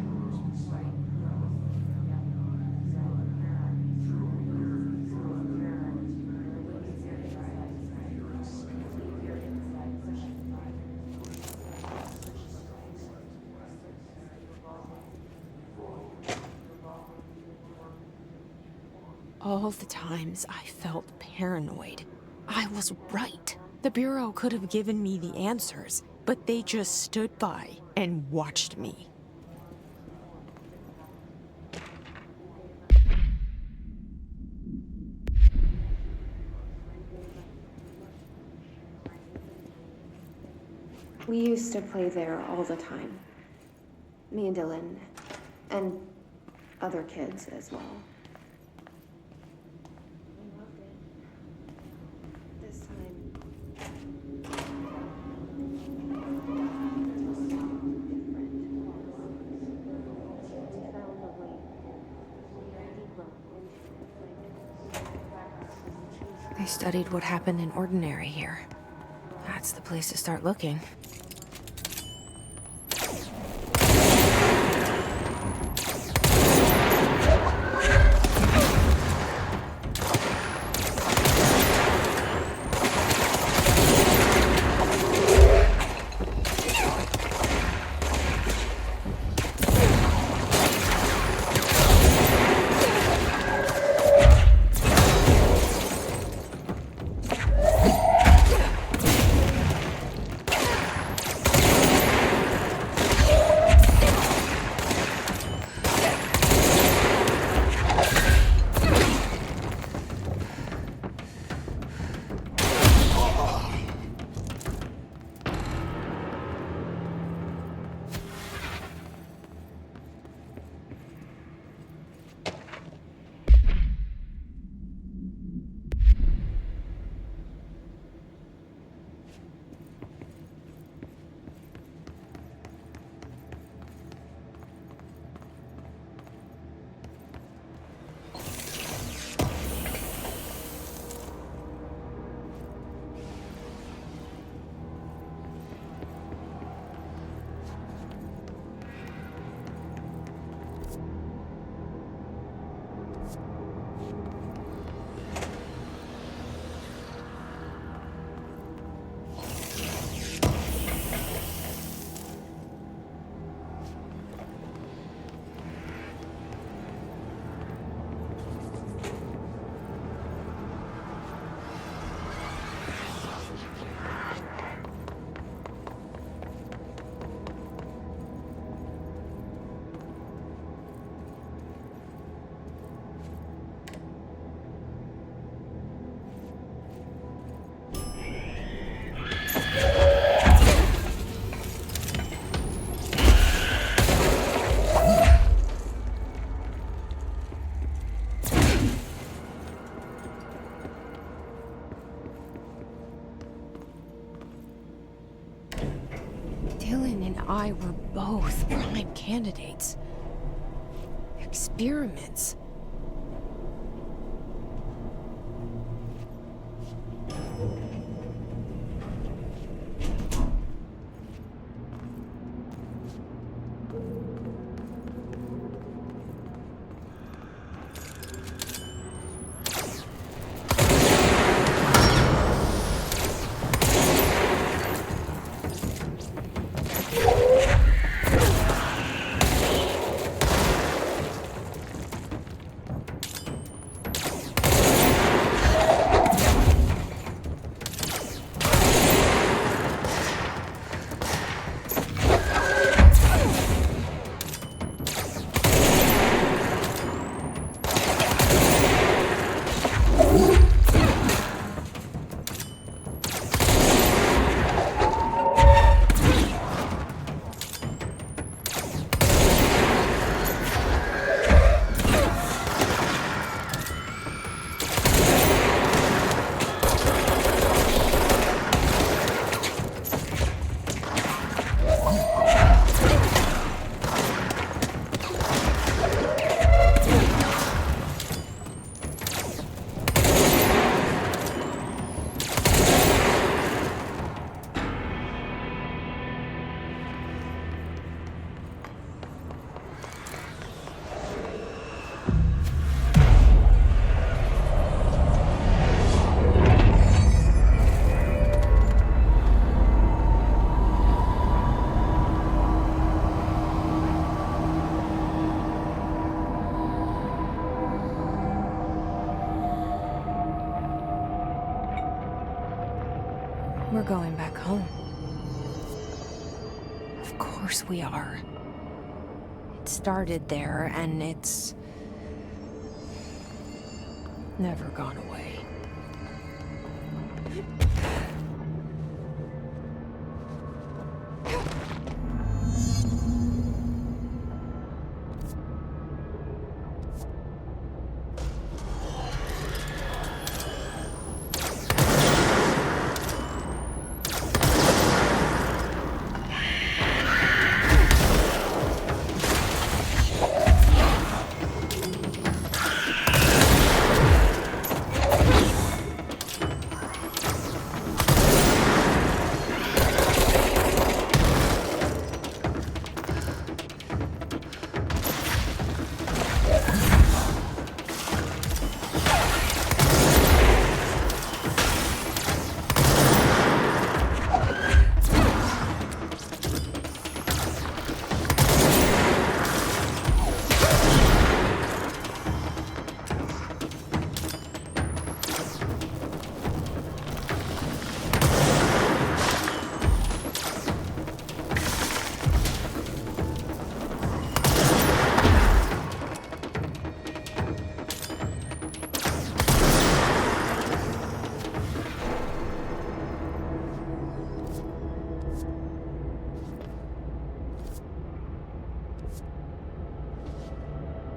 All the times I felt paranoid, I was right. The Bureau could have given me the answers, but they just stood by and watched me. We used to play there all the time. Me and Dylan, and other kids as well. We loved it. This time... They studied what happened in Ordinary here. That's the place to start looking. Dylan and I were both prime candidates. Experiments. We're going back home. Of course we are. It started there, and it's never gone away.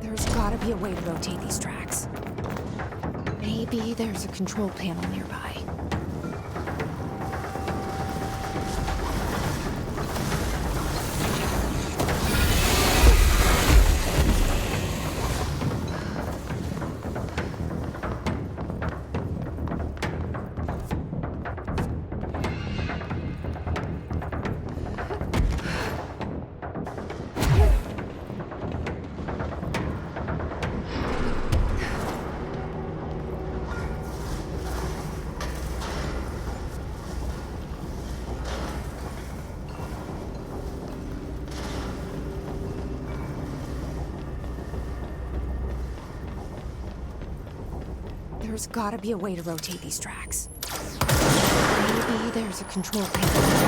There's gotta be a way to rotate these tracks. Maybe there's a control panel nearby. There's gotta be a way to rotate these tracks. Maybe there's a control panel.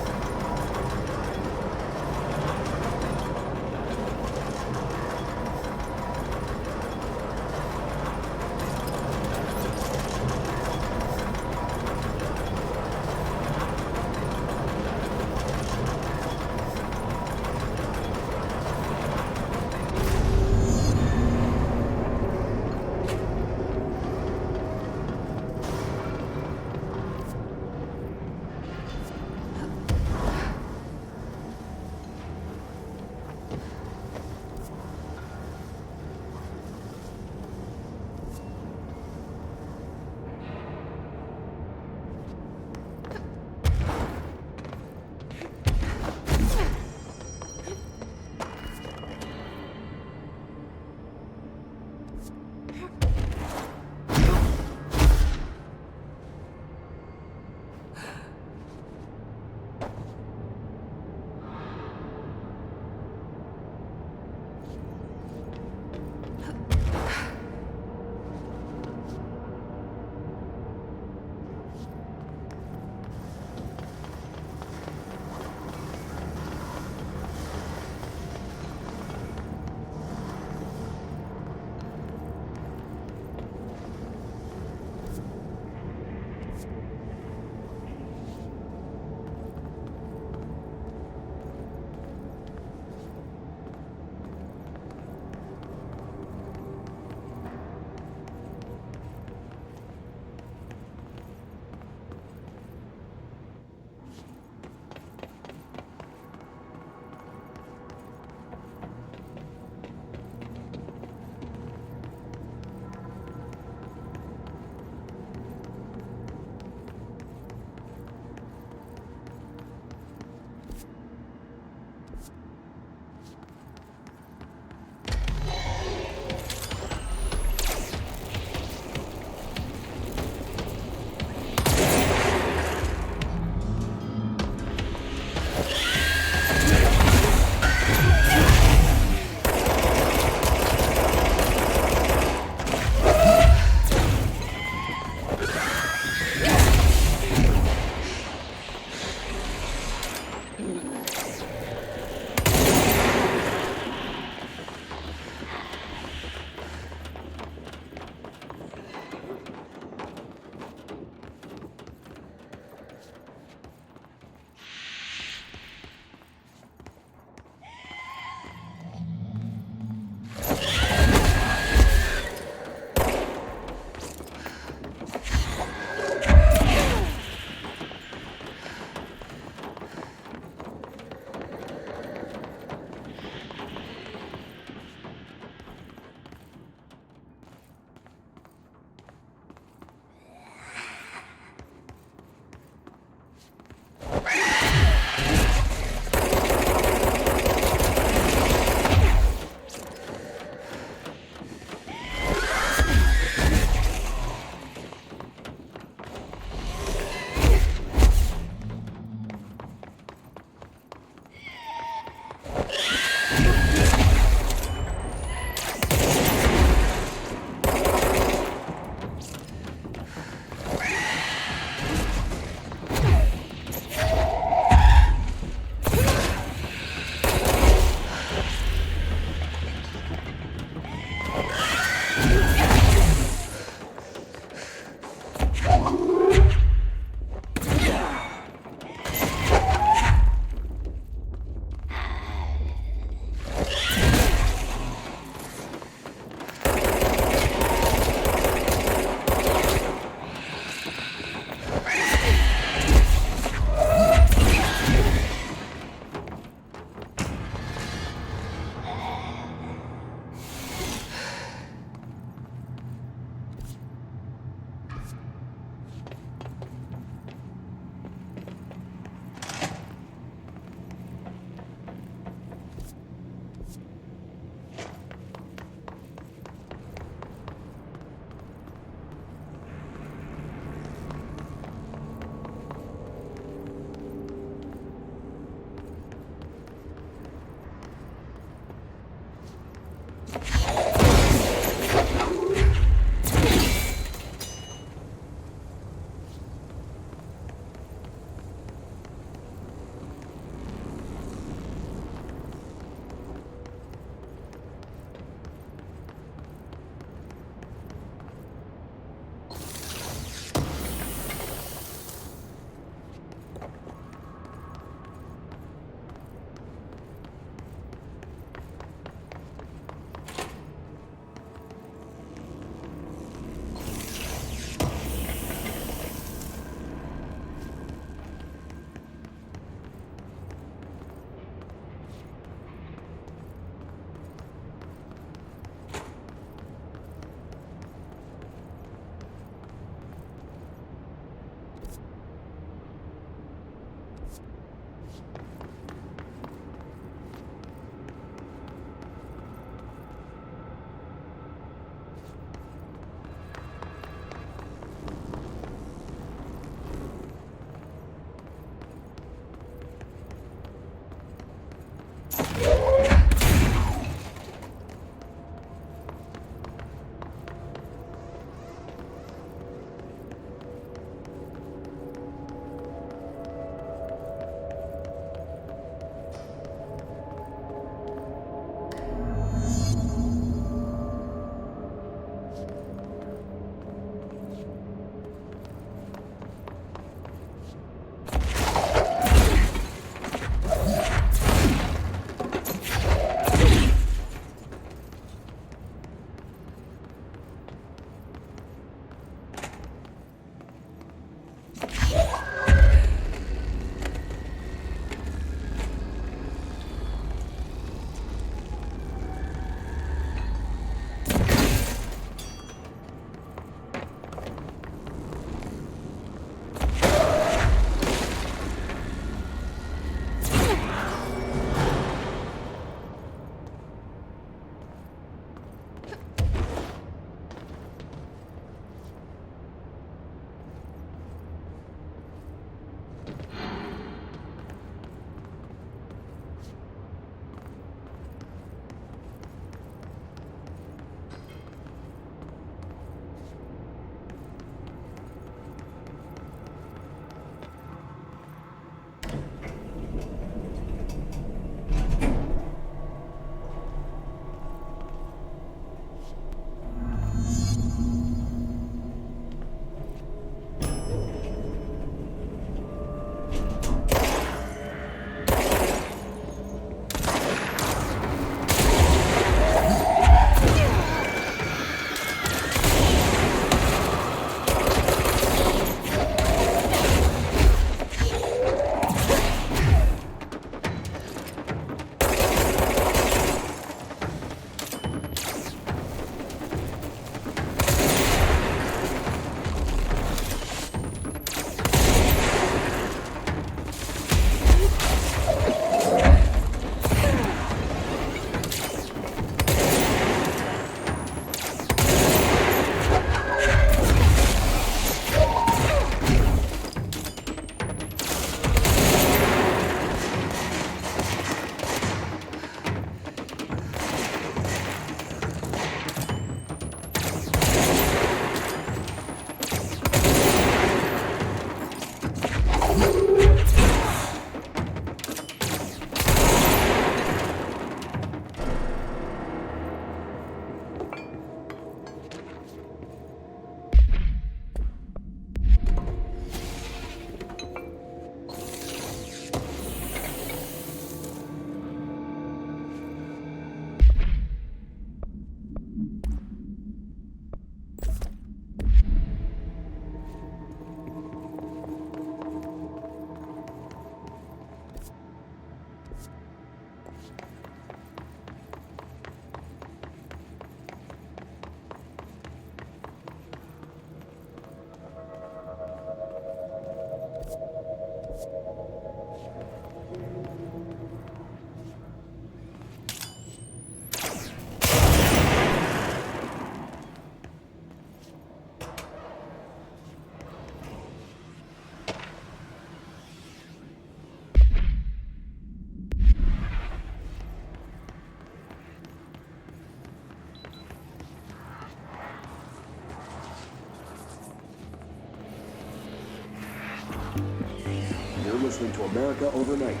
listening to America Overnight.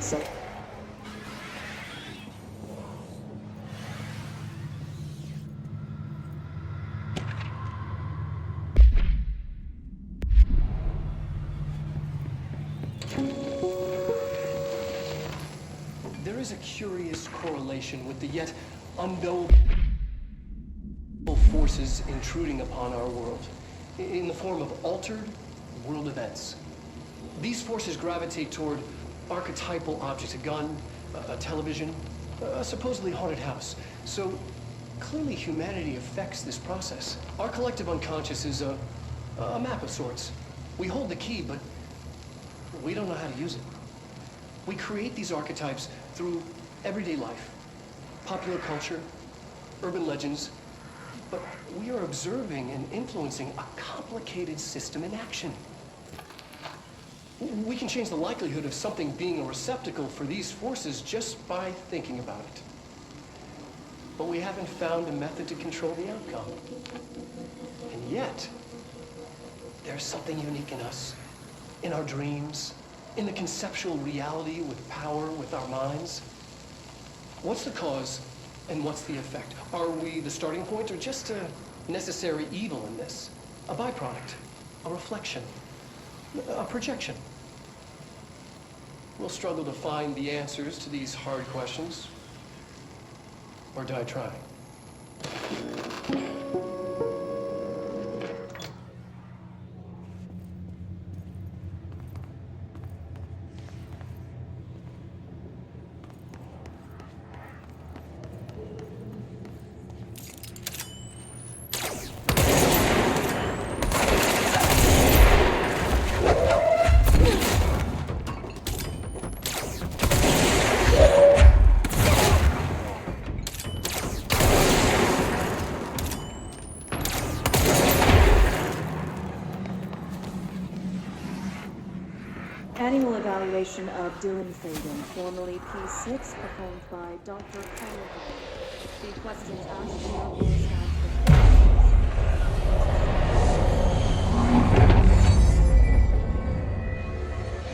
There is a curious correlation with the yet unknowable forces intruding upon our world in the form of altered world events. These forces gravitate toward archetypal objects, a gun, a television, a supposedly haunted house. So clearly humanity affects this process. Our collective unconscious is a map of sorts. We hold the key, but we don't know how to use it. We create these archetypes through everyday life, popular culture, urban legends, but we are observing and influencing a complicated system in action. We can change the likelihood of something being a receptacle for these forces just by thinking about it. But we haven't found a method to control the outcome. And yet, there's something unique in us, in our dreams, in the conceptual reality with power with our minds. What's the cause and what's the effect? Are we the starting point or just a necessary evil in this? A byproduct, a reflection, a projection? We'll struggle to find the answers to these hard questions, or die trying. Annual evaluation of Dylan Faden, formerly P6, performed by Dr. Pълno. The questions asked will be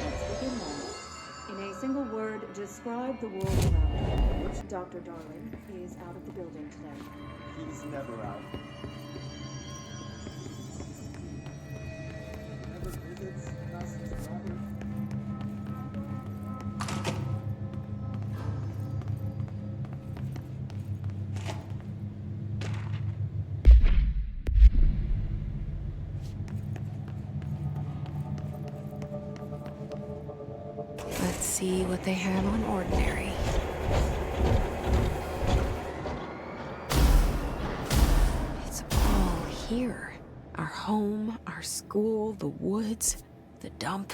Let's begin then. In a single word, describe the world around you, which Dr. Darling is out of the building today. He's never out. Never visits us as Robert. Let's see what they have on ordinary. It's all here. Our home, our school, the woods, the dump.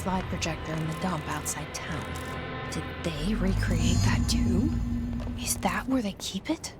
slide projector in the dump outside town. Did they recreate that too? Is that where they keep it?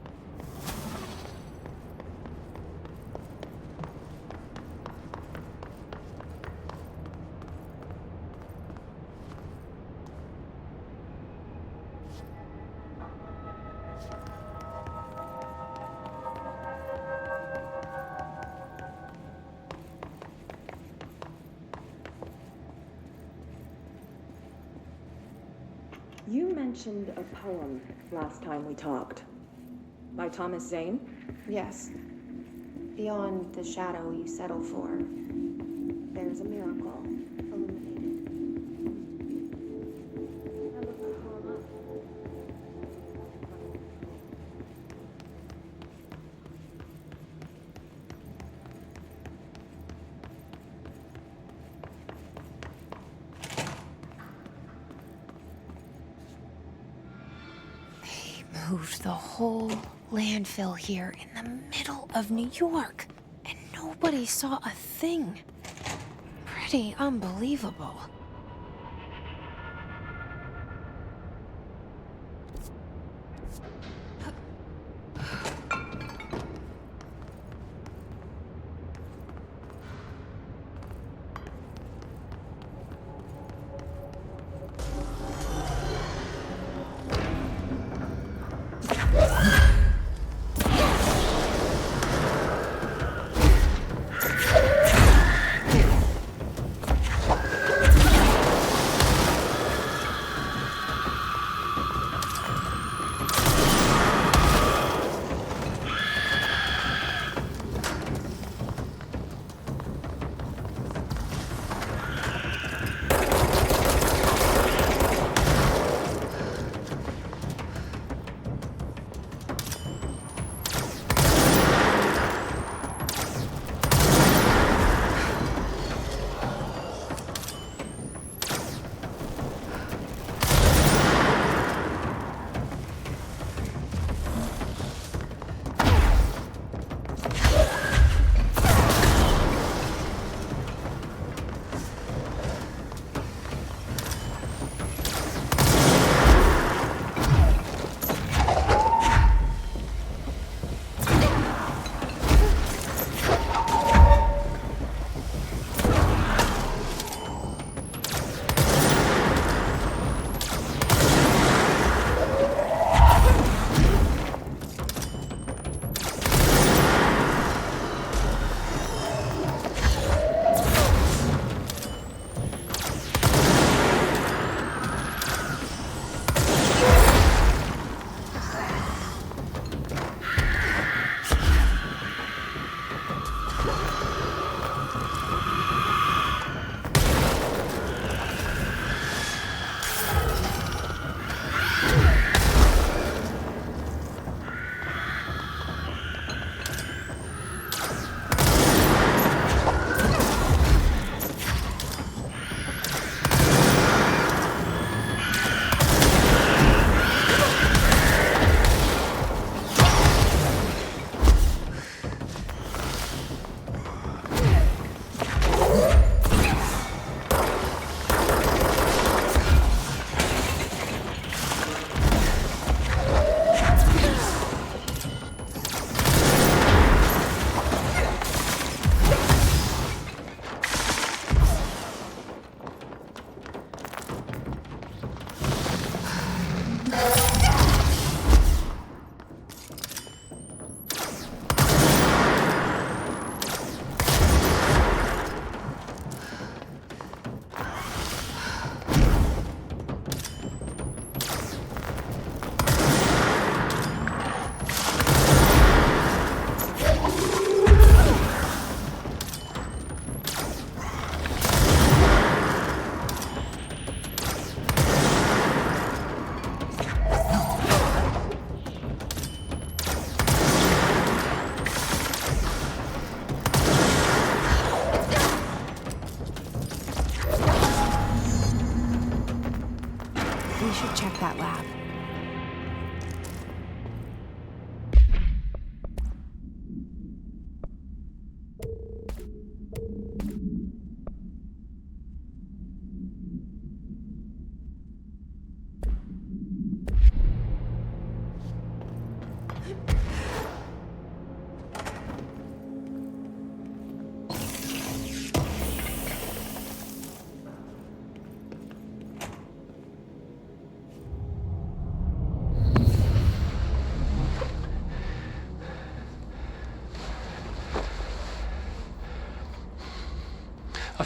You mentioned a poem last time we talked. By Thomas Zane? Yes. Beyond the shadow you settle for, there's a miracle illuminated. Moved the whole landfill here in the middle of New York, and nobody saw a thing. Pretty unbelievable.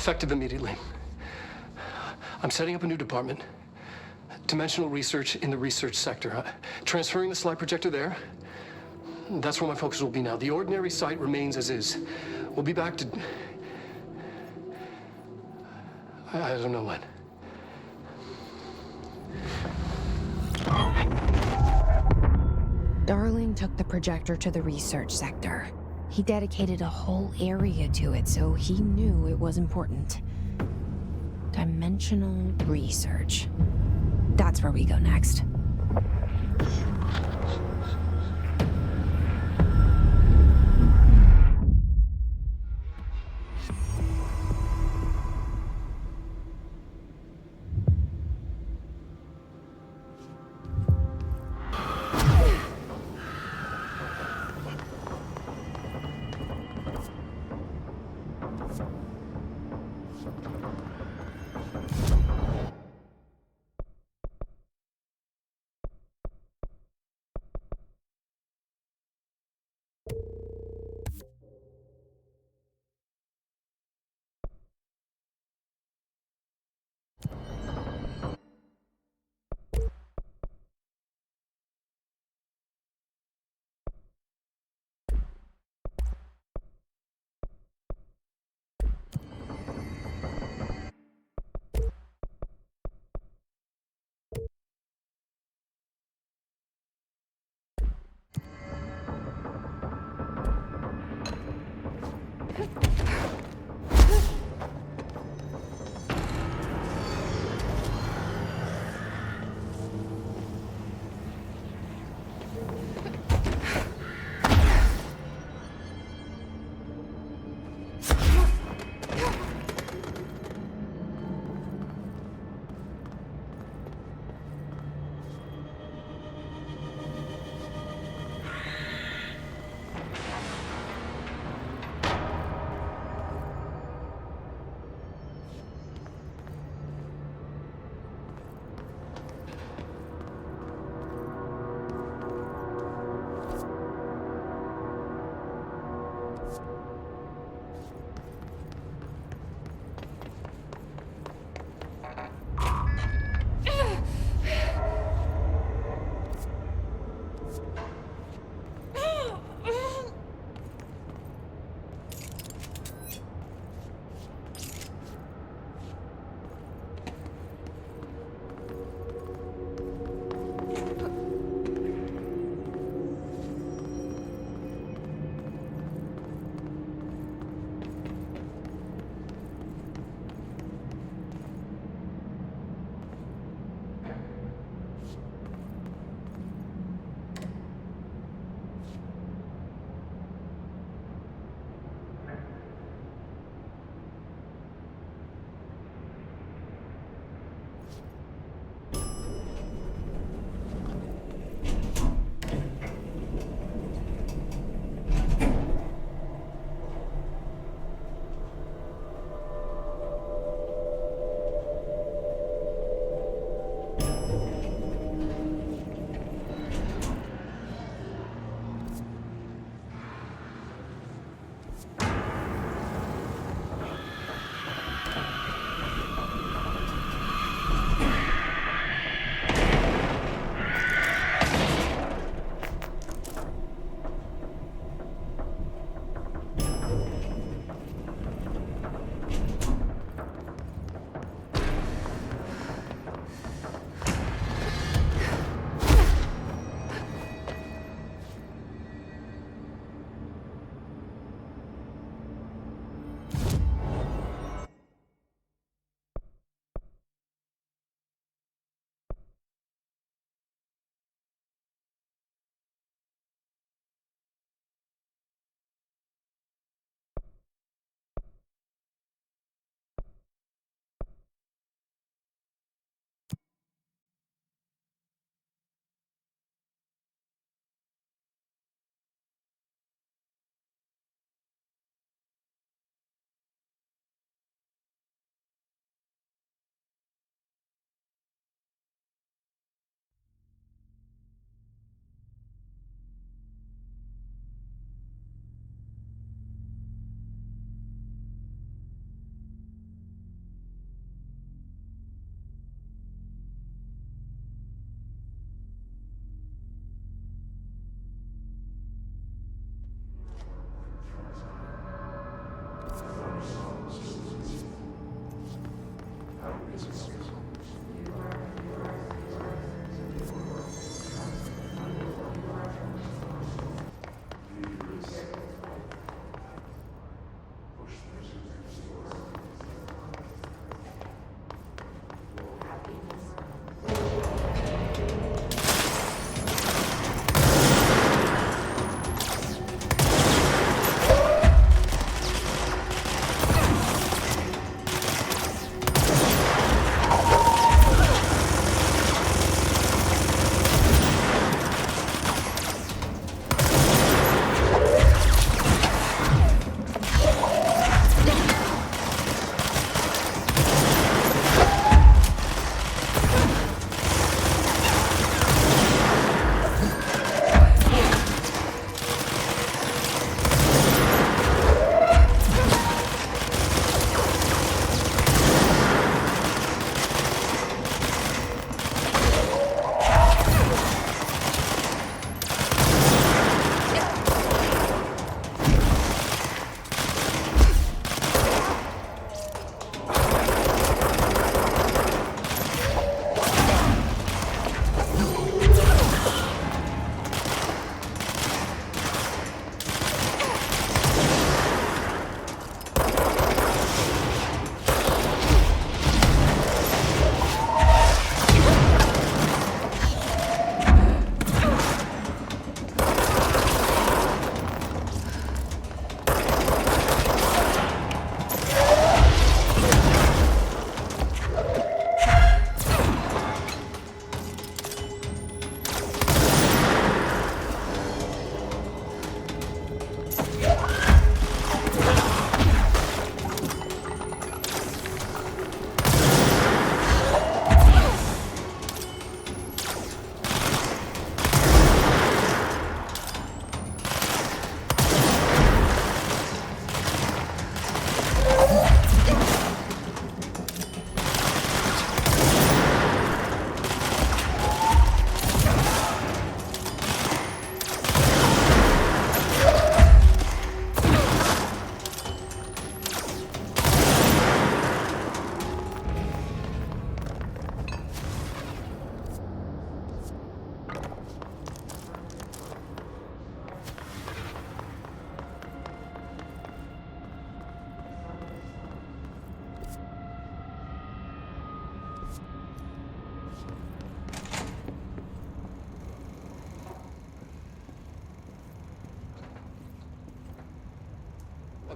Effective immediately. I'm setting up a new department. Dimensional research in the research sector. Transferring the slide projector there. That's where my focus will be now. The ordinary site remains as is. We'll be back to... I don't know when. Darling took the projector to the research sector. He dedicated a whole area to it, so he knew it was important. Dimensional research. That's where we go next.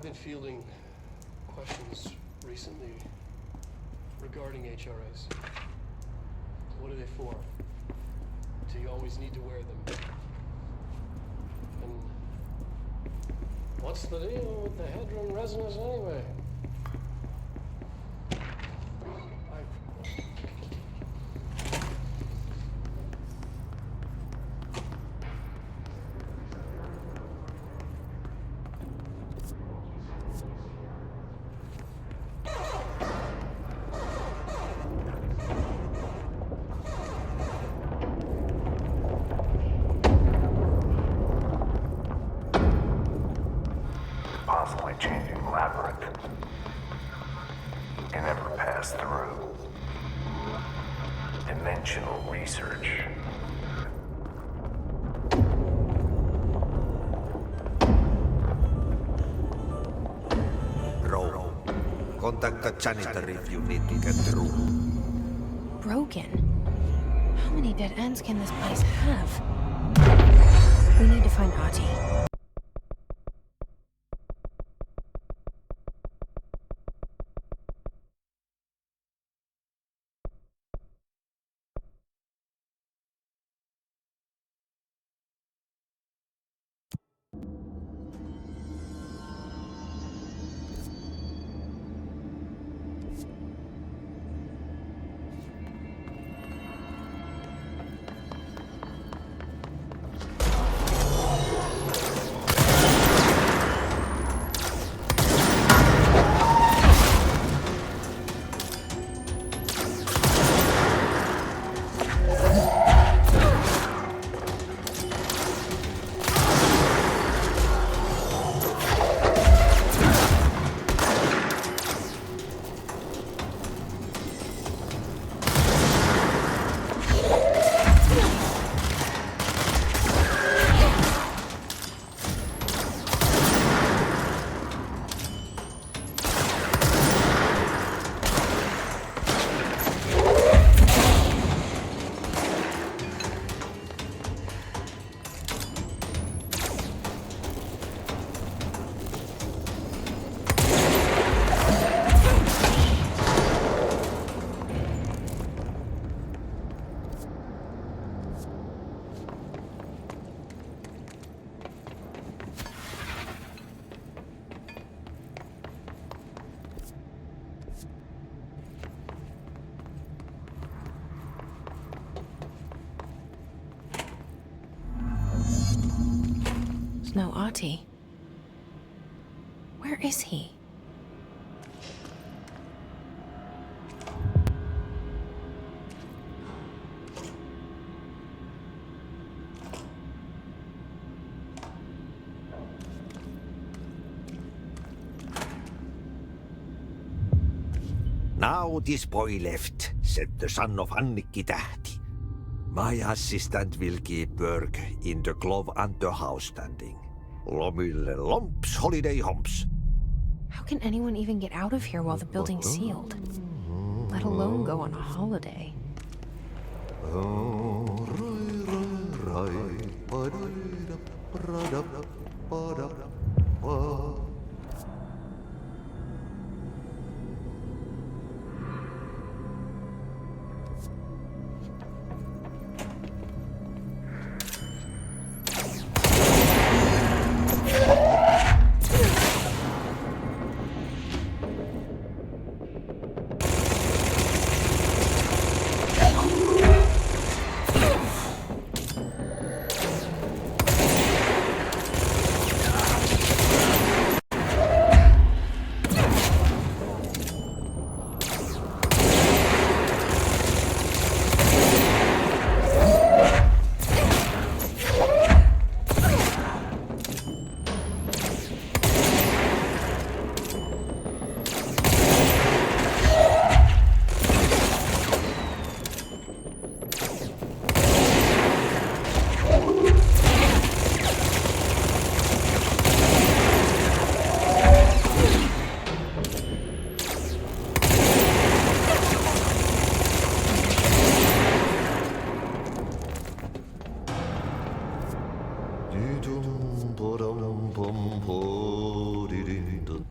been fielding questions recently regarding HRAs. What are they for? Do you always need to wear them? And what's the deal with the headroom resonance anyway? Possibly changing labyrinth. You never pass through. Dimensional research. Row. Contact the janitor if you need to get through. Broken? How many dead ends can this place have? We need to find Ati. No Ati. Where is he? Now this boy left, said the son of Annikki Tähti. My assistant will keep work in the glove and the house standing. Lomille lomps, holiday humps. How can anyone even get out of here while the building's sealed? Let alone go on a holiday. Faden.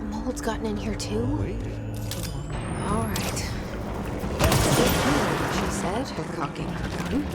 Mold's gotten in here too? All right. She said, cocking her gun.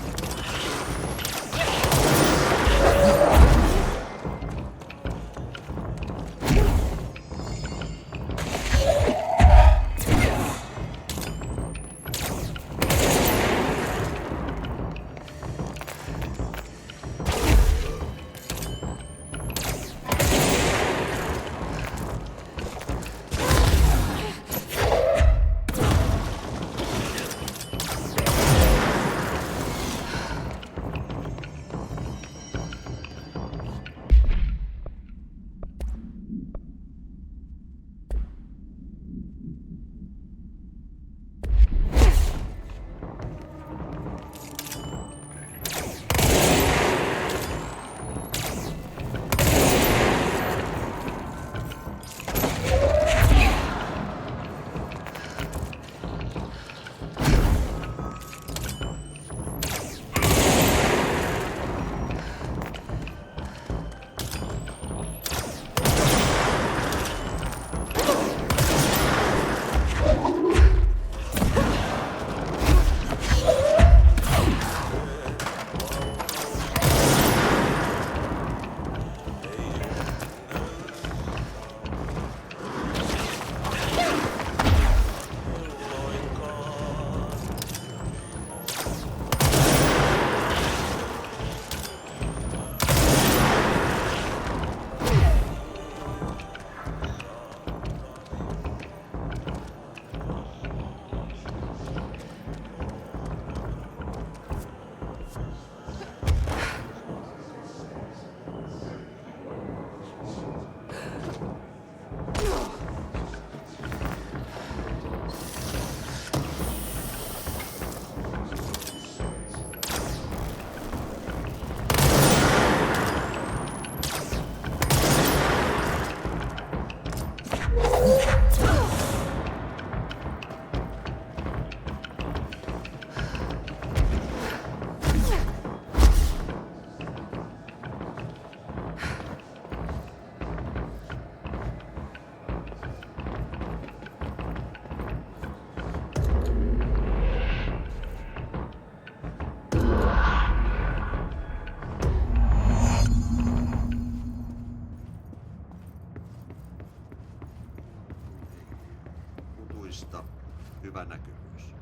Hyvä näkyvyys.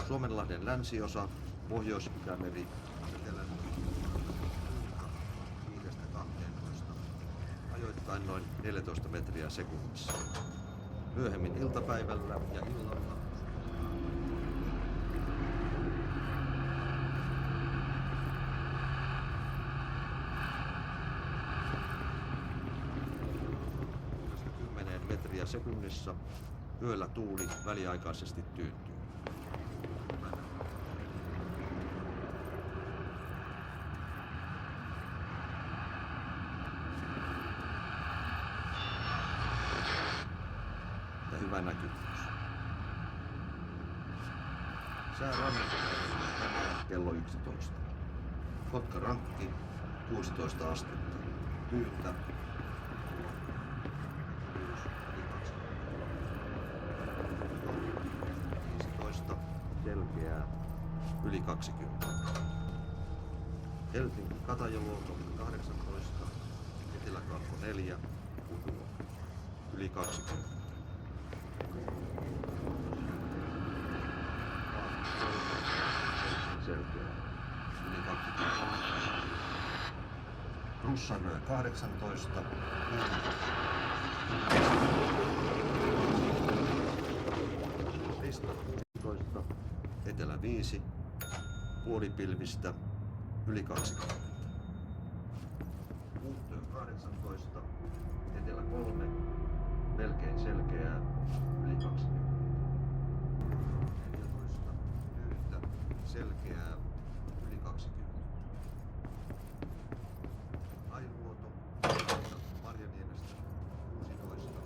Suomenlahden länsiosa, Pohjois-Itämeri, etelän 5-12, ajoittain noin 14 metriä sekunnissa. Myöhemmin iltapäivällä ja illalla sekunnissa. Yöllä tuuli väliaikaisesti tyyntyy. Ja hyvä näkyvyys. Sää rannikolla tänään kello 11. Kotka rankki 16 astetta. Tyyntä. Selkeää yli 20. Helsinki Katajaluoto 18, Etelä-Kalko 4, Kutulo yli 20. Selkeää yli 20. Russanöö 18, Etelä 5, puolipilvistä, yli 20. Uuttyö 18, Etelä 3, melkein selkeää, yli 20. 14, tyyntä, selkeää, yli 20. Ailuoto, Marjaniemestä, 16, 24.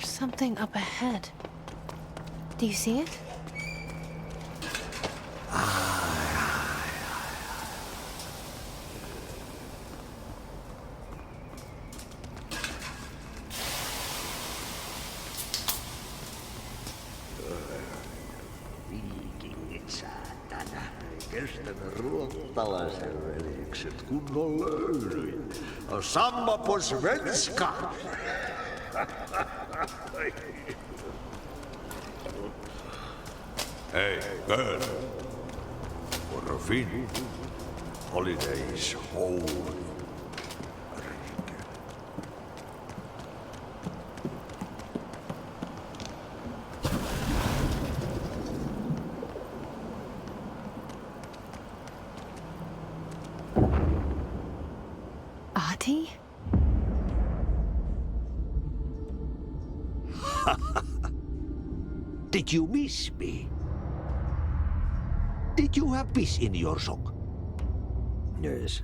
Something up ahead. Do you see it? Viikingit, saatana. Kestänyt ruottalaisen veljekset kunnon löydyin. Samma på svenska! Hey, girl. For a fin. Holidays home. Ahti? Did you miss me? Did you have peace in your song? Yes.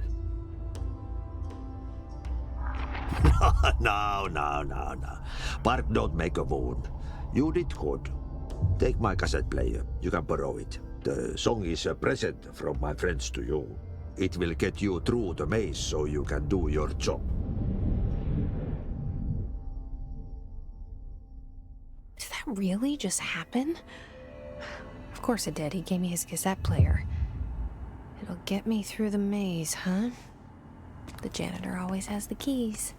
No. Bark don't make a wound. You did good. Take my cassette player. You can borrow it. The song is a present from my friends to you. It will get you through the maze so you can do your job. Did that really just happen? Of course it did. He gave me his cassette player. It'll get me through the maze, huh? The janitor always has the keys.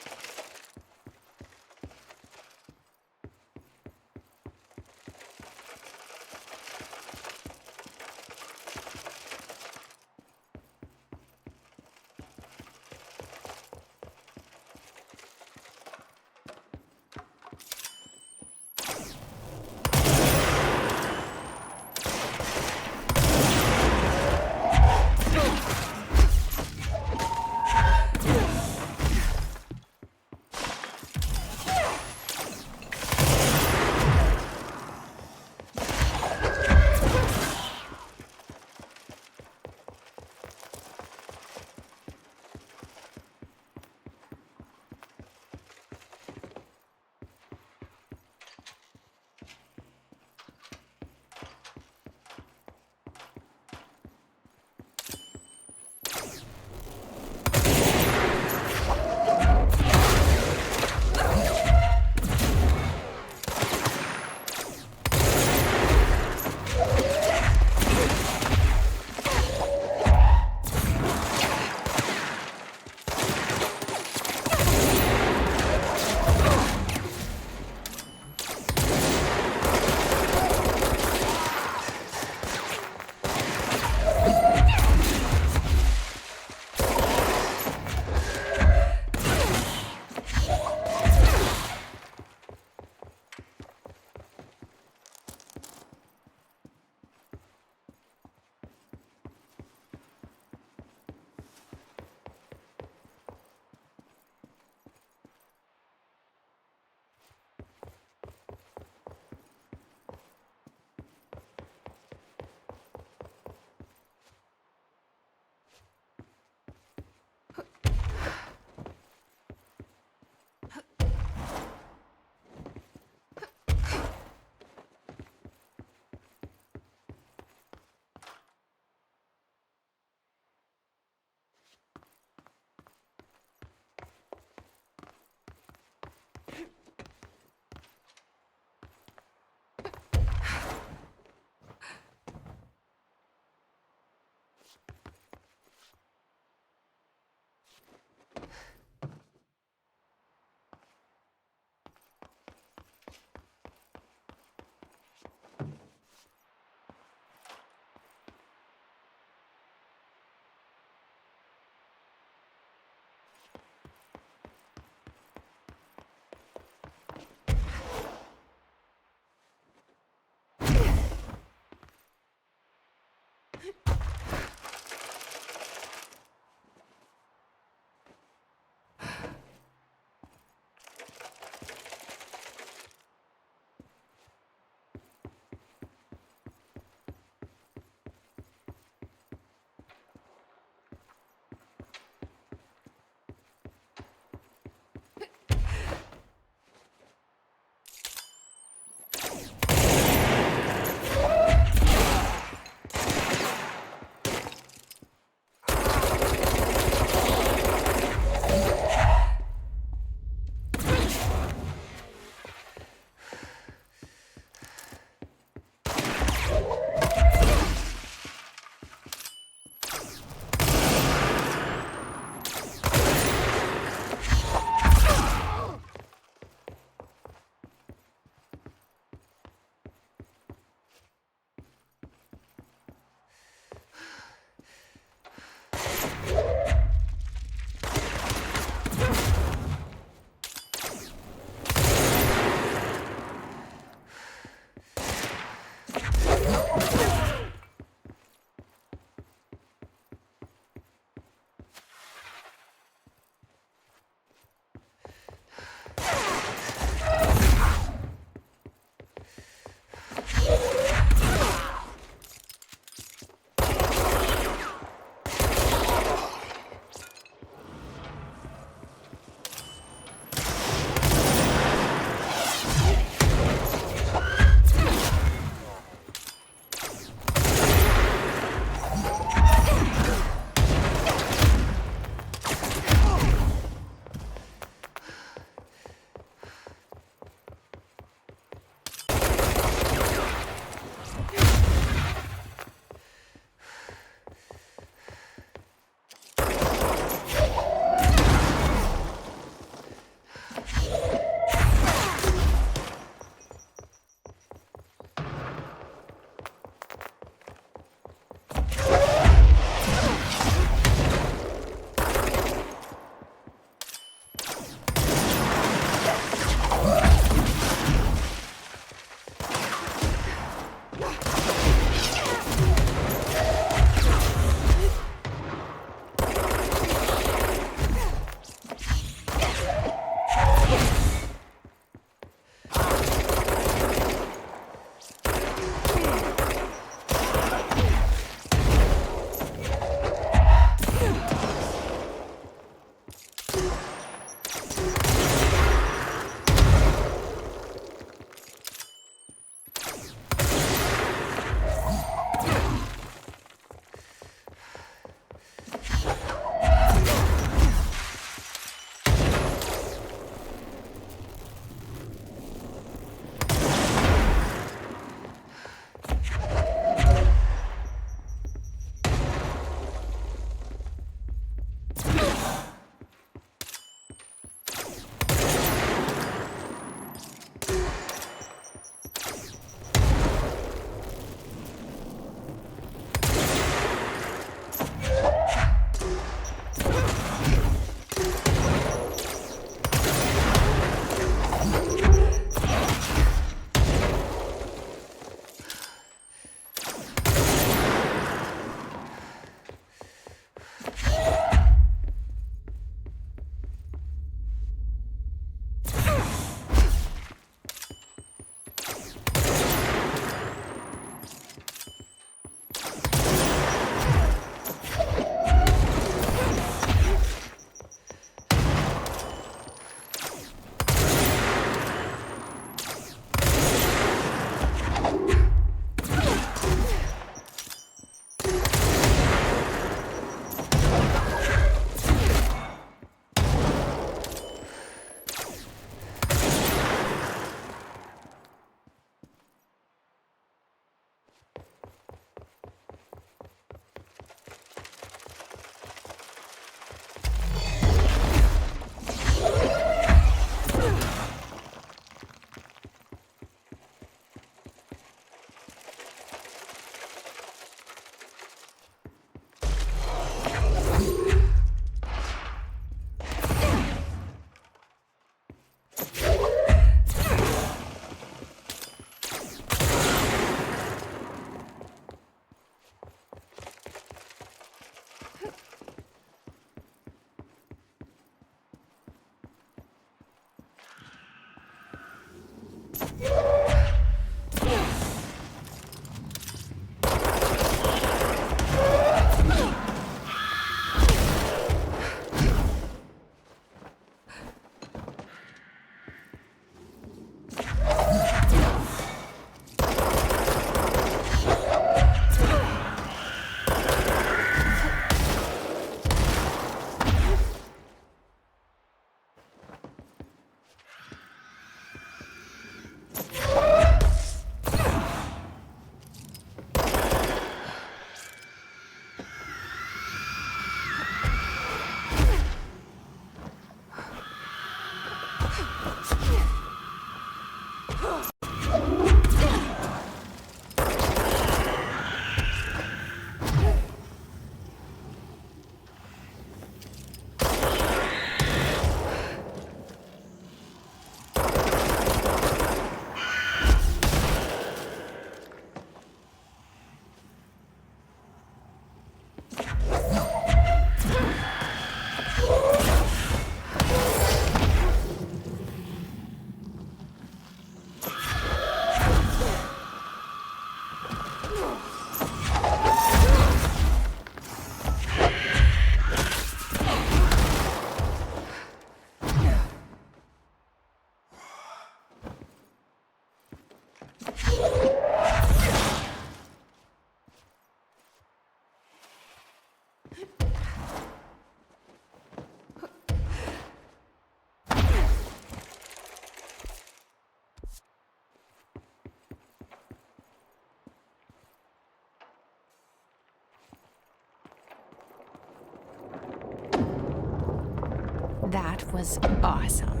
That was awesome.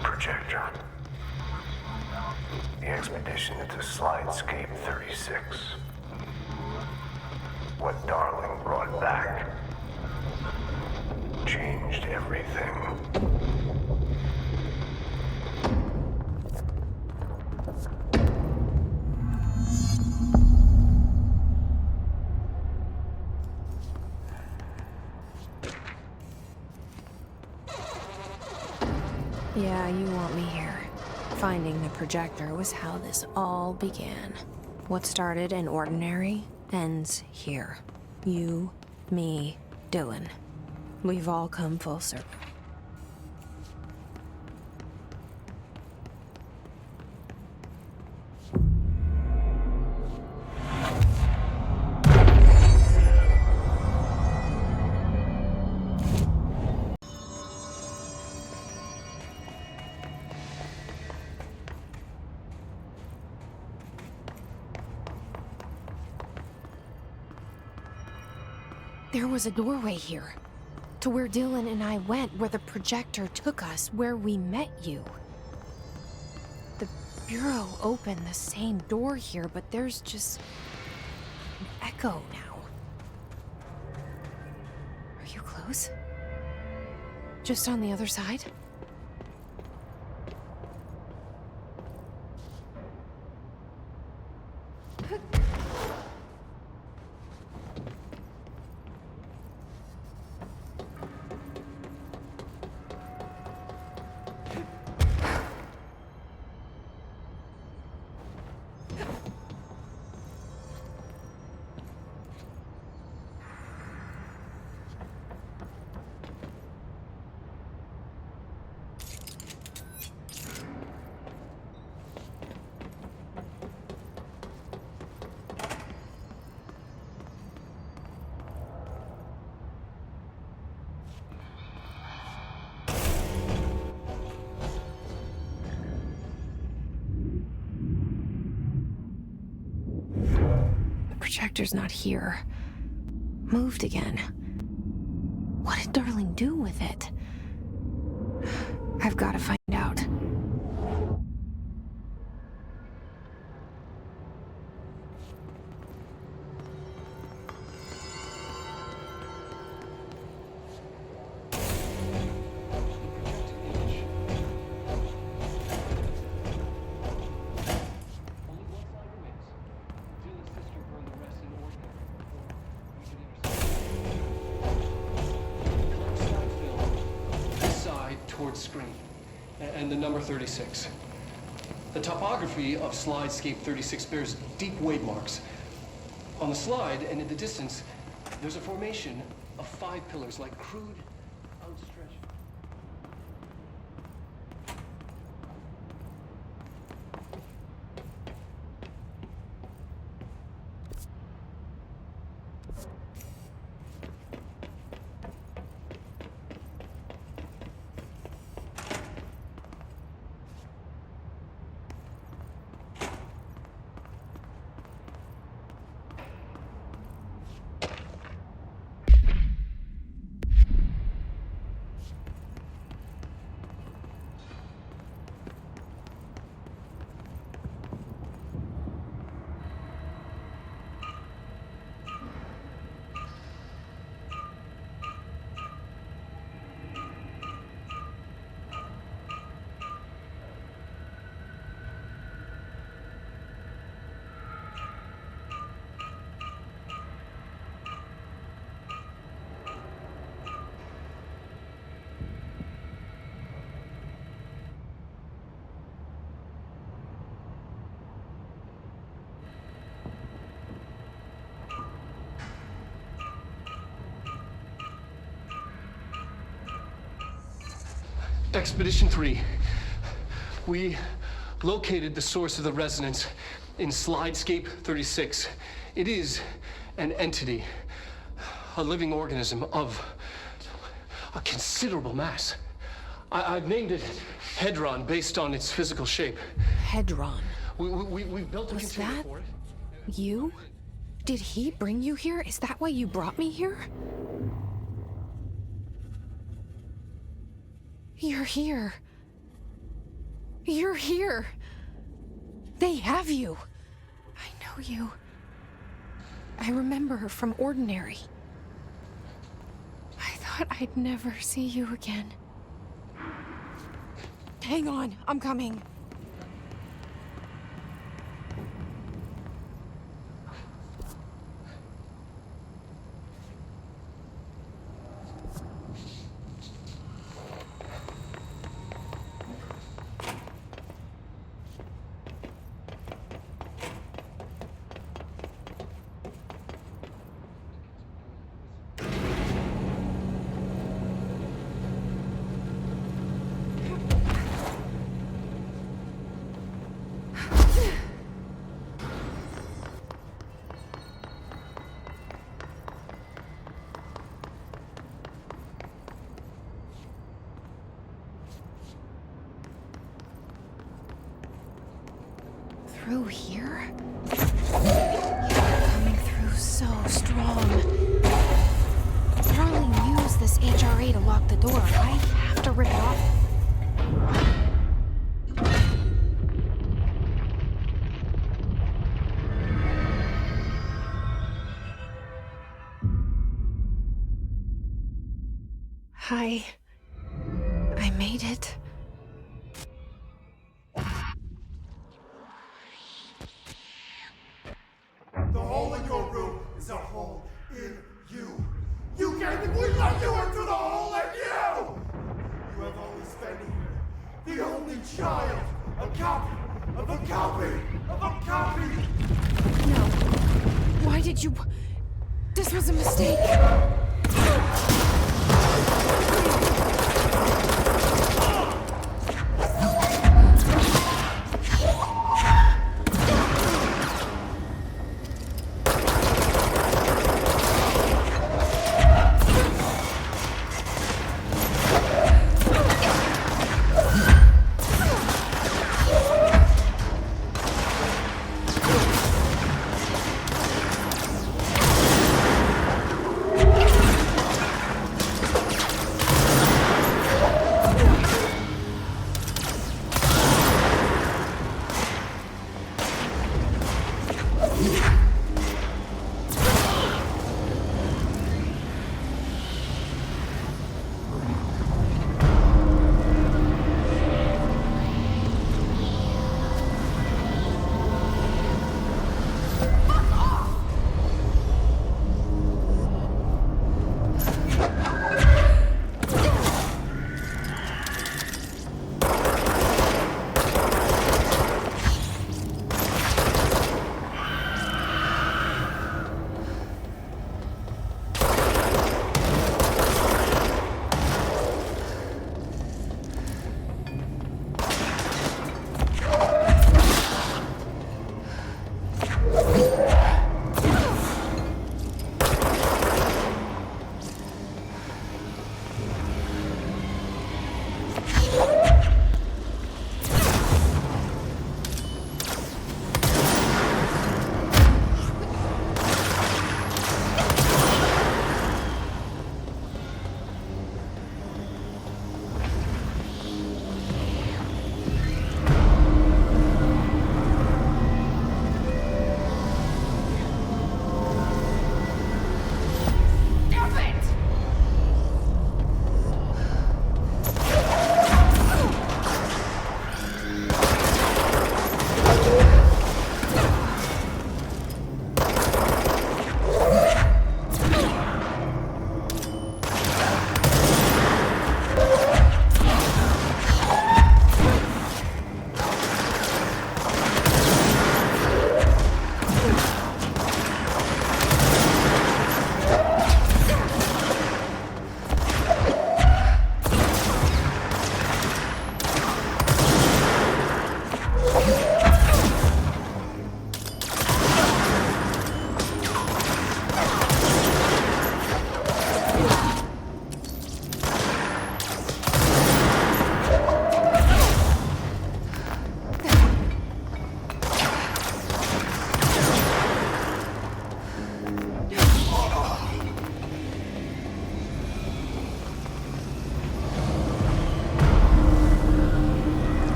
Projector. The expedition into Slidescape 36. What Darling brought back changed everything. Yeah, you want me here. Finding the projector was how this all began. What started in ordinary ends here. You, me, Dylan. We've all come full circle. There was a doorway here, to where Dylan and I went, where the projector took us, where we met you. The Bureau opened the same door here, but there's just an echo now. Are you close? Just on the other side? Projector's not here. Moved again. What did Darling do with it? I've got to find out. Screen and the number 36. The topography of Slidescape 36 bears deep wave marks. On the slide and in the distance, there's a formation of 5 pillars like crude, outstretched. Expedition 3. We located the source of the resonance in Slidescape 36. It is an entity, a living organism of a considerable mass. I've named it Hedron based on its physical shape. Hedron? We built a Was container that for it. you? Did he bring you here? Is that why you brought me here? You're here. You're here. They have you. I know you. I remember her from Ordinary. I thought I'd never see you again. Hang on, I'm coming. Through here? You're coming through so strong. Darling used this HRA to lock the door. I have to rip it off. Hi. I made it. The hole in your room is a hole in you. You gave me, we let you into the hole in you! You have always been here. The only child. A copy of a copy of a copy. No. Why did you... This was a mistake.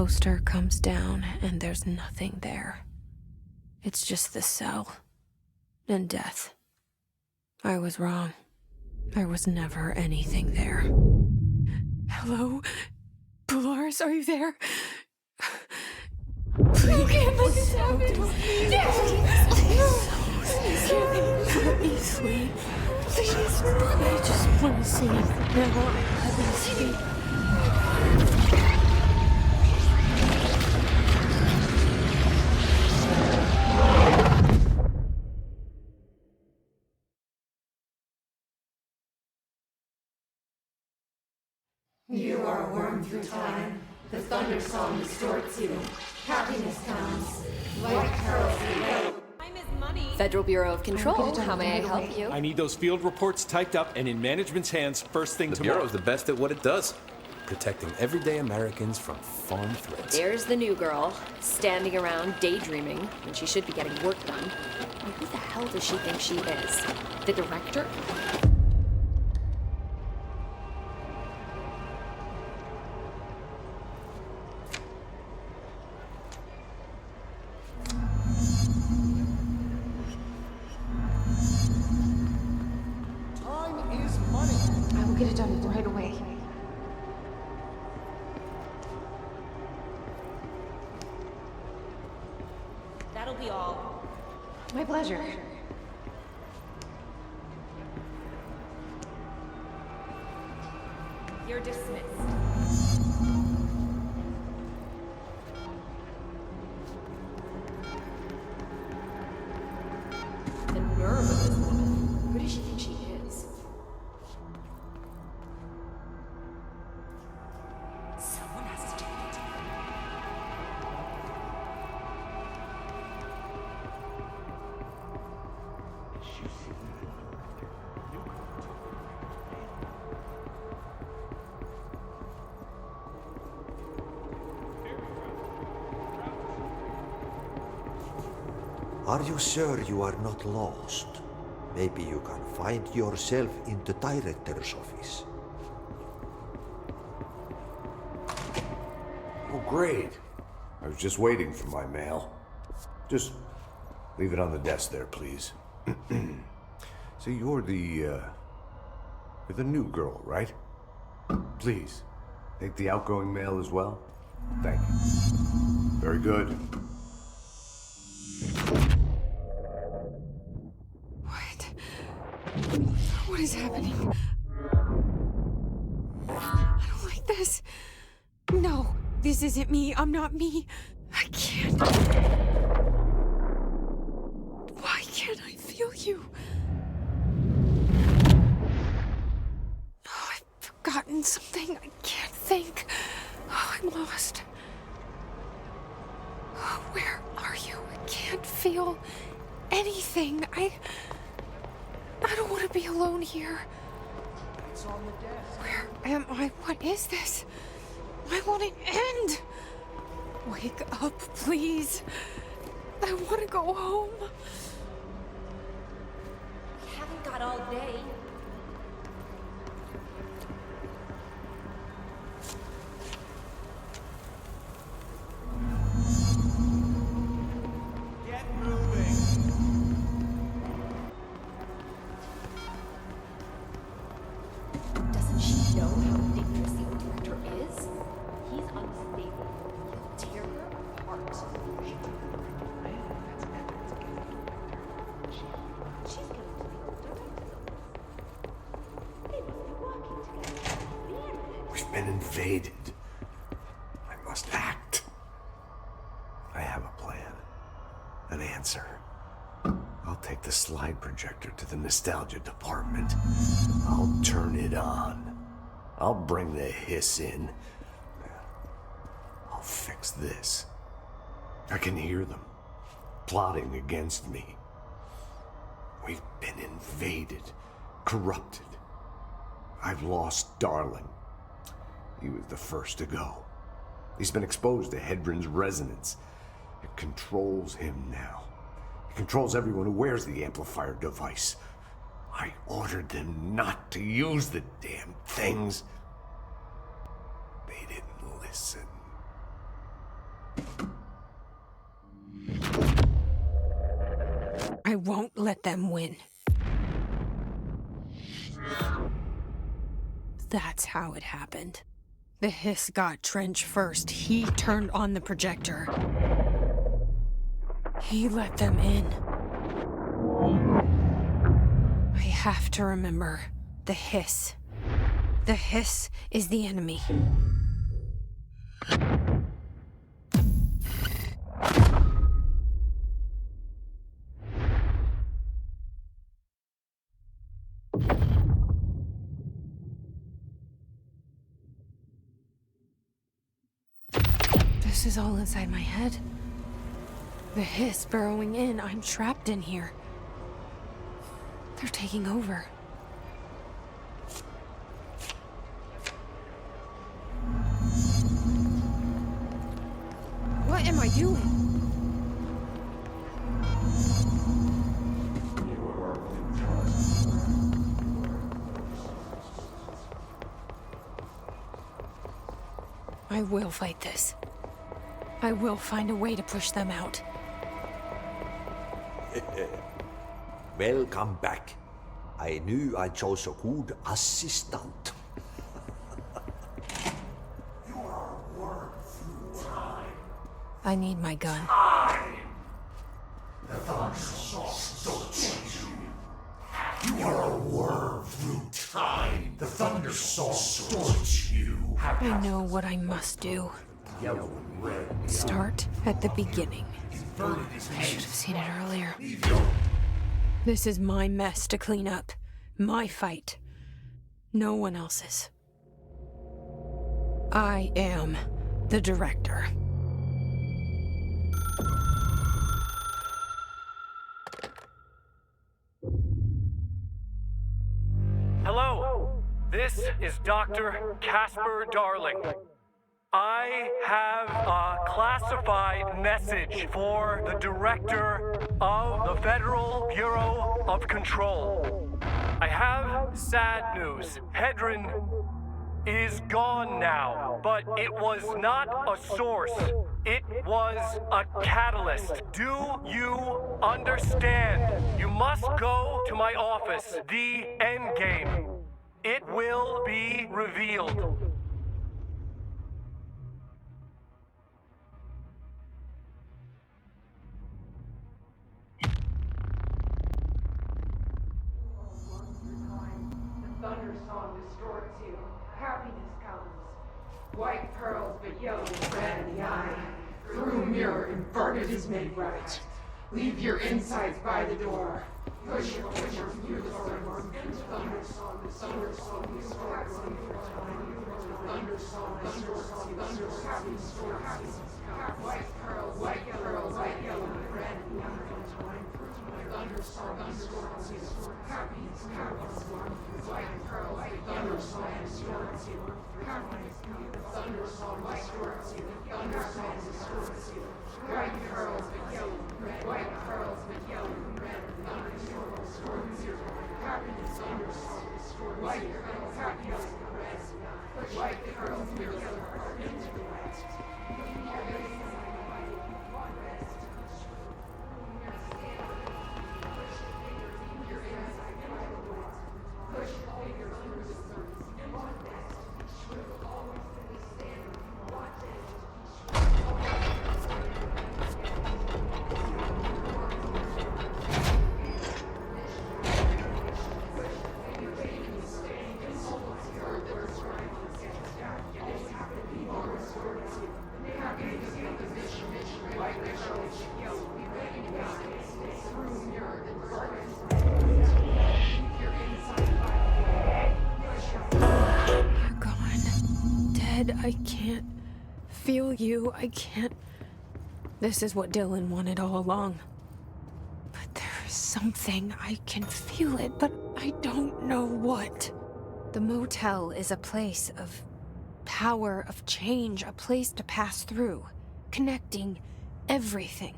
Poster comes down, and there's nothing there. It's just the cell. And death. I was wrong. There was never anything there. Hello? Polaris, are you there? You can't let this happen! Let me sleep. Please. I just want to sleep. Now, let me sleep. You are a worm through time. The thunder song distorts you. Happiness comes. White pearls prevail. Federal Bureau of Control, how may I help you? I need those field reports typed up and in management's hands first thing tomorrow. The Bureau's the best at what it does. Protecting everyday Americans from foreign threats. There's the new girl, standing around daydreaming when she should be getting work done. Well, who the hell does she think she is? The director? Time is money. I will get it done right away. That'll be all. My pleasure. You're dismissed. The nerve of this woman. Who does she think she is? Someone has to take it. Are you sure you are not lost? Maybe you can find yourself in the director's office. Oh, great. I was just waiting for my mail. Just leave it on the desk there, please. So you're the new girl, right? Please, take the outgoing mail as well. Thank you. Very good. What is happening? I don't like this. No, this isn't me. I'm not me. I can't. Why can't I feel you? Oh, I've forgotten something. I can't think. Oh, I'm lost. Oh, where are you? I can't feel anything. I don't want to be alone here. It's on the desk. Where am I? What is this? I want it end. Wake up, please. I want to go home. We haven't got all day. Get moving. Doesn't she know how ridiculous the old director is? He's unstable. He'll tear her apart. She's going to the old director's office. They must be working together. We've been invaded. I must act. I have a plan. An answer. I'll take the slide projector to the nostalgia department. I'll turn it on. I'll bring the hiss in. I'll fix this. I can hear them plotting against me. We've been invaded, corrupted. I've lost Darling. He was the first to go. He's been exposed to Hedron's resonance. It controls him now. It controls everyone who wears the amplifier device. I ordered them not to use the damn things. They didn't listen. I won't let them win. That's how it happened. The hiss got Trench first. He turned on the projector. He let them in. I have to remember the hiss. The hiss is the enemy. This is all inside my head. The hiss burrowing in. I'm trapped in here. They're taking over. What am I doing? I will fight this. I will find a way to push them out. Welcome back. I knew I chose a good assistant. You are a worm through time. I need my gun. The thunder distorts you. You are a worm through time. The thunder distorts you. I know what I must do. Start at the beginning. I should have seen it earlier. This is my mess to clean up. My fight. No one else's. I am the director. Hello, this is Dr. Casper Darling. I have a classified message for the director of the Federal Bureau of Control. I have sad news. Hedron is gone now, but it was not a source. It was a catalyst. Do you understand? You must go to my office, the Endgame. It will be revealed. Thunder song distorts you. Happiness comes. White pearls, but yellow and red in the eye. Through mirror, inverted is made right. Leave your insides by the door. Push your through the storm. Thunder song distorts you. Thunder song distorts you. Happy distorts you. White pearls, white, yellow, and red in the eye. Thunder song distorts you. Happiness comes. White pearls, thunder song distorts you. Happiness comes. Thunder song distorts you. Thunder song distorts you. White pearls, but yellow and red. White pearls, but yellow and red. Thunder song distorts you. Happiness, thunder song distorts you. White pearls, happiness, red. White pearls, but yellow and red. Into the west. I can't feel you. I can't. This is what Dylan wanted all along. But there is something. I can feel it, but I don't know what. The motel is a place of power, of change, a place to pass through, connecting everything.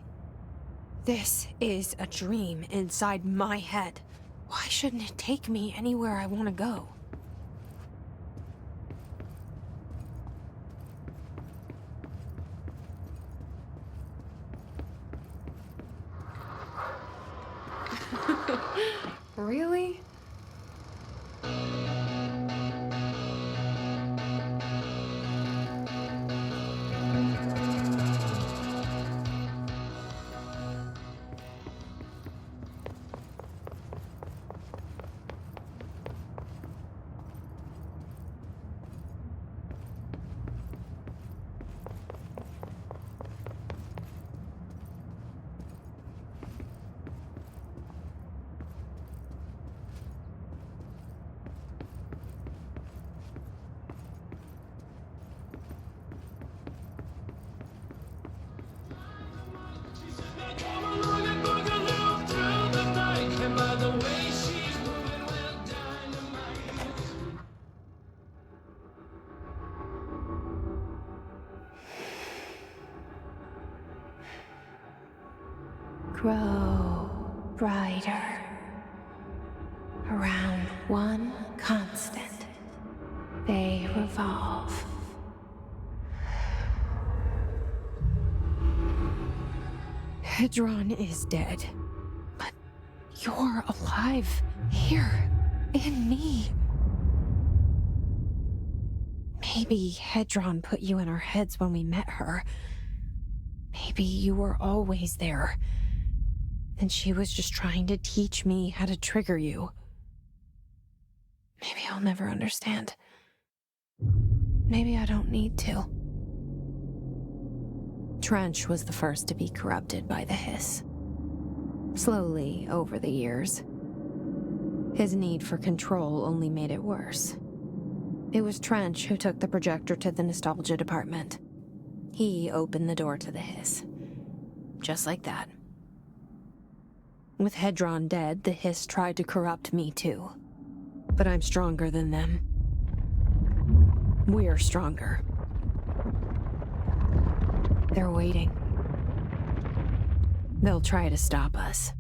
This is a dream inside my head. Why shouldn't it take me anywhere I want to go? Really? Grow brighter around one constant. They revolve. Hedron is dead, but you're alive here in me. Maybe Hedron put you in our heads when we met her. Maybe you were always there. And she was just trying to teach me how to trigger you. Maybe I'll never understand. Maybe I don't need to. Trench was the first to be corrupted by the hiss. Slowly, over the years. His need for control only made it worse. It was Trench who took the projector to the nostalgia department. He opened the door to the hiss. Just like that. With Hedron dead, the hiss tried to corrupt me too. But I'm stronger than them. We're stronger. They're waiting. They'll try to stop us.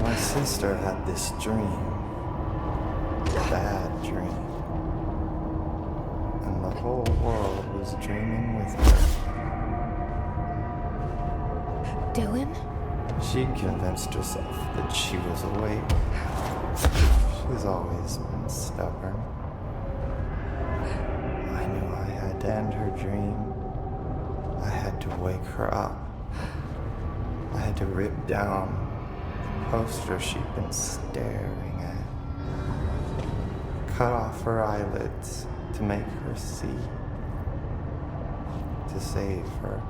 My sister had this dream. Bad dream. And the whole world was dreaming with her. Dylan? She convinced herself that she was awake. She's always been stubborn. I knew I had to end her dream. I had to wake her up. I had to rip down the poster she'd been staring at. Cut off her eyelids to make her see. To save her.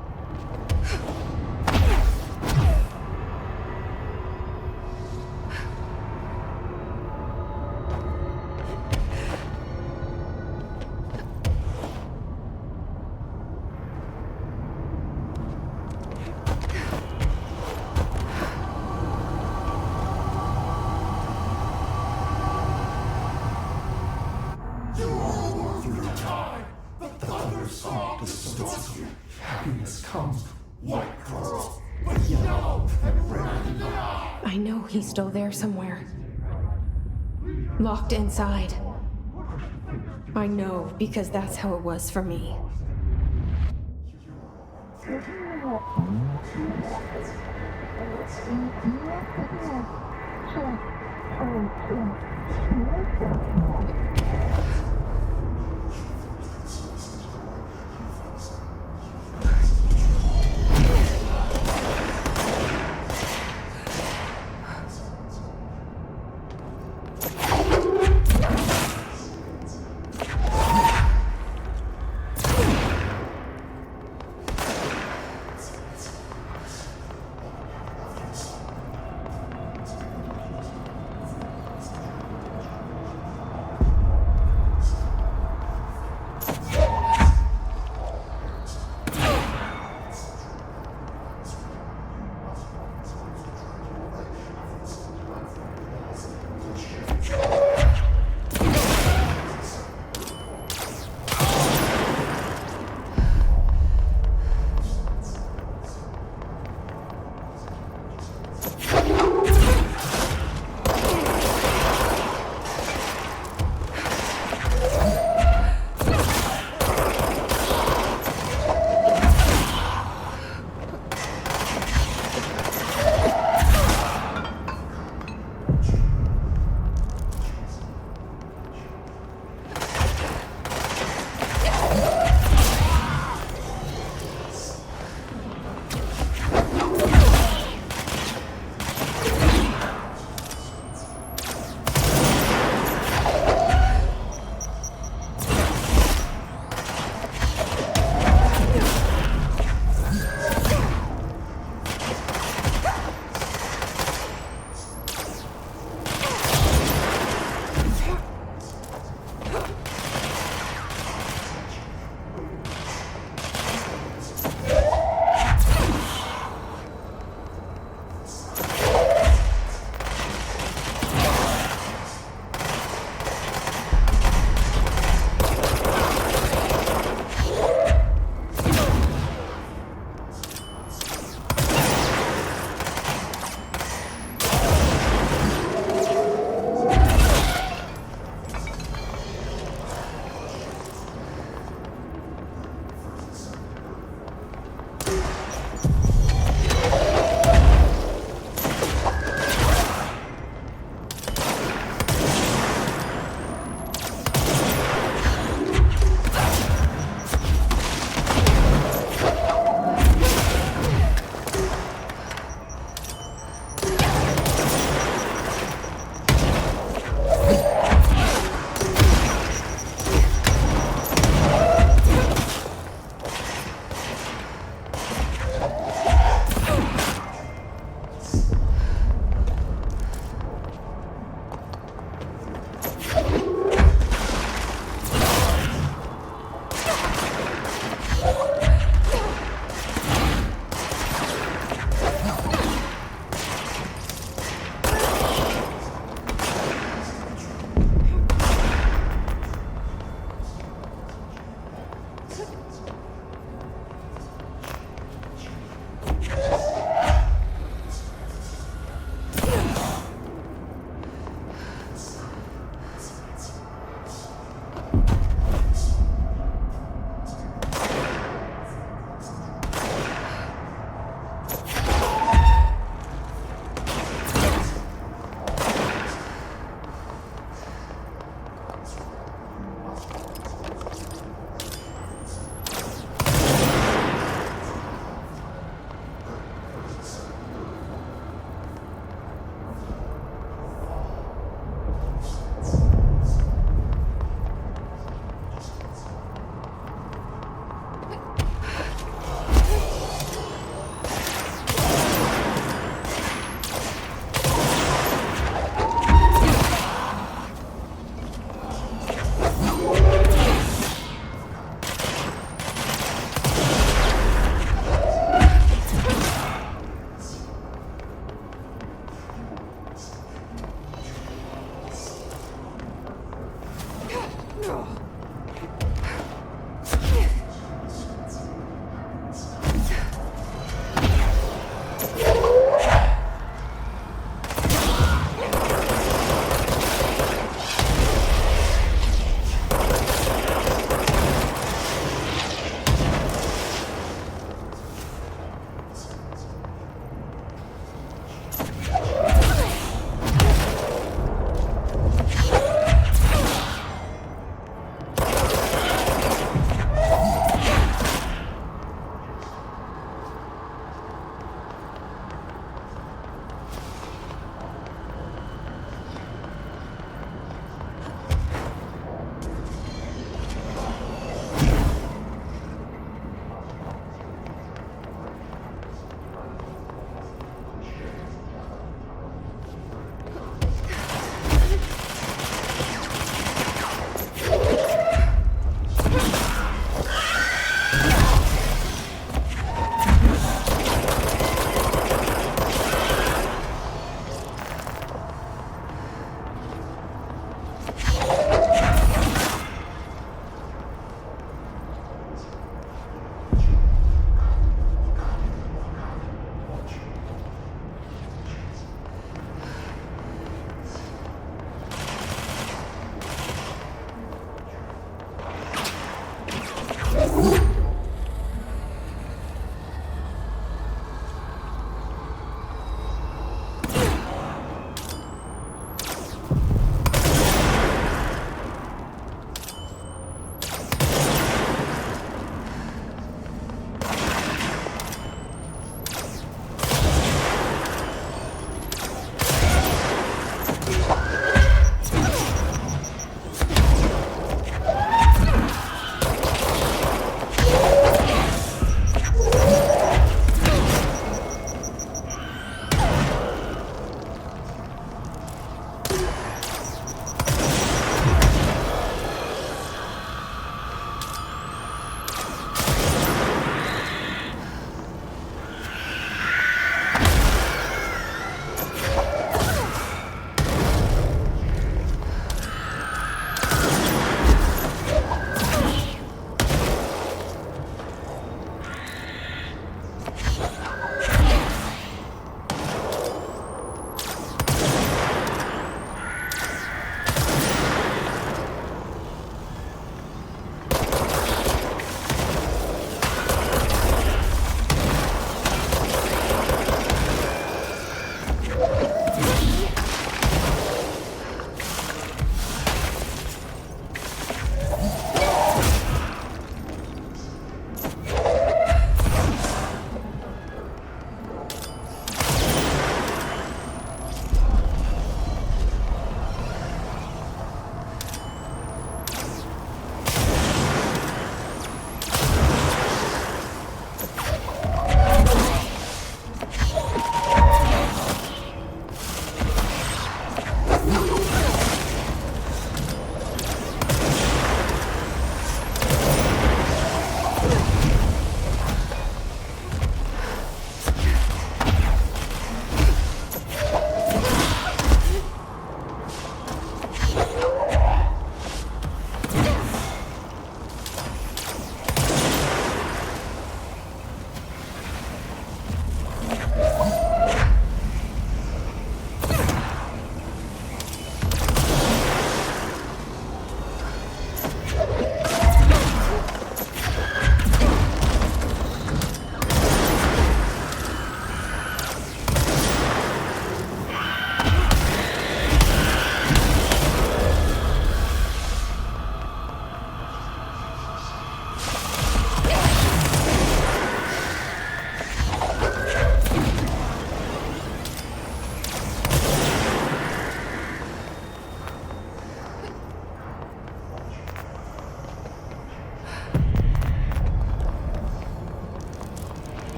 Happiness comes, white pearls, but yellow and red. I know he's still there somewhere. Locked inside. I know, because that's how it was for me.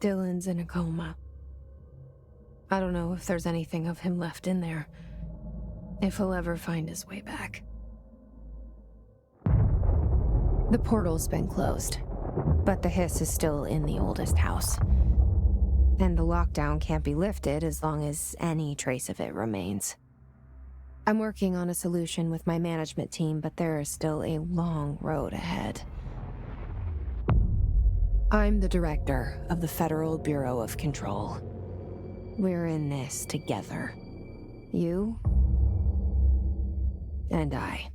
Dylan's in a coma. I don't know if there's anything of him left in there. If he'll ever find his way back. The portal's been closed, but the hiss is still in the oldest house. And the lockdown can't be lifted as long as any trace of it remains. I'm working on a solution with my management team, but there is still a long road ahead. I'm the director of the Federal Bureau of Control. We're in this together. You and I.